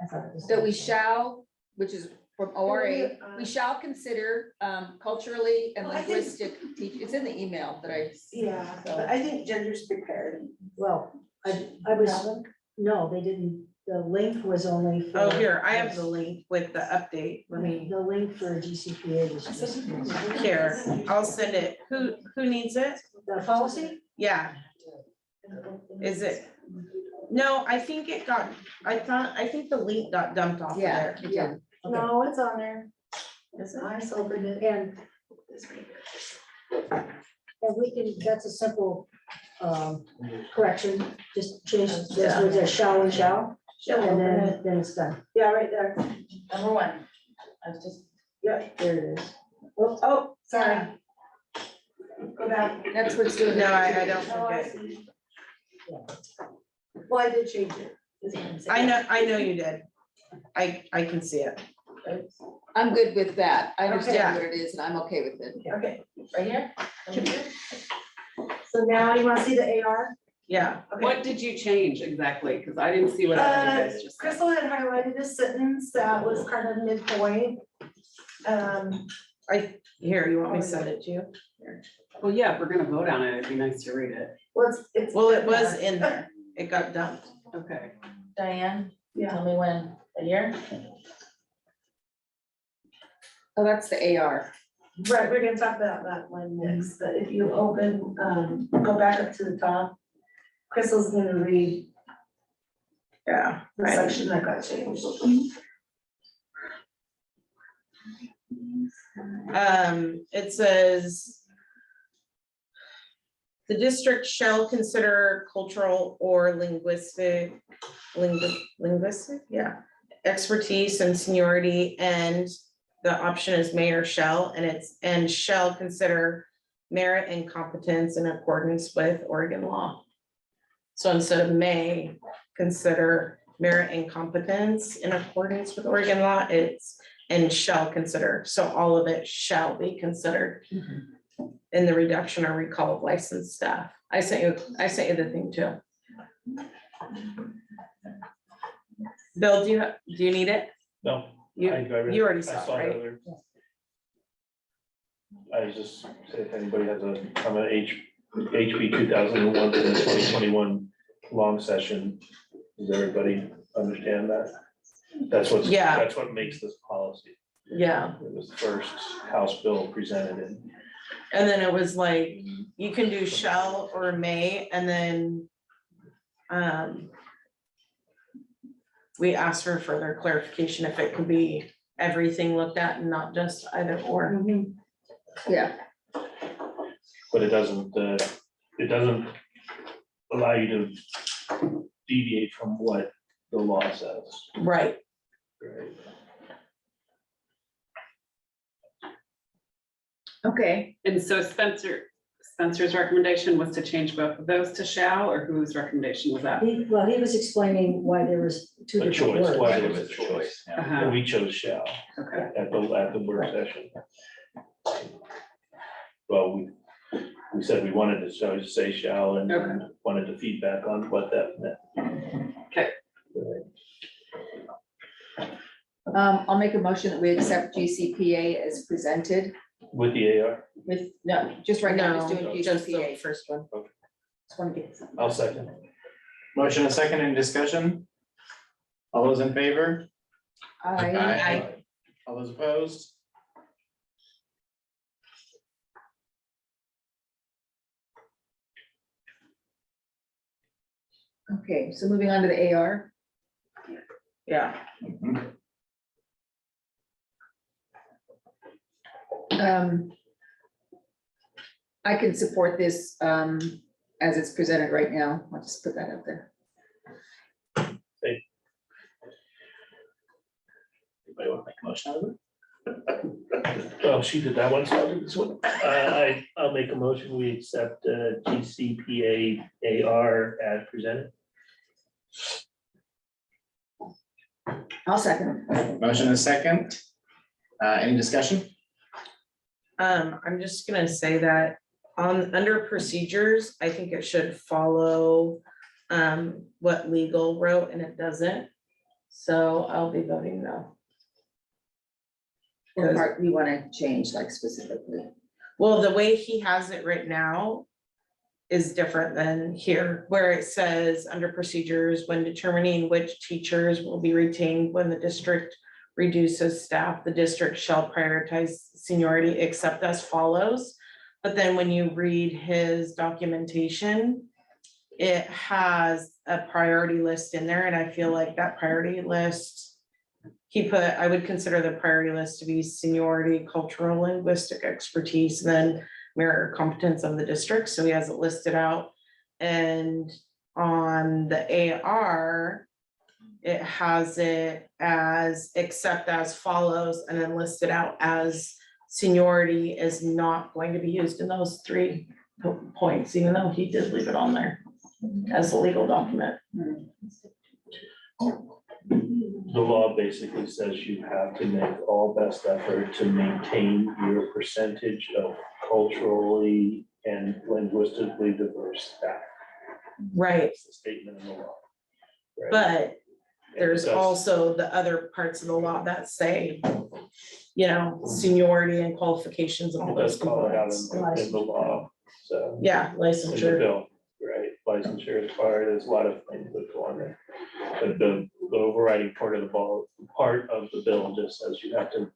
thought it was. that we shall, which is from ORA, we shall consider culturally and Well, I think- linguistic teach, it's in the email that I. Yeah, but I think gender's prepared. Well, I was, no, they didn't, the link was only for. Oh, here, I have the link with the update. Let me, The link for GCPA was just. here, I'll send it. Who needs it? The policy? Yeah, is it? No, I think it got, I think the link got dumped off of Yeah, there. it did. No, it's on there. Is it? I opened it. And we can, that's a simple correction, just change this was a shall and shall, and then it's done. Yeah, right there. Number one. I was just. Yeah, There it is. oh, sorry. Go back. That's what's doing. No, I don't Oh, I think it. see. Well, I did change it. is what I'm saying. I know you did. I can see it. I'm good with that. I Okay. understand what it is and I'm okay with it. Okay, right here? So now you wanna see the AR? Yeah. What did you change exactly? Because I didn't see what you guys just said. Crystal had highlighted a sentence that was kind of midpoint. Here, you want me to send it to you? Well, yeah, if we're gonna vote on it, it'd be nice to read it. It's. Well, it was in there. It got dumped. Okay. Diane, tell me when, a year? Oh, that's the AR. Right, we're gonna talk about that one next, but if you open, go back up to the top. Crystal's gonna read Yeah. the right. section that got changed. It says. The district shall consider cultural or linguistic, yeah, expertise and seniority, and the option is may or shall, and shall consider merit and competence in accordance with Oregon law. So instead of may, consider merit and competence in accordance with Oregon law, it's and shall consider, so all of it shall be considered in the reduction or recall of licensed staff. I sent you the thing too. Bill, do you need it? No. You, I read you already I saw saw it, it right? earlier. I was just saying, if anybody has a comment, HB 2001 to the 2021 long session, does everybody understand that? That's what's, Yeah. that's what makes this policy. Yeah, It was the first House bill presented in. and then it was like, you can do shall or may, and then we asked for further clarification if it could be everything looked at and not just either or. Yeah. But it doesn't allow you to deviate from what the law says. Right. Right. Okay, And so Spencer's recommendation was to change both of those to shall, or whose recommendation was that? He was explaining why there was two A different choice, words. why there was a choice. Uh-huh. And we chose shall Okay. at the work session. Well, we said we wanted to say shall and Okay. wanted to feedback on what that meant. Okay. I'll make a motion that we accept GCPA as presented With the AR, with, no, just right now, just No, doing just the GCPA. first one. Just wanna get some- I'll second. Motion a second in discussion. All those in favor? I, All those opposed? okay, so moving on to the AR. Yeah. I can support this as it's presented right now. I'll just put that up there. Anybody want to make a motion out of it? Oh, she did that one, so I'll do this one. I'll make a motion, we accept GCPA AR as presented. I'll second. Motion a second. Any discussion? I'm just gonna say that under procedures, I think it should follow what legal wrote, and it doesn't. So I'll be voting no. What part you want to change, like specifically? Well, the way he has it written now is different than here, where it says under procedures, when determining which teachers will be retained when the district reduces staff, the district shall prioritize seniority except as follows. But then when you read his documentation, it has a priority list in there, and I feel like that priority list, I would consider the priority list to be seniority, cultural, linguistic expertise, then merit or competence of the district, so he has it listed out. And on the AR, it has it as except as follows, and then listed out as seniority is not going to be used in those 3 points, even though he did leave it on there as a legal document. The law basically says you have to make all best effort to maintain your percentage of culturally and linguistically diverse staff. Right, That's the statement in the law. Right? but there's Because- also the other parts of the law that say, you know, seniority and qualifications of It those does call it out components. in the law, so. Yeah, In the licensure. bill, right, licensure is part, there's a lot of things that go on there. But the overriding part of the bill just says you have to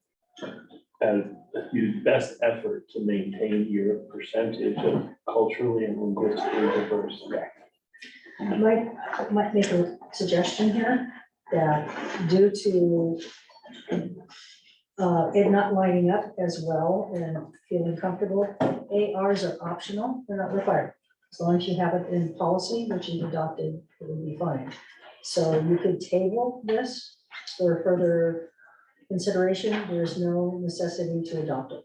have use best effort to maintain your percentage of culturally and linguistically diverse staff. I might make a suggestion here that due to it not lining up as well and feeling comfortable, ARs are optional, they're not required. As long as you have it in policy, which you've adopted, it will be fine. So you could table this for further consideration. There's no necessity to adopt it.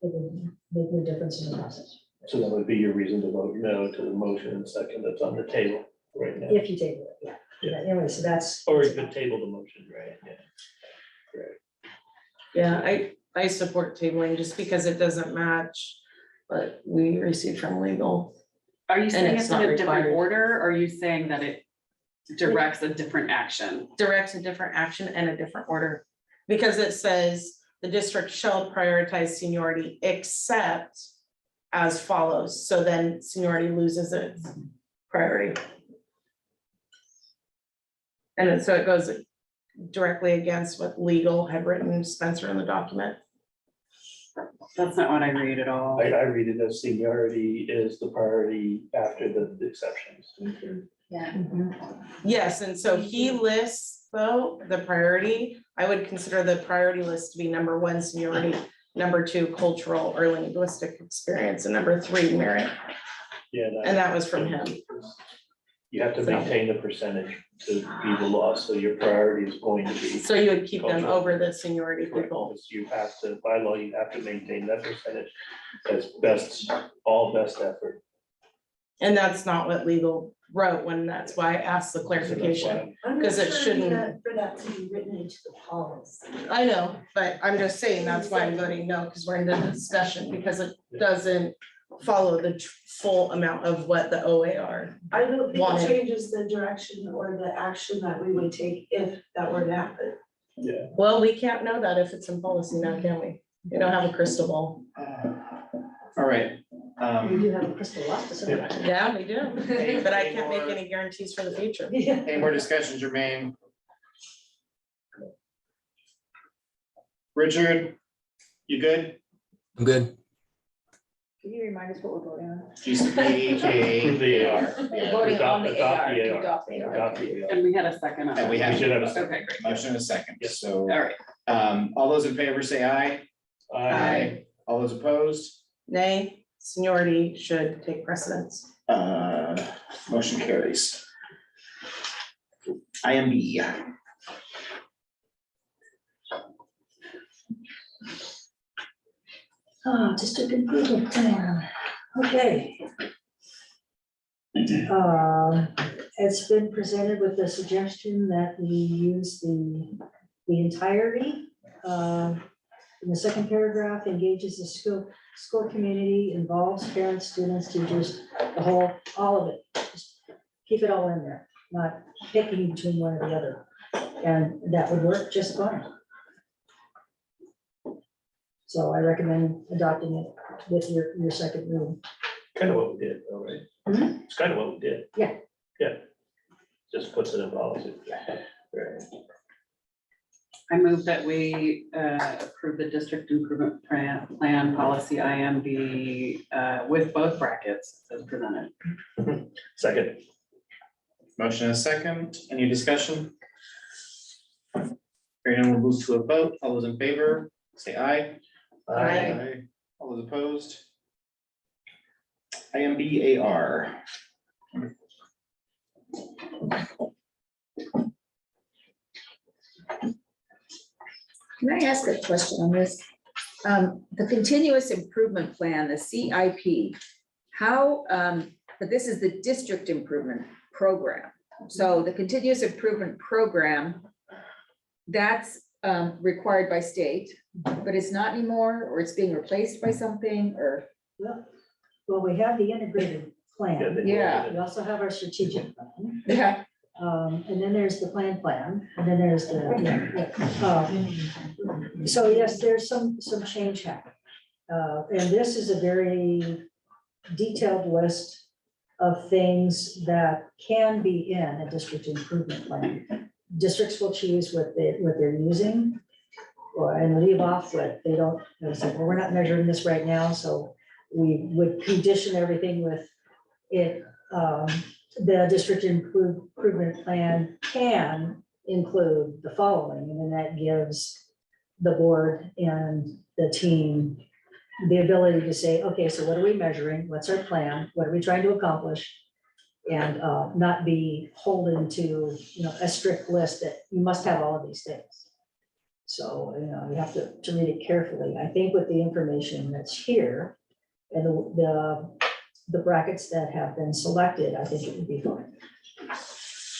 It would make no difference in the process, So that would be your reason to vote no to the motion and second that's on the table right now. if you table it, yeah. Yeah. Anyway, so that's. Or you could table the motion, right? Yeah. Yeah, I support tabling just because it doesn't match what we received from legal. Are you saying it's it's in not a different required. order, or are you saying that it directs a different action? Directs a different action and a different order. Because it says the district shall prioritize seniority except as follows. So then seniority loses its priority. And then so it goes directly against what legal had written, Spencer, in the document. That's not what I read at all. I read it as seniority is the priority after the exceptions. Yeah. Yes, and so he lists, though, the priority, I would consider the priority list to be number one, seniority, number two, cultural or linguistic experience, and number three, merit. Yeah. And that was from him. You have to maintain the percentage to be the law, so your priority is going to be. So you would keep them cultural. over the seniority people. Because you have to, by law, you have to maintain that percentage as best, all best effort. And that's not what legal wrote when, that's why I asked the clarification. I'm not Because it sure shouldn't- that- For that to be written into the policy. I know, but I'm just saying, that's why I'm voting no, because we're in the discussion, because it doesn't follow the full amount of what the OAR. I don't think Wanted. it changes the direction or the action that we would take if that were to happen. Yeah. Well, we can't know that if it's in policy now, can we? We don't have a crystal ball. All right. We do have a crystal ball. Yeah, we do, Any- but I any can't make more- any guarantees for the future. Any more discussion, Jermaine? Richard, you good? I'm good. Can you remind us what we're voting on? Approve the AR. We're voting on the Adopt AR, the to AR. adopt the AR. Adopt the AR. And we had a second. on And we that. have. should have a second. Okay, great. Motion and a second, Yes. so, All right. all those in favor say aye. Aye. All those opposed, Nay, seniority should take precedence. motion carries. IMB. District improvement plan, okay. It's been presented with the suggestion that we use the entirety. In the second paragraph, engages the school community, involves parents, students, teachers, the whole, all of it. Just keep it all in there, not picking between one or the other. And that would work just fine. So I recommend adopting it with your second reading. Kind of what we did, all right? It's kind of what we did. Yeah. Yeah. Just puts it in policy. Right. I move that we approve the district improvement plan policy IMB with both brackets as presented. Second. Motion and a second, any discussion? Hearing none, we'll move to a vote, all those in favor, say aye. Aye. All those opposed? IMB AR. Can I ask a question on this? The continuous improvement plan, the CIP, how, but this is the district improvement program. So the continuous improvement program, that's required by state, but it's not anymore, or it's being replaced by something, or, Well, we have the integrated plan. yeah. We also have our strategic plan. Yeah. And then there's the plan, and then there's the, so yes, there's some change happening. And this is a very detailed list of things that can be in a district improvement plan. Districts will choose what they're using, and leave off what they don't, they say, well, we're not measuring this right now, so we would condition everything with it. The district improvement plan can include the following, and then that gives the board and the team the ability to say, okay, so what are we measuring? What's our plan? What are we trying to accomplish? And not be holden to, a strict list that you must have all of these things. So, you have to read it carefully. I think with the information that's here and the brackets that have been selected, I think it would be fine.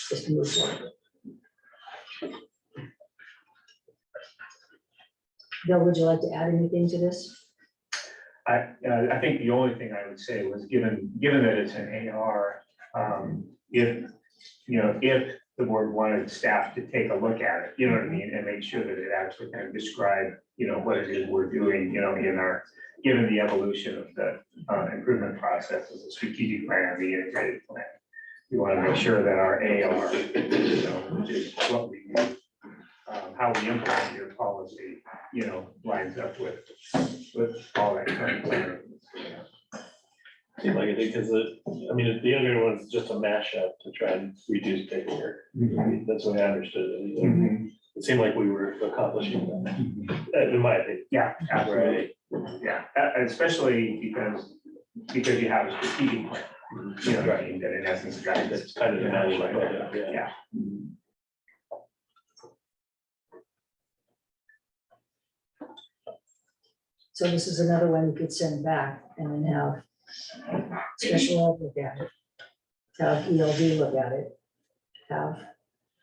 Just to move forward. Bill, would you like to add anything to this? I think the only thing I would say was given that it's an AR, if the board wanted staff to take a look at it, you know what I mean, and make sure that it actually kind of describe, what it is we're doing, in our, given the evolution of the improvement process as a strategic plan, the integrated plan. We want to make sure that our AR, which is what we do, how we implement your policy, lines up with all that current planning. Seemed like it did, because the integrated one is just a mashup to try and reduce paperwork. That's what I understood. It seemed like we were accomplishing that, in my opinion. Yeah, absolutely. Right. Yeah, especially because you have a strategic plan, right, that in essence guides. That's kind of the mashup of it, Yeah. So this is another one you could send back and then have special ed look at it, have ELD look at it, have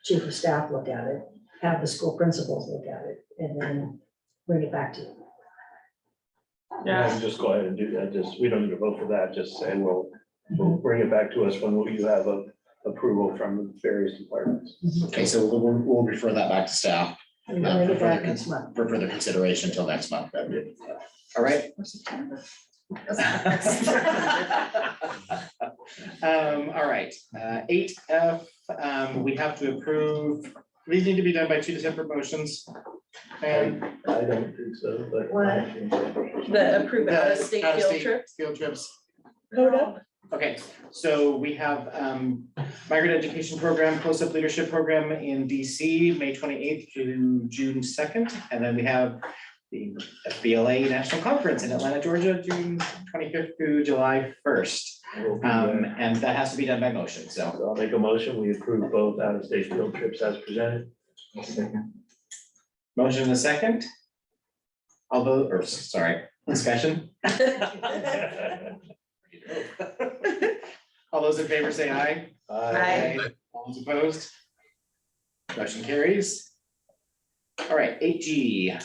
chief of staff look at it, have the school principals look at it, and then bring it back to you. Yeah, and just go ahead and do that. We don't need to vote for that. Just say, we'll bring it back to us when you have approval from the various departments. Okay, so we'll refer that back to staff. And bring it back next month. For further consideration until next month. All right. All right, 8F, we have to approve, these need to be done by 2 separate motions. And I don't think so, but. The approved out-of-state field out-of-state trips. Field trips. Hoda? Okay, so we have migrant education program, close-up leadership program in DC, May 28th to June 2nd. And then we have the FBLA National Conference in Atlanta, Georgia, June 25th through July 1st. And that has to be done by motion, so. I'll make a motion. We approve both out-of-state field trips as presented. Motion and a second. Discussion. All those in favor say aye. Aye. All those opposed? Motion carries. All right, 8G.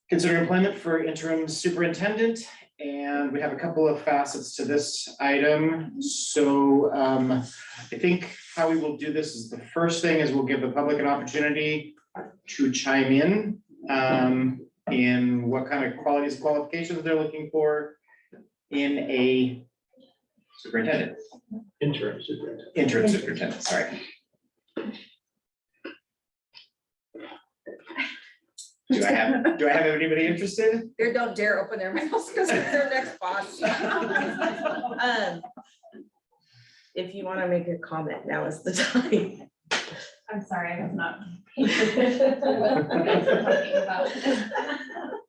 Consider employment for interim superintendent, and we have a couple of facets to this item. So I think how we will do this is the first thing is we'll give the public an opportunity to chime in what kind of qualifications they're looking for in a superintendent. Interim superintendent. Interim superintendent, sorry. Do I have anybody interested? They don't dare open their mouths because it's their next boss. If you want to make a comment, now is the time. I'm sorry, I was not.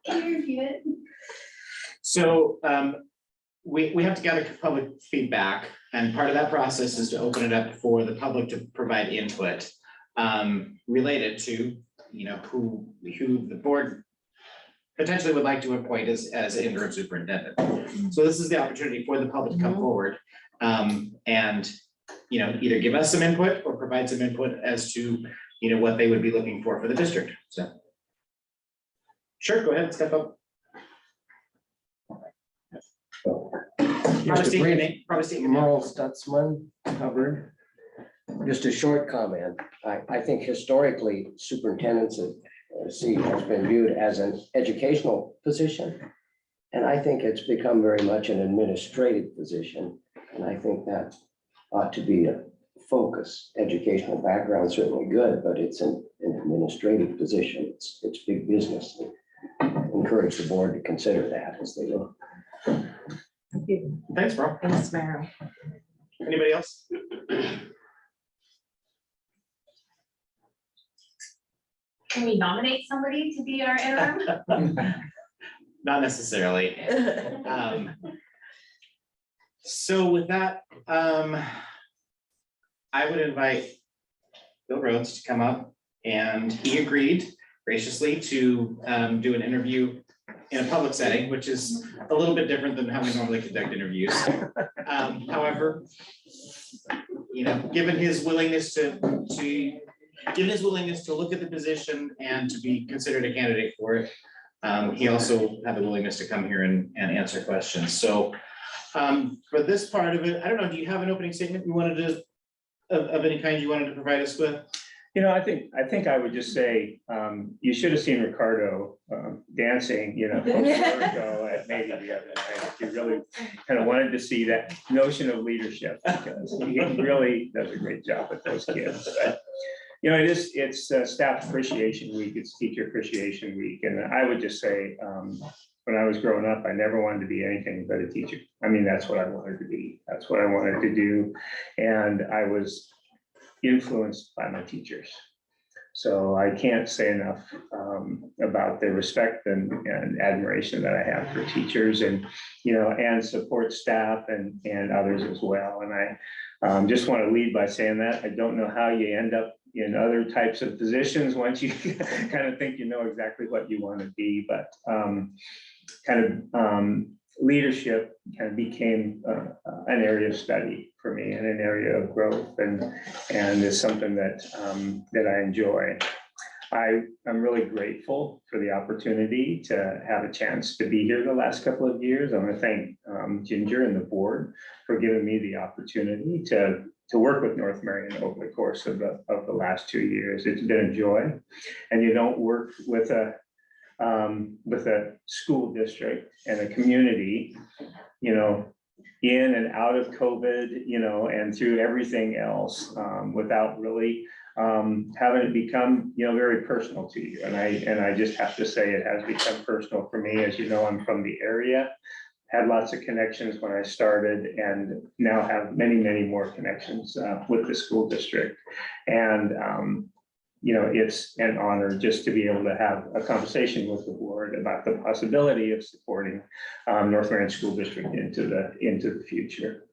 Can you repeat it? So we have to gather public feedback, and part of that process is to open it up for the public to provide input related to, who the board potentially would like to appoint as interim superintendent. So this is the opportunity for the public to come forward and either give us some input or provide some input as to, what they would be looking for the district, so. Sure, go ahead, step up. Probably state your name, probably state your name. Merle Stutzman, Hubbard. Just a short comment. I think historically superintendency has been viewed as an educational position. And I think it's become very much an administrative position. And I think that ought to be a focus. Educational background certainly good, but it's an administrative position. It's big business. Encourage the board to consider that as they look. Thanks, bro. Thanks, Merrill. Anybody else? Can we nominate somebody to be our interim? Not necessarily. So with that, I would invite Bill Rhodes to come up, and he agreed graciously to do an interview in a public setting, which is a little bit different than how we normally conduct interviews. However, given his willingness to look at the position and to be considered a candidate for it, he also had the willingness to come here and answer questions. So for this part of it, I don't know, do you have an opening statement you wanted to, of any kind you wanted to provide us with? I think I would just say, you should have seen Ricardo dancing, a year ago at Maybe the other night. You really kind of wanted to see that notion of leadership, because he really does a great job with those kids. But, it's Staff Appreciation Week, it's Teacher Appreciation Week, and I would just say, when I was growing up, I never wanted to be anything but a teacher. I mean, that's what I wanted to be. That's what I wanted to do. And I was influenced by my teachers. So I can't say enough about the respect and admiration that I have for teachers and, and support staff and others as well. And I just want to lead by saying that. I don't know how you end up in other types of positions once you kind of think you know exactly what you want to be, but leadership kind of became an area of study for me and an area of growth, and is something that that I enjoy. I'm really grateful for the opportunity to have a chance to be here the last couple of years. I want to thank Ginger and the board for giving me the opportunity to work with North Marion over the course of the last 2 years. It's been a joy, and you don't work with a school district and a community, in and out of COVID, and through everything else, without really having it become, very personal to you. And I just have to say it has become personal for me. As you know, I'm from the area, had lots of connections when I started, and now have many, many more connections with the school district. And it's an honor just to be able to have a conversation with the board about the possibility of supporting North Marion School District into the future.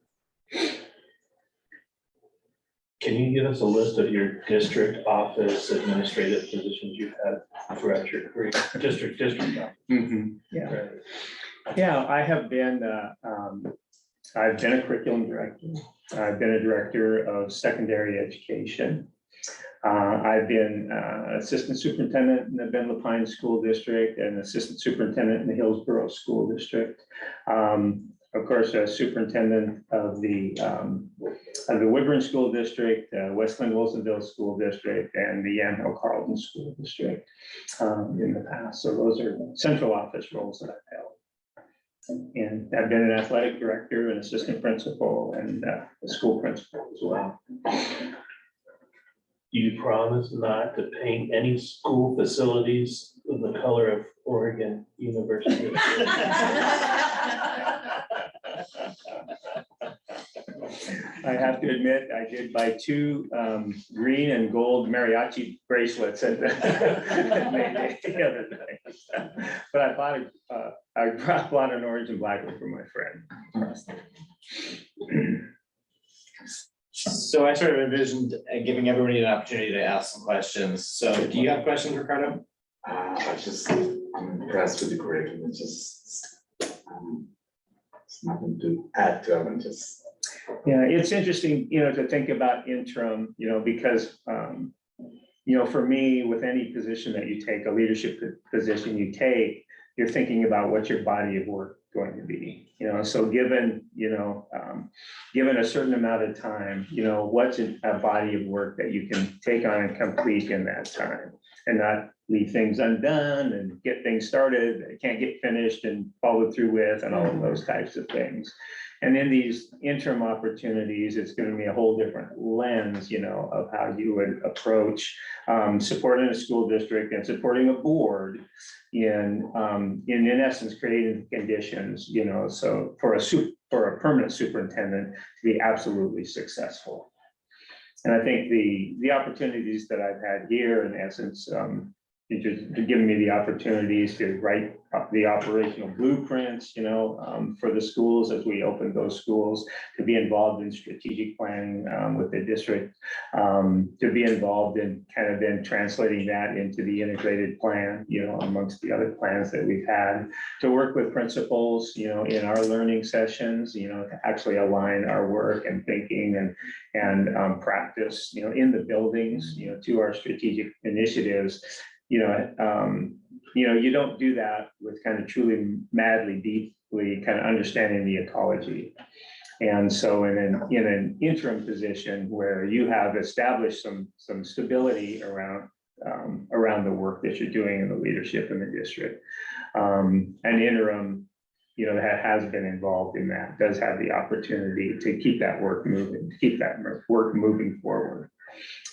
Can you give us a list of your district office administrative positions you've had throughout your career? District. Yeah. Right. Yeah, I have been, I've been a curriculum director. I've been a director of secondary education. I've been assistant superintendent in the Ben Lapine School District and assistant superintendent in the Hillsborough School District. Of course, a superintendent of the Woodburn School District, Westland Wilsonville School District, and the Yamhill Carlton School District in the past. So those are central office roles that I've held. And I've been an athletic director, an assistant principal, and a school principal as well. Do you promise not to paint any school facilities in the color of Oregon University? I have to admit, I did buy 2 green and gold mariachi bracelets at the other day. But I bought an orange and black one for my friend. So I sort of envisioned giving everybody an opportunity to ask some questions. So do you have questions, Ricardo? I'm impressed with the curriculum. It's just, it's nothing to add to it. I'm just Yeah, it's interesting, to think about interim, because, for me, with any position that you take, a leadership position you take, you're thinking about what's your body of work going to be, so given, given a certain amount of time, what's a body of work that you can take on and complete in that time and not leave things undone and get things started that can't get finished and followed through with and all of those types of things. And in these interim opportunities, it's given me a whole different lens, of how you would approach supporting a school district and supporting a board in essence, creating conditions, so for a permanent superintendent to be absolutely successful. And I think the opportunities that I've had here, in essence, just giving me the opportunities to write the operational blueprints, for the schools as we open those schools, to be involved in strategic planning with the district, to be involved in kind of then translating that into the integrated plan, amongst the other plans that we've had, to work with principals, in our learning sessions, to actually align our work and thinking and practice, in the buildings, to our strategic initiatives. You don't do that with kind of truly madly, deeply kind of understanding the ecology. And so in an interim position where you have established some stability around the work that you're doing in the leadership in the district, an interim, that has been involved in that does have the opportunity to keep that work moving, to keep that work moving forward.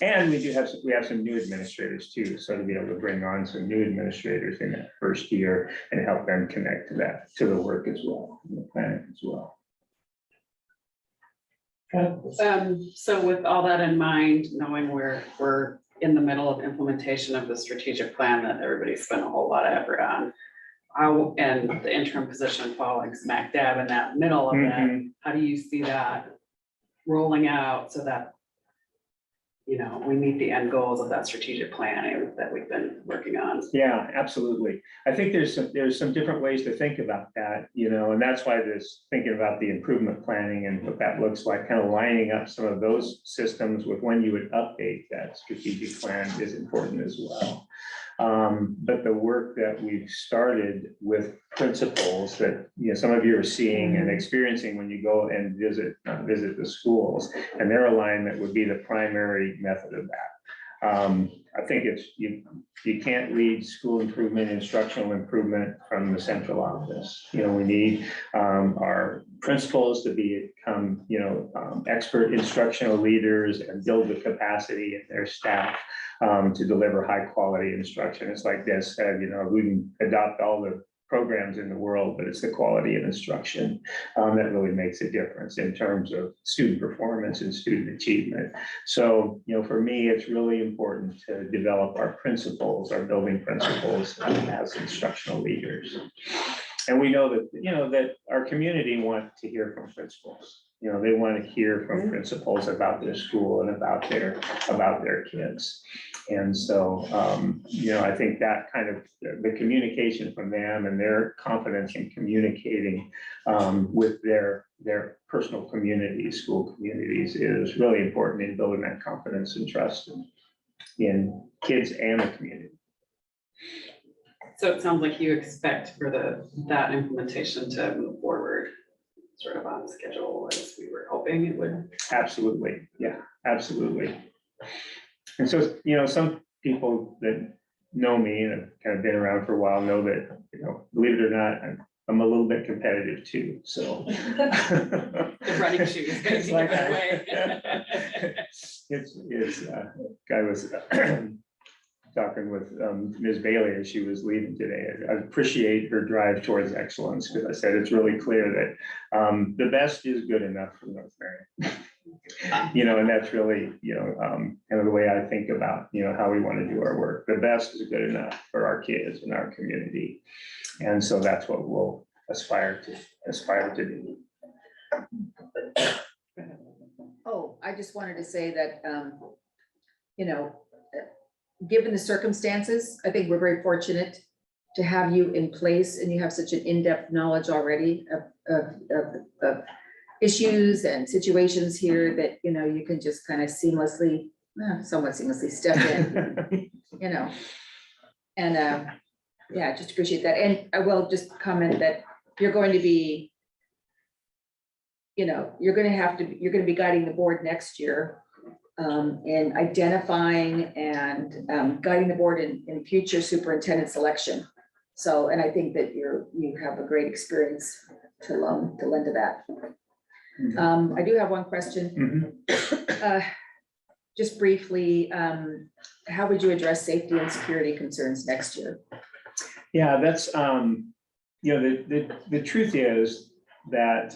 And we have some new administrators too, so to be able to bring on some new administrators in that first year and help them connect to the work as well, the planning as well. So with all that in mind, knowing we're in the middle of implementation of the strategic plan that everybody spent a whole lot of effort on, and the interim position falling smack dab in that middle of that, how do you see that rolling out so that we meet the end goals of that strategic plan that we've been working on? Yeah, absolutely. I think there's some different ways to think about that, and that's why this thinking about the improvement planning and what that looks like, kind of lining up some of those systems with when you would update that strategic plan is important as well. But the work that we've started with principals that some of you are seeing and experiencing when you go and visit the schools, and their alignment would be the primary method of that. I think you can't lead school improvement, instructional improvement from the central office. We need our principals to become expert instructional leaders and build the capacity in their staff to deliver high quality instruction. It's like Des said, we can adopt all the programs in the world, but it's the quality of instruction that really makes a difference in terms of student performance and student achievement. So, for me, it's really important to develop our principals, our building principals as instructional leaders. And we know that, that our community wants to hear from principals. They want to hear from principals about their school and about their kids. And so, I think that kind of the communication from them and their confidence in communicating with their personal communities, school communities, is really important in building that confidence and trust in kids and the community. So it sounds like you expect for that implementation to move forward sort of on schedule as we were hoping it would. Absolutely. Yeah, absolutely. And so, some people that know me and have kind of been around for a while know that, believe it or not, I'm a little bit competitive too, so. The running shoes. It's like guy was talking with Ms. Bailey as she was leaving today. I appreciate her drive towards excellence, because I said it's really clear that the best is good enough for North Marion. And that's really, kind of the way I think about, how we want to do our work. The best is good enough for our kids and our community. And so that's what we'll aspire to do. Oh, I just wanted to say that, given the circumstances, I think we're very fortunate to have you in place, and you have such an in-depth knowledge already of issues and situations here that, you know, you can just kind of seamlessly, somewhat seamlessly step in, you know. And, yeah, just appreciate that. And I will just comment that you're going to be, you know, you're gonna be guiding the board next year in identifying and guiding the board in future superintendent selection. So, and I think that you have a great experience to lend to that. I do have one question. Just briefly, how would you address safety and security concerns next year? Yeah, that's, you know, the truth is that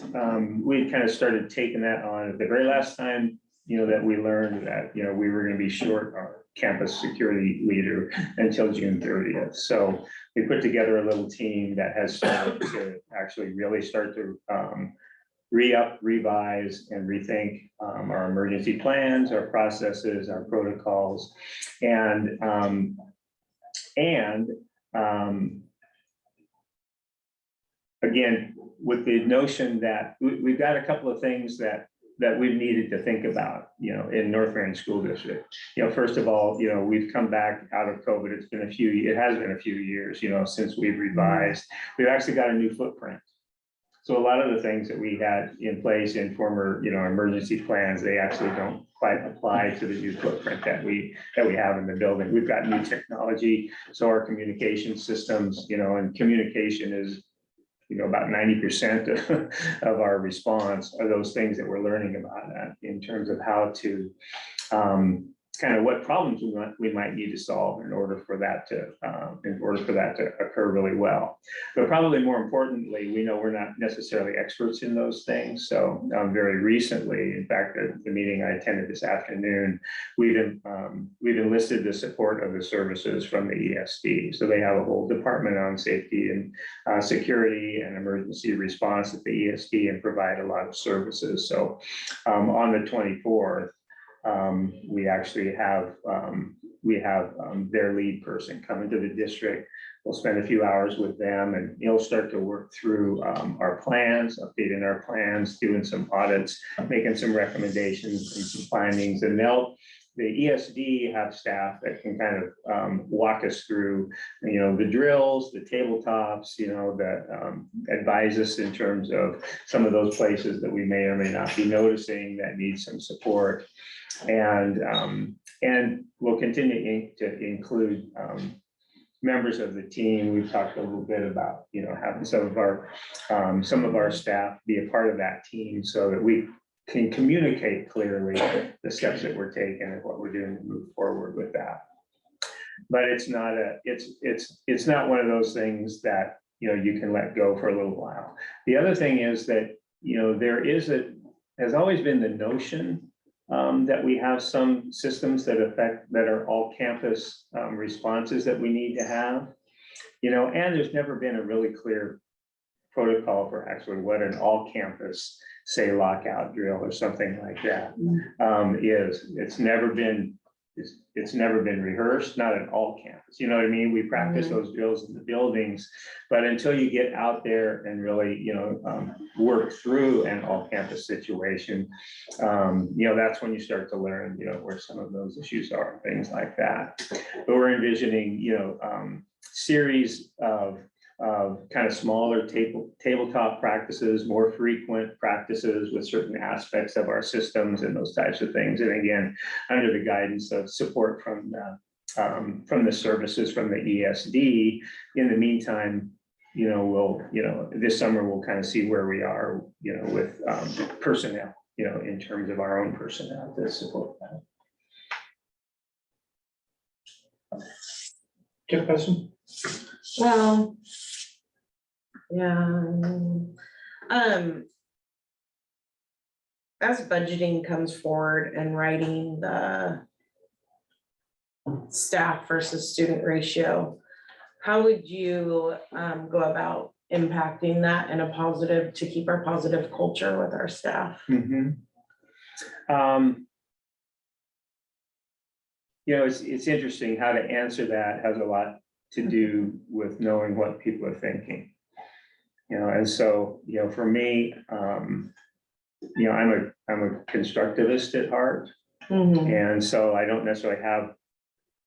we kind of started taking that on at the very last time, you know, that we learned that, you know, we were going to be short our campus security leader until June 30th. So we put together a little team that has started to actually really start to re-up, revise, and rethink our emergency plans, our processes, our protocols, and again, with the notion that we've got a couple of things that we've needed to think about, you know, in North Marion School District. You know, first of all, you know, we've come back out of COVID. It has been a few years, you know, since we've revised. We've actually got a new footprint. So a lot of the things that we had in place in former, you know, emergency plans, they actually don't quite apply to the new footprint that we have in the building. We've got new technology, so our communication systems, you know, and communication is, you know, about 90% of our response are those things that we're learning about in terms of how to kind of what problems we might need to solve in order for that to occur really well. But probably more importantly, we know we're not necessarily experts in those things. So very recently, in fact, the meeting I attended this afternoon, we've enlisted the support of the services from the ESD. So they have a whole department on safety and security and emergency response at the ESD and provide a lot of services. So on the 24th, we actually have their lead person come into the district. We'll spend a few hours with them and he'll start to work through our plans, updating our plans, doing some audits, making some recommendations and some findings. And the ESD have staff that can kind of walk us through, you know, the drills, the tabletops, you know, that advise us in terms of some of those places that we may or may not be noticing that need some support. And we'll continue to include members of the team. We've talked a little bit about, you know, having some of our staff be a part of that team so that we can communicate clearly the steps that we're taking and what we're doing to move forward with that. But it's not one of those things that, you know, you can let go for a little while. The other thing is that, you know, has always been the notion that we have some systems that are all campus responses that we need to have, you know, and there's never been a really clear protocol for actually what an all campus, say, lockout drill or something like that is. It's never been rehearsed, not at all campus. You know what I mean? We practice those drills in the buildings, but until you get out there and really, you know, work through an all campus situation, you know, that's when you start to learn, you know, where some of those issues are, things like that. But we're envisioning, you know, series of kind of smaller tabletop practices, more frequent practices with certain aspects of our systems and those types of things. And again, under the guidance of support from the services from the ESD. In the meantime, you know, this summer we'll kind of see where we are, you know, with personnel, you know, in terms of our own personnel to support that. Do you have a question? Well, yeah. As budgeting comes forward and writing the staff versus student ratio, how would you go about impacting that in a positive, to keep our positive culture with our staff? You know, it's interesting how to answer that has a lot to do with knowing what people are thinking. You know, and so, you know, for me, you know, I'm a constructivist at heart. Mhm. And so I don't necessarily have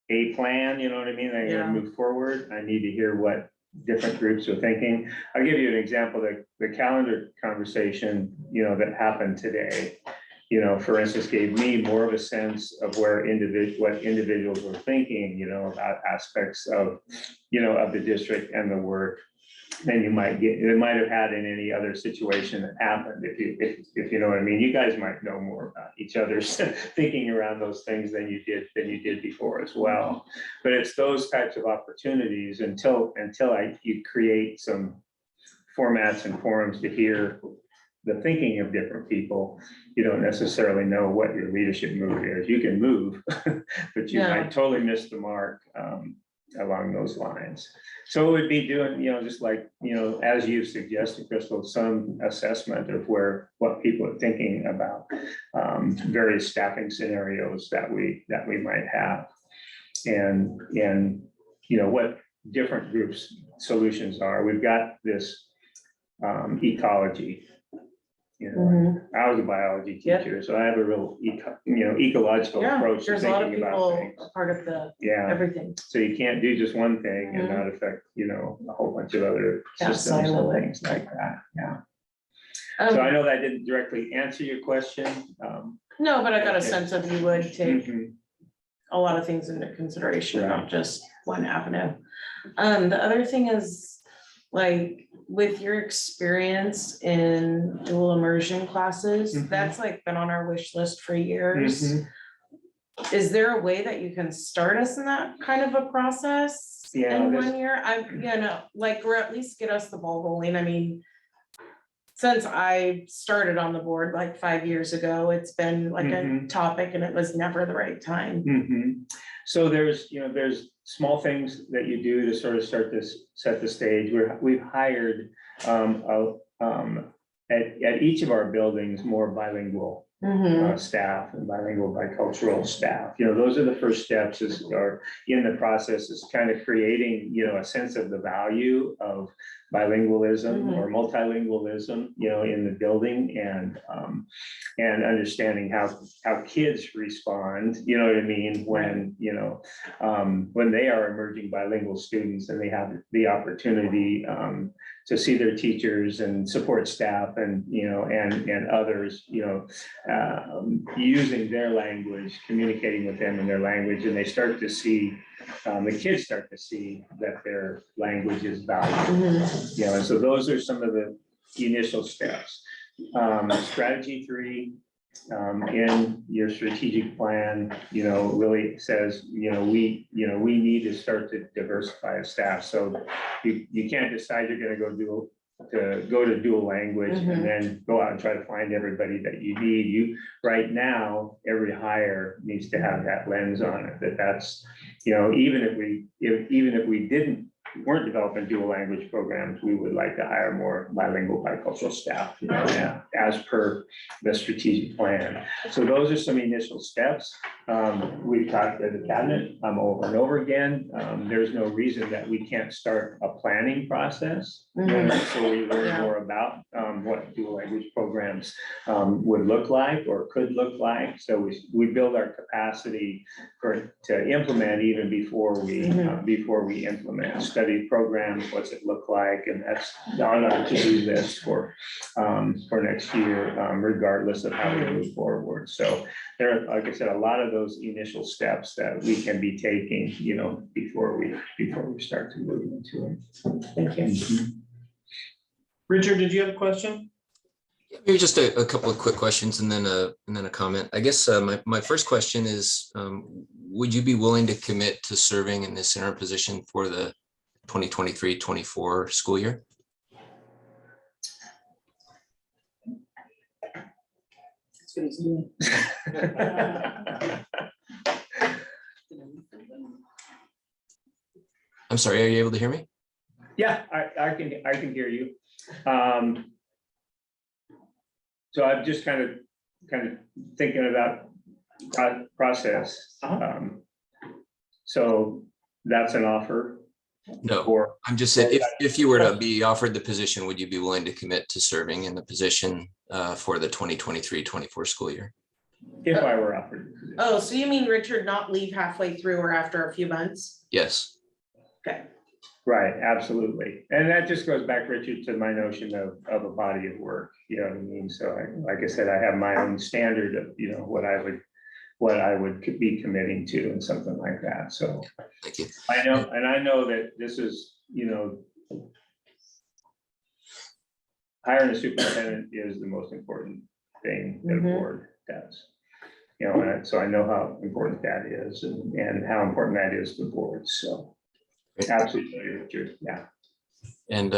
a plan, you know what I mean? I'm Yeah. gonna move forward. I need to hear what different groups are thinking. I'll give you an example, the calendar conversation, you know, that happened today. You know, for instance, gave me more of a sense of where what individuals were thinking, you know, about aspects of, you know, of the district and the work than you might have had in any other situation that happened, if you know what I mean. You guys might know more about each other's thinking around those things than you did before as well. But it's those types of opportunities until you create some formats and forums to hear the thinking of different people. You don't necessarily know what your leadership move is. You can move, but you Yeah. might totally miss the mark along those lines. So it would be doing, you know, just like, you know, as you suggested, Crystal, some assessment of what people are thinking about various staffing scenarios that we might have. And, you know, what different groups' solutions are. We've got this ecology. You know, I was a biology teacher, so I have a real ecological Yeah, approach to there's a lot of thinking about people things. a part of the Yeah. everything. So you can't do just one thing and not affect, you know, a whole bunch of other Can't systems silo and it. things like that, yeah. So I know that didn't directly answer your question. No, but I got a Okay. sense of you would take Mhm. a lot of things into consideration, Right. not just one avenue. The other thing is, like, with your experience in dual immersion classes, Mhm. that's like been on our wish list for years. Mhm. Is there a way that you can start us in that kind of a process Yeah, in there's- 1 year? Like, or at least get us the ball rolling. I mean, since I started on the board like 5 years ago, it's been like a Mhm. topic and it was never the right time. Mhm. So there's small things that you do to sort of set the stage. We've hired at each of our buildings more bilingual staff and bilingual bicultural staff. You know, those are the first steps or in the process is kind of creating, you know, a sense of the value of bilingualism or multilingualism, you know, in the building and understanding how kids respond, you know what I mean, when, you know, when they are emerging bilingual students and they have the opportunity to see their teachers and support staff and, you know, and others, you know, using their language, communicating with them in their language, and they start to see, the kids start to see that their language is valuable. You know, and so those are some of the initial steps. Strategy 3 in your strategic plan, you know, really says, we need to start to diversify a staff. So you can't decide you're gonna go to dual language and then go out and try to find everybody that you need. Right now, every hire needs to have that lens on it, that's, you know, even if we weren't developing dual language programs, we would like to hire more bilingual bicultural staff, you know, as per the strategic plan. So those are some initial steps. We've talked to the cabinet over and over again. There's no reason that we can't start a planning process. So we learn more about what dual language programs would look like or could look like. So we build our capacity to implement even before we implement. Study programs, what's it look like, and that's on our to-do list for next year, regardless of how we move forward. So there are, like I said, a lot of those initial steps that we can be taking, you know, before we start to move into it. Thank you. Richard, did you have a question? Maybe just a couple of quick questions and then a comment. I guess my first question is, would you be willing to commit to serving in this interim position for the 2023-24 school year? That's what he's doing. I'm sorry, are you able to hear me? Yeah, I can hear you. So I'm just kind of thinking about process. So that's an offer No, Or, I'm just saying, if you were to be offered the position, would you be willing to commit to serving in the position for the 2023-24 school year? if I were offered the position. Oh, so you mean Richard not leave halfway through or after a few months? Yes. Okay. Right, absolutely. And that just goes back, Richard, to my notion of a body of work, you know what I mean? So like I said, I have my own standard of, you know, what I would be committing to and something like that. So Thank you. I know that this is, you know, hiring a superintendent is the most important thing that a board does. You know, and so I know how important that is and how important that is to boards. So absolutely, Richard, yeah. And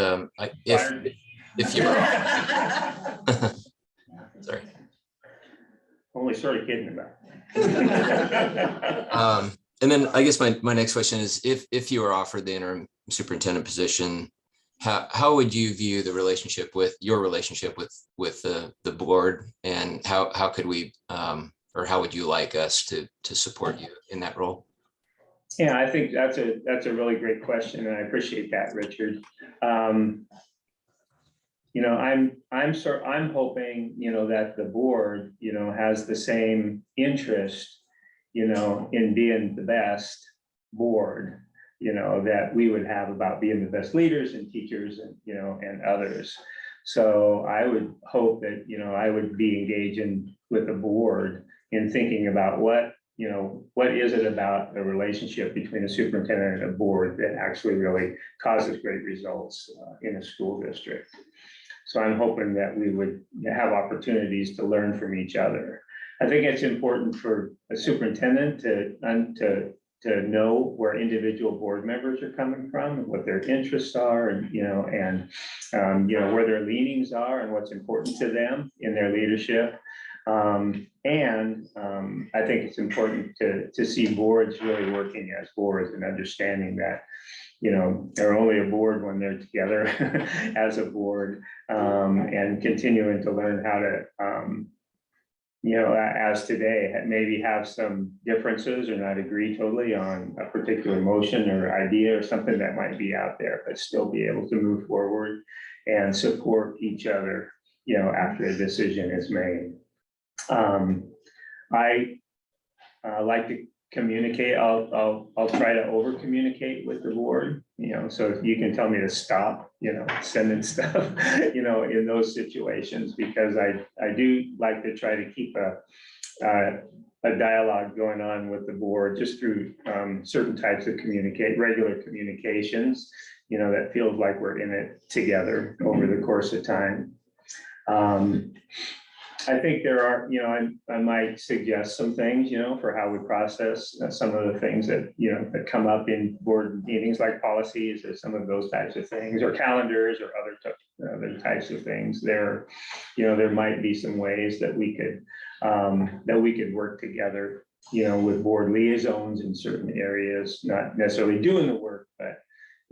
if you sorry. Only sort of kidding about. And then I guess my next question is, if you were offered the interim superintendent position, how would you view the relationship with the board, and how could we or how would you like us to support you in that role? Yeah, I think that's a really great question, and I appreciate that, Richard. You know, I'm hoping, you know, that the board, you know, has the same interest, you know, in being the best board, you know, that we would have about being the best leaders and teachers and, you know, and others. So I would hope that, you know, I would be engaging with the board in thinking about what is it about the relationship between a superintendent and a board that actually really causes great results in a school district. So I'm hoping that we would have opportunities to learn from each other. I think it's important for a superintendent to know where individual board members are coming from and what their interests are, and you know where their leanings are and what's important to them in their leadership. I think it's important to see boards really working as boards and understanding that, you know, they're only a board when they're together as a board, and continuing to learn how to, you know, as today, maybe have some differences or not agree totally on a particular motion or idea or something that might be out there, but still be able to move forward and support each other, you know, after a decision is made. I like to communicate. I'll try to over communicate with the board, you know, so if you can tell me to stop, you know, sending stuff, you know, in those situations, because I do like to try to keep a dialogue going on with the board just through certain types of regular communications, you know, that feels like we're in it together over the course of time. I think there are, you know, I might suggest some things, you know, for how we process some of the things that, you know, that come up in board meetings, like policies or some of those types of things, or calendars or other types of things. There, you know, there might be some ways that we could work together, you know, with board liaisons in certain areas, not necessarily doing the work, but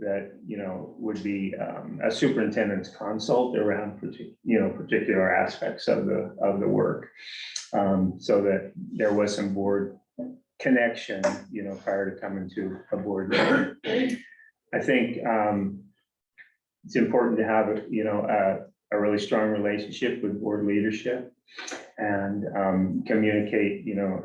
that, you know, would be a superintendent's consult around particular aspects of the work, so that there was some board connection, you know, prior to coming to a board meeting. I think it's important to have a really strong relationship with board leadership and communicate, you know,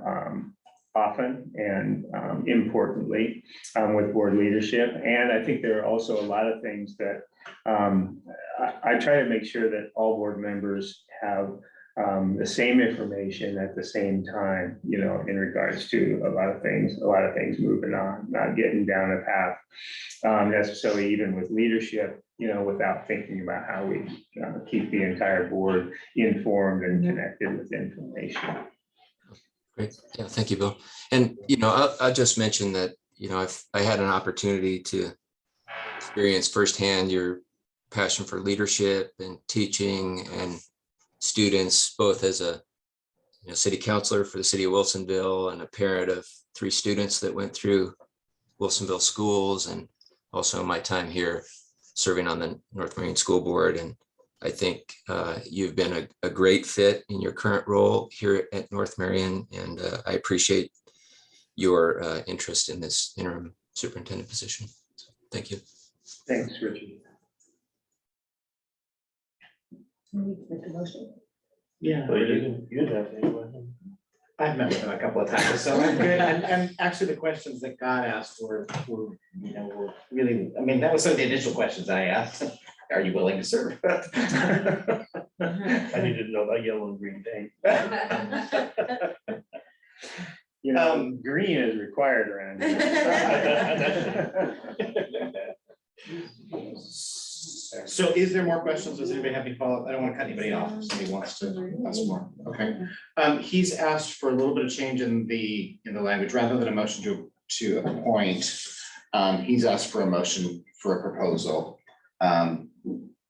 often and importantly with board leadership. And I think there are also a lot of things that I try to make sure that all board members have the same information at the same time, you know, in regards to a lot of things moving on, not getting down a path necessarily even with leadership, you know, without thinking about how we keep the entire board informed and connected with information. Great. Yeah, thank you, Bill. And, you know, I'll just mention that, you know, I had an opportunity to experience firsthand your passion for leadership and teaching and students, both as a city councilor for the city of Wilsonville and a parent of 3 students that went through Wilsonville schools, and also my time here serving on the North Marion School Board. And I think you've been a great fit in your current role here at North Marion, and I appreciate your interest in this interim superintendent position. Thank you. Thanks, Richie. Make a motion. Yeah. Well, you'd have to. I've met with him a couple of times, so I'm good. And actually, the questions that God asked were really, I mean, that was some of the initial questions I asked. Are you willing to serve? I needed to know about yellow and green paint. You know, green is required around here. So is there more questions? Does anybody have any follow-up? I don't want to cut anybody off. If somebody wants to ask more. Okay. He's asked for a little bit of change in the language, rather than a motion to appoint. He's asked for a motion for a proposal.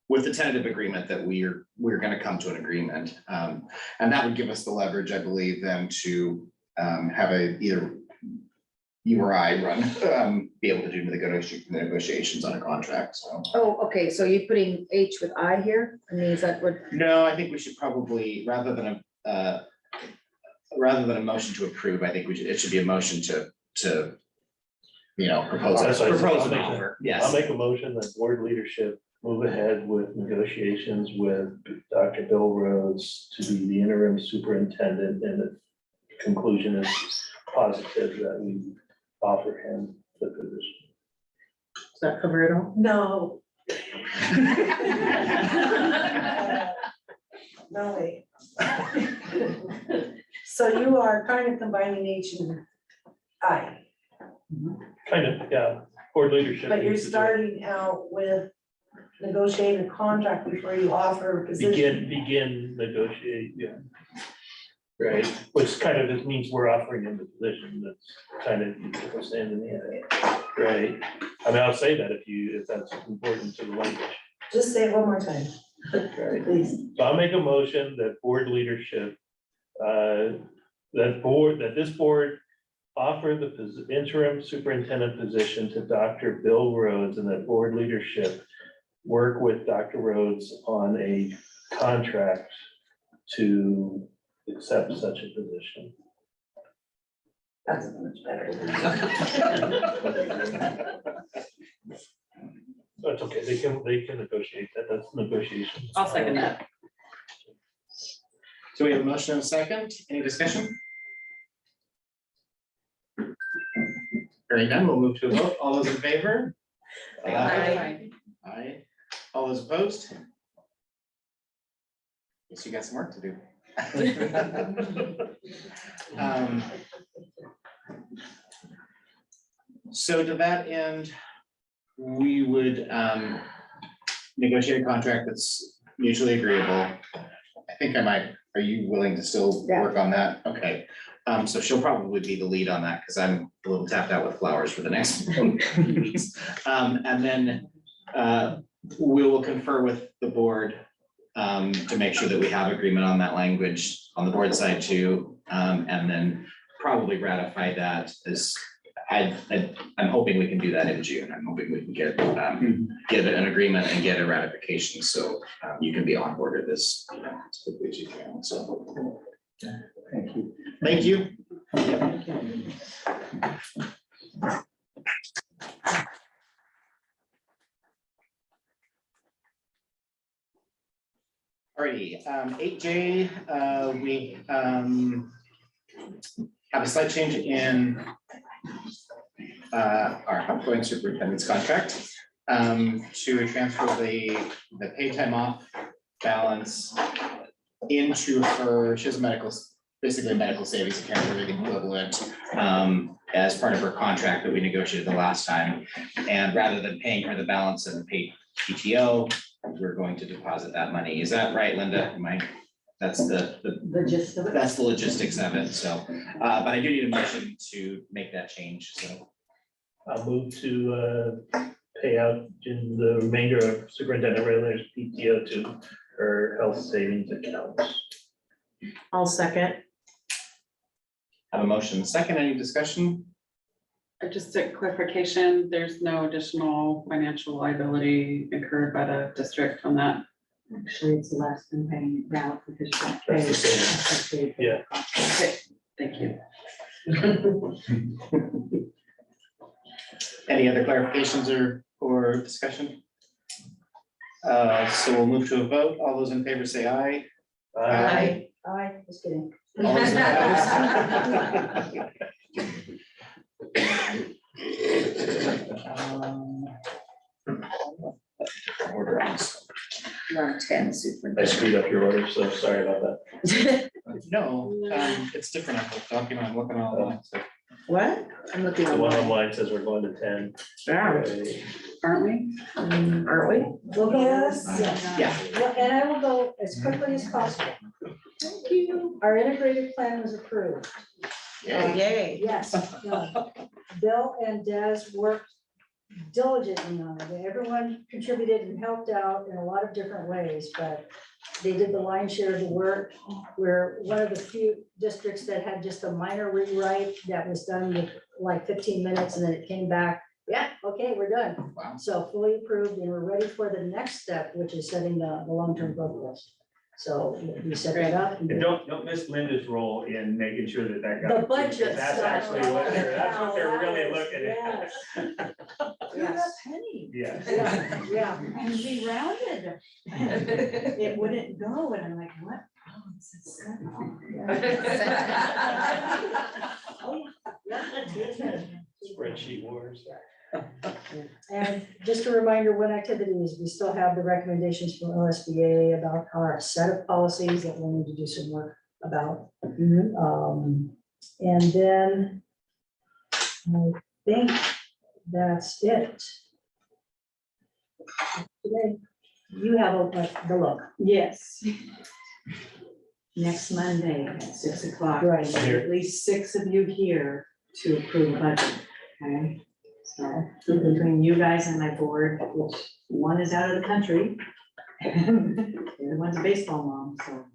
With the tentative agreement that we're going to come to an agreement. And that would give us the leverage, I believe, then to have either you or I run, be able to do the negotiations on a contract, so. Oh, okay, so you're putting H with I here? I mean, is that what? No, I think we should probably, rather than a motion to approve, I think it should be a motion to propose That's what I said. propose I'll an make a- offer, I'll yes. make a motion that board leadership move ahead with negotiations with Dr. Bill Rhodes to be the interim superintendent, and the conclusion is positive that we offer him the position. Does that cover it all? No. No way. So you are kind of combining H and I, Kind of, yeah, board leadership. but you're needs to do- starting out with negotiating a contract before you offer a position. Begin negotiate, yeah. Right, which kind of just means we're offering him the position, that's kind of, we're standing in it, right? I mean, I'll say that if that's important to the language. Just say it one more time, Right. please. So I'll make a motion that board leadership, that this board offer the interim superintendent position to Dr. Bill Rhodes, and that board leadership work with Dr. Rhodes on a contract to accept such a position. That's much better. That's okay, they can negotiate that, that's negotiation. I'll second that. So we have a motion and a second. Any discussion? Hearing none, we'll move to a vote. All those in favor? Aye. All those opposed? Guess you got some work to do. So to that end, we would negotiate a contract that's mutually agreeable. I think are you willing to still work on that? Okay. So she'll probably be the lead on that because I'm a little tapped out with flowers for the next weeks. And then we will confer with the board to make sure that we have agreement on that language on the board side too. And then probably ratify that as I'm hoping we can do that in June. I'm hoping we can get an agreement and get a ratification. So you can be on board with this as quickly as you can. So. Thank you. Thank you. Alrighty, 8J, we have a slight change in our outgoing superintendent's contract to transfer the paid time off balance into her, she has a medical, basically a medical savings account or the equivalent as part of her contract that we negotiated the last time. And rather than paying her the balance and paid PTO, we're going to deposit that money. Is that right, Linda? That's the logistics of it. So, but I do need a motion to make that change. So I'll move to pay out in the remainder of Superintendent Rayler's PTO to her health savings account. I'll second. have a motion. Second, any discussion? Just a clarification, there's no additional financial liability incurred by the district on that. Actually, it's less than paying now because. That's the same. Yeah. Okay, thank you. Any other clarifications or or discussion? So we'll move to a vote. All those in favor say aye. Aye, just kidding. All those opposed? Order ends. We're on 10, I superintendent. screwed up your order, so sorry about that. No, it's different on the document. I'm looking online. So What? I'm looking The one online. online says we're going to 10. Aren't we? Aren't we? We'll go, yes, Yeah. Well, and I will go as quickly as possible. Thank you. Our integrated plan was approved. Yay. Yes, Bill and Des worked diligently on it. Everyone contributed and helped out in a lot of different ways, but they did the lion's share of the work. We're one of the few districts that had just a minor rewrite that was done with like 15 minutes, and then it came back, yeah, okay, we're done. Wow. So fully approved, and we're ready for the next step, which is setting the long-term growth list. So we set that up. And don't miss Linda's role in making sure that that got. The budget because That's stuff. actually what they're really looking Yes. at. Yes. Penny. Yes. Yeah, yeah. And we rounded. It wouldn't go, and I'm like, what? Oh, it's Spreadsheet wars. And just a reminder, one activity is we still have the recommendations from OSBA about our set of policies that we'll need to do some work about. And then I think that's it. Today, you have the look. Yes. Next Monday at 6 o'clock. Right. At least 6 of you here to approve a budget, okay? So between you guys and my board, which one is out of the country. And the other one's a baseball mom, so.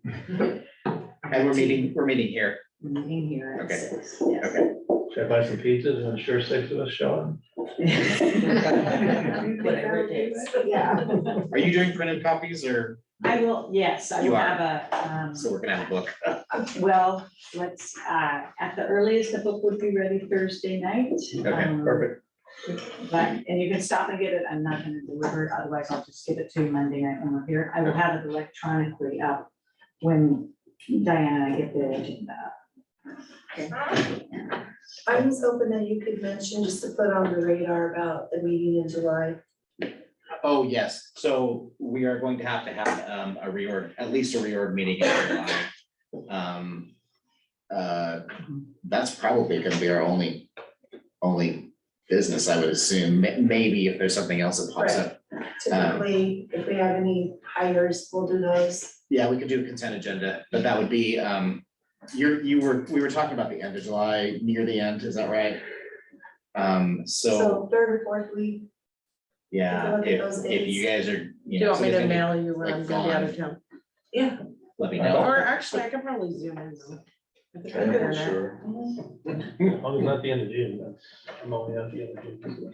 And we're meeting here. We're meeting here at Okay. 6. Yes. Okay. Should I buy some pizzas and sure 6 of us show up? Whatever it takes. Yeah. Are you doing printed copies or, I will, yes, I You will are. have a, so we're gonna have a book? well, let's, at the earliest, the book would be ready Thursday night. Okay, perfect. But, and you can stop and get it, I'm not gonna deliver it, otherwise I'll just give it to you Monday night when we're here. I will have it electronically up when Diana and I get the agenda. I was hoping that you could mention, just to put on the radar about the meeting in July. Oh, yes. So we are going to have a reorg, at least a reorg meeting in July. That's probably gonna be our only business, I would assume. Maybe if there's something else that pops up. Typically, if we have any hires, we'll do those. Yeah, we could do a consent agenda, but that would be, we were talking about the end of July, near the end, is that right? So, So third or fourth week. yeah, look at those if you guys are, Do you you know. want me to somebody's mail gonna you when like, I'm gonna be out gone. of town? Yeah. Let me know. Or actually, I can probably zoom in. I think I can. Sure. As long as not the end of June, I'm only out the end of June.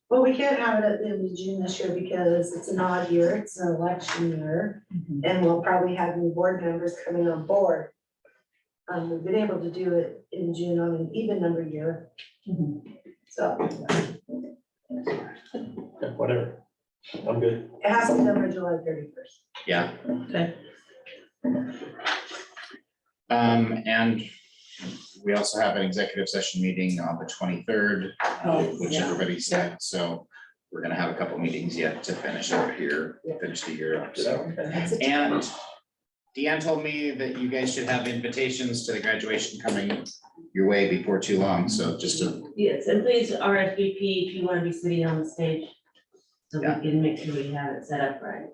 Well, we can't have it at the end of June this year because it's an odd year, it's an election year, and we'll probably have new board members coming on board. We've been able to do it in June on an even number year. So Yeah, whatever, I'm good. it has to be done by July 31st. Yeah. Okay. And we also have an executive session meeting on the 23rd, which yeah. everybody said, so we're gonna have a couple meetings yet to finish up here, finish the year up, so. And Deanne told me that you guys should have invitations to the graduation coming your way before too long, so just to, Yes, and please RSVP if you want to be sitting on the stage. So we can make sure we have it set up right.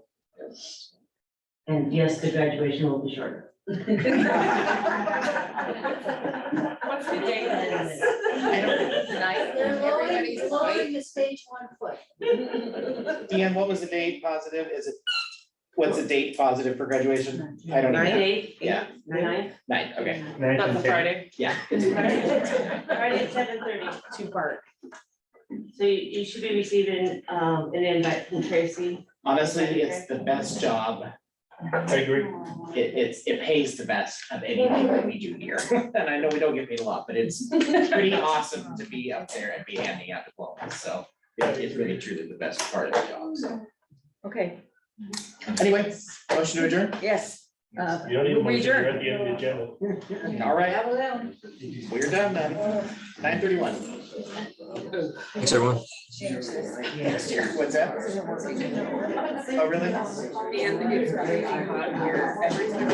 And yes, the graduation will be shorter. What's the date? Tonight, They're everybody's lowering the stage 1 foot. Deanne, what was the date positive? What's the date positive for graduation? I don't know. Date? Yeah. 9th? 9, okay, That's a Friday. yeah. Friday at 7:30. 2-part. So you should be receiving an invite from Tracy. Honestly, it's the best job. I agree. It pays the best of anything that we do here. And I know we don't get paid a lot, but it's pretty awesome to be up there and be handing out diplomas, so. it's really truly the best part of the job, so. Okay, Anyway, motion to adjourn? yes. You don't even We want to, you're adjourn. at the end of the agenda. All right, we're done then. 9:31. Thanks, everyone. What's that? Oh, really? And it's really hot here every time.